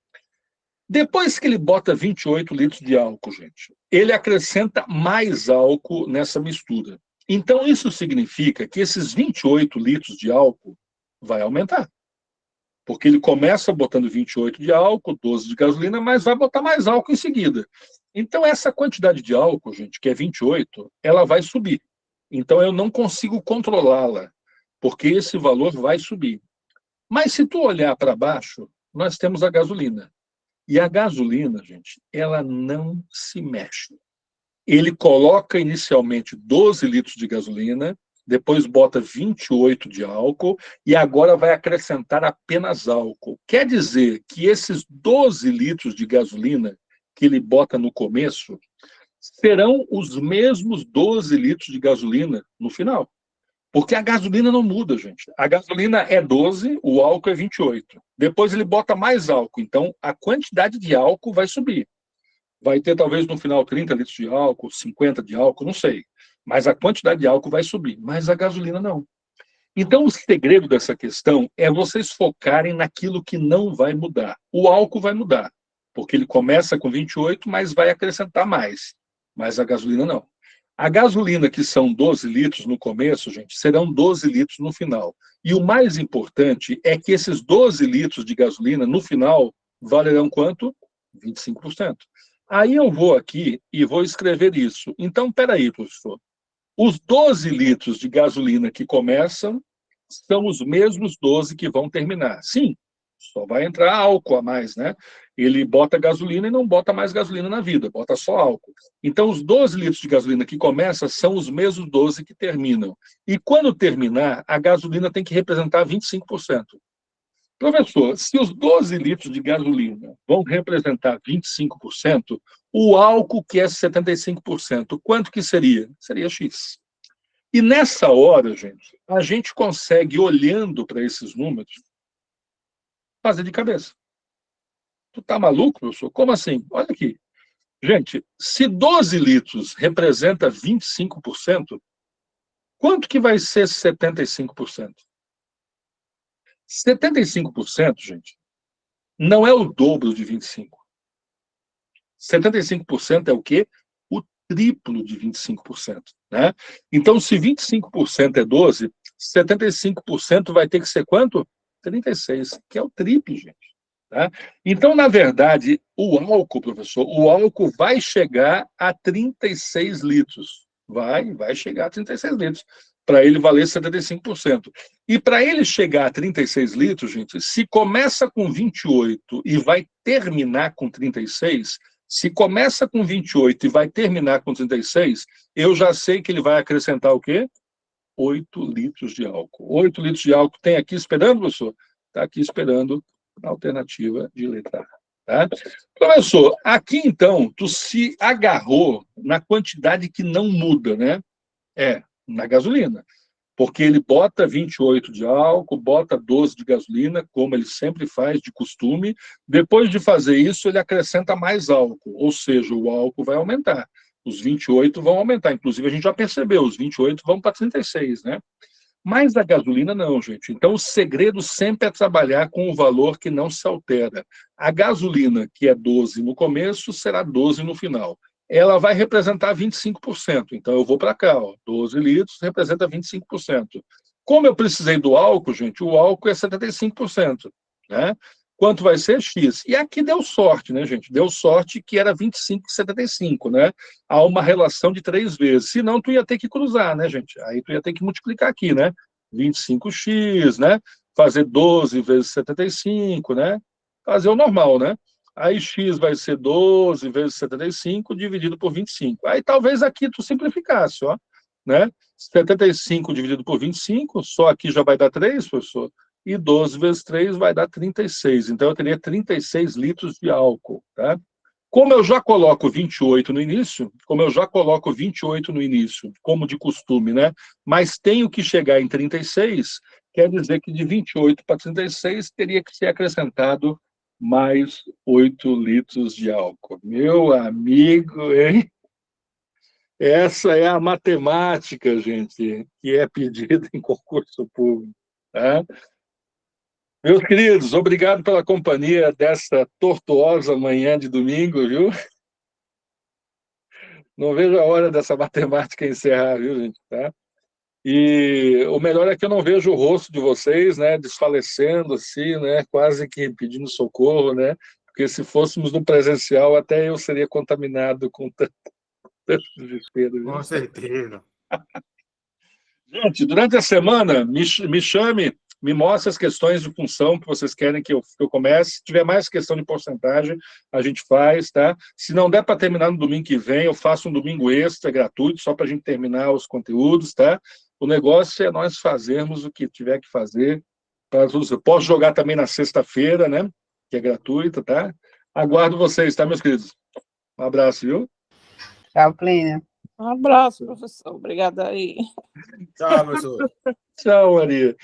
Depois que ele bota 28 litros de álcool, gente, ele acrescenta mais álcool nessa mistura. Então, isso significa que esses 28 litros de álcool vai aumentar. Porque ele começa botando 28 de álcool, 12 de gasolina, mas vai botar mais álcool em seguida. Então, essa quantidade de álcool, gente, que é 28, ela vai subir. Então, eu não consigo controlá-la, porque esse valor vai subir. Mas se tu olhar para baixo, nós temos a gasolina. E a gasolina, gente, ela não se mexe. Ele coloca inicialmente 12 litros de gasolina, depois bota 28 de álcool e agora vai acrescentar apenas álcool. Quer dizer que esses 12 litros de gasolina que ele bota no começo serão os mesmos 12 litros de gasolina no final. Porque a gasolina não muda, gente. A gasolina é 12, o álcool é 28. Depois ele bota mais álcool. Então, a quantidade de álcool vai subir. Vai ter, talvez, no final, 30 litros de álcool, 50 de álcool, não sei. Mas a quantidade de álcool vai subir. Mas a gasolina não. Então, o segredo dessa questão é vocês focarem naquilo que não vai mudar. O álcool vai mudar, porque ele começa com 28, mas vai acrescentar mais. Mas a gasolina não. A gasolina, que são 12 litros no começo, gente, serão 12 litros no final. E o mais importante é que esses 12 litros de gasolina, no final, valerão quanto? 25%. Aí eu vou aqui e vou escrever isso. Então, peraí, professor. Os 12 litros de gasolina que começam são os mesmos 12 que vão terminar. Sim, só vai entrar álcool a mais, né? Ele bota gasolina e não bota mais gasolina na vida, bota só álcool. Então, os 12 litros de gasolina que começam são os mesmos 12 que terminam. E quando terminar, a gasolina tem que representar 25%. Professor, se os 12 litros de gasolina vão representar 25%, o álcool, que é 75%, quanto que seria? Seria X. E nessa hora, gente, a gente consegue, olhando para esses números, fazer de cabeça. Tu tá maluco, professor? Como assim? Olha aqui. Gente, se 12 litros representa 25%, quanto que vai ser 75%? 75%, gente, não é o dobro de 25%. 75% é o quê? O triplo de 25%. Né? Então, se 25% é 12, 75% vai ter que ser quanto? 36, que é o triplo, gente. Tá? Então, na verdade, o álcool, professor, o álcool vai chegar a 36 litros. Vai chegar a 36 litros, para ele valer 75%. E para ele chegar a 36 litros, gente, se começa com 28 e vai terminar com 36, se começa com 28 e vai terminar com 36, eu já sei que ele vai acrescentar o quê? 8 litros de álcool. 8 litros de álcool tem aqui esperando, professor? Está aqui esperando a alternativa de letra A. Tá? Professor, aqui então, tu se agarrou na quantidade que não muda, né? Na gasolina. Porque ele bota 28 de álcool, bota 12 de gasolina, como ele sempre faz, de costume. Depois de fazer isso, ele acrescenta mais álcool, ou seja, o álcool vai aumentar. Os 28 vão aumentar. Inclusive, a gente já percebeu, os 28 vão para 36, né? Mas a gasolina não, gente. Então, o segredo sempre é trabalhar com o valor que não se altera. A gasolina, que é 12 no começo, será 12 no final. Ela vai representar 25%. Então, eu vou para cá, ó, 12 litros representa 25%. Como eu precisei do álcool, gente, o álcool é 75%. Né? Quanto vai ser? X. E aqui deu sorte, né, gente? Deu sorte que era 25,75, né? Há uma relação de 3 vezes. Senão, tu ia ter que cruzar, né, gente? Aí tu ia ter que multiplicar aqui, né? 25x, né? Fazer 12 vezes 75, né? Fazer o normal, né? Aí x vai ser 12 vezes 75 dividido por 25. Aí talvez aqui tu simplificasse, ó, né? 75 dividido por 25, só aqui já vai dar 3, professor? E 12 vezes 3 vai dar 36. Então, eu teria 36 litros de álcool. Tá? Como eu já coloco 28 no início, como de costume, né? Mas tenho que chegar em 36, quer dizer que de 28 para 36 teria que ser acrescentado mais 8 litros de álcool. Meu amigo, hein? Essa é a matemática, gente, que é pedida em concurso público. Tá? Meus queridos, obrigado pela companhia desta tortuosa manhã de domingo, viu? Não vejo a hora dessa matemática encerrar, viu, gente? Tá? E o melhor é que eu não vejo o rosto de vocês, né, desfalecendo assim, né, quase que pedindo socorro, né? Porque se fôssemos no presencial, até eu seria contaminado com tanto desespero. Viu? Com certeza. Gente, durante a semana, me chame, me mostre as questões de função que vocês querem que eu comece. Se tiver mais questão de porcentagem, a gente faz, tá? Se não der para terminar no domingo que vem, eu faço um domingo extra, gratuito, só para a gente terminar os conteúdos, tá? O negócio é nós fazermos o que tiver que fazer. Eu posso jogar também na sexta-feira, né? Que é gratuita, tá? Aguardo vocês, tá, meus queridos? Um abraço, viu? Tchau, Plínio. Um abraço, professor. Obrigada aí. Tchau, professor. Tchau, Maria.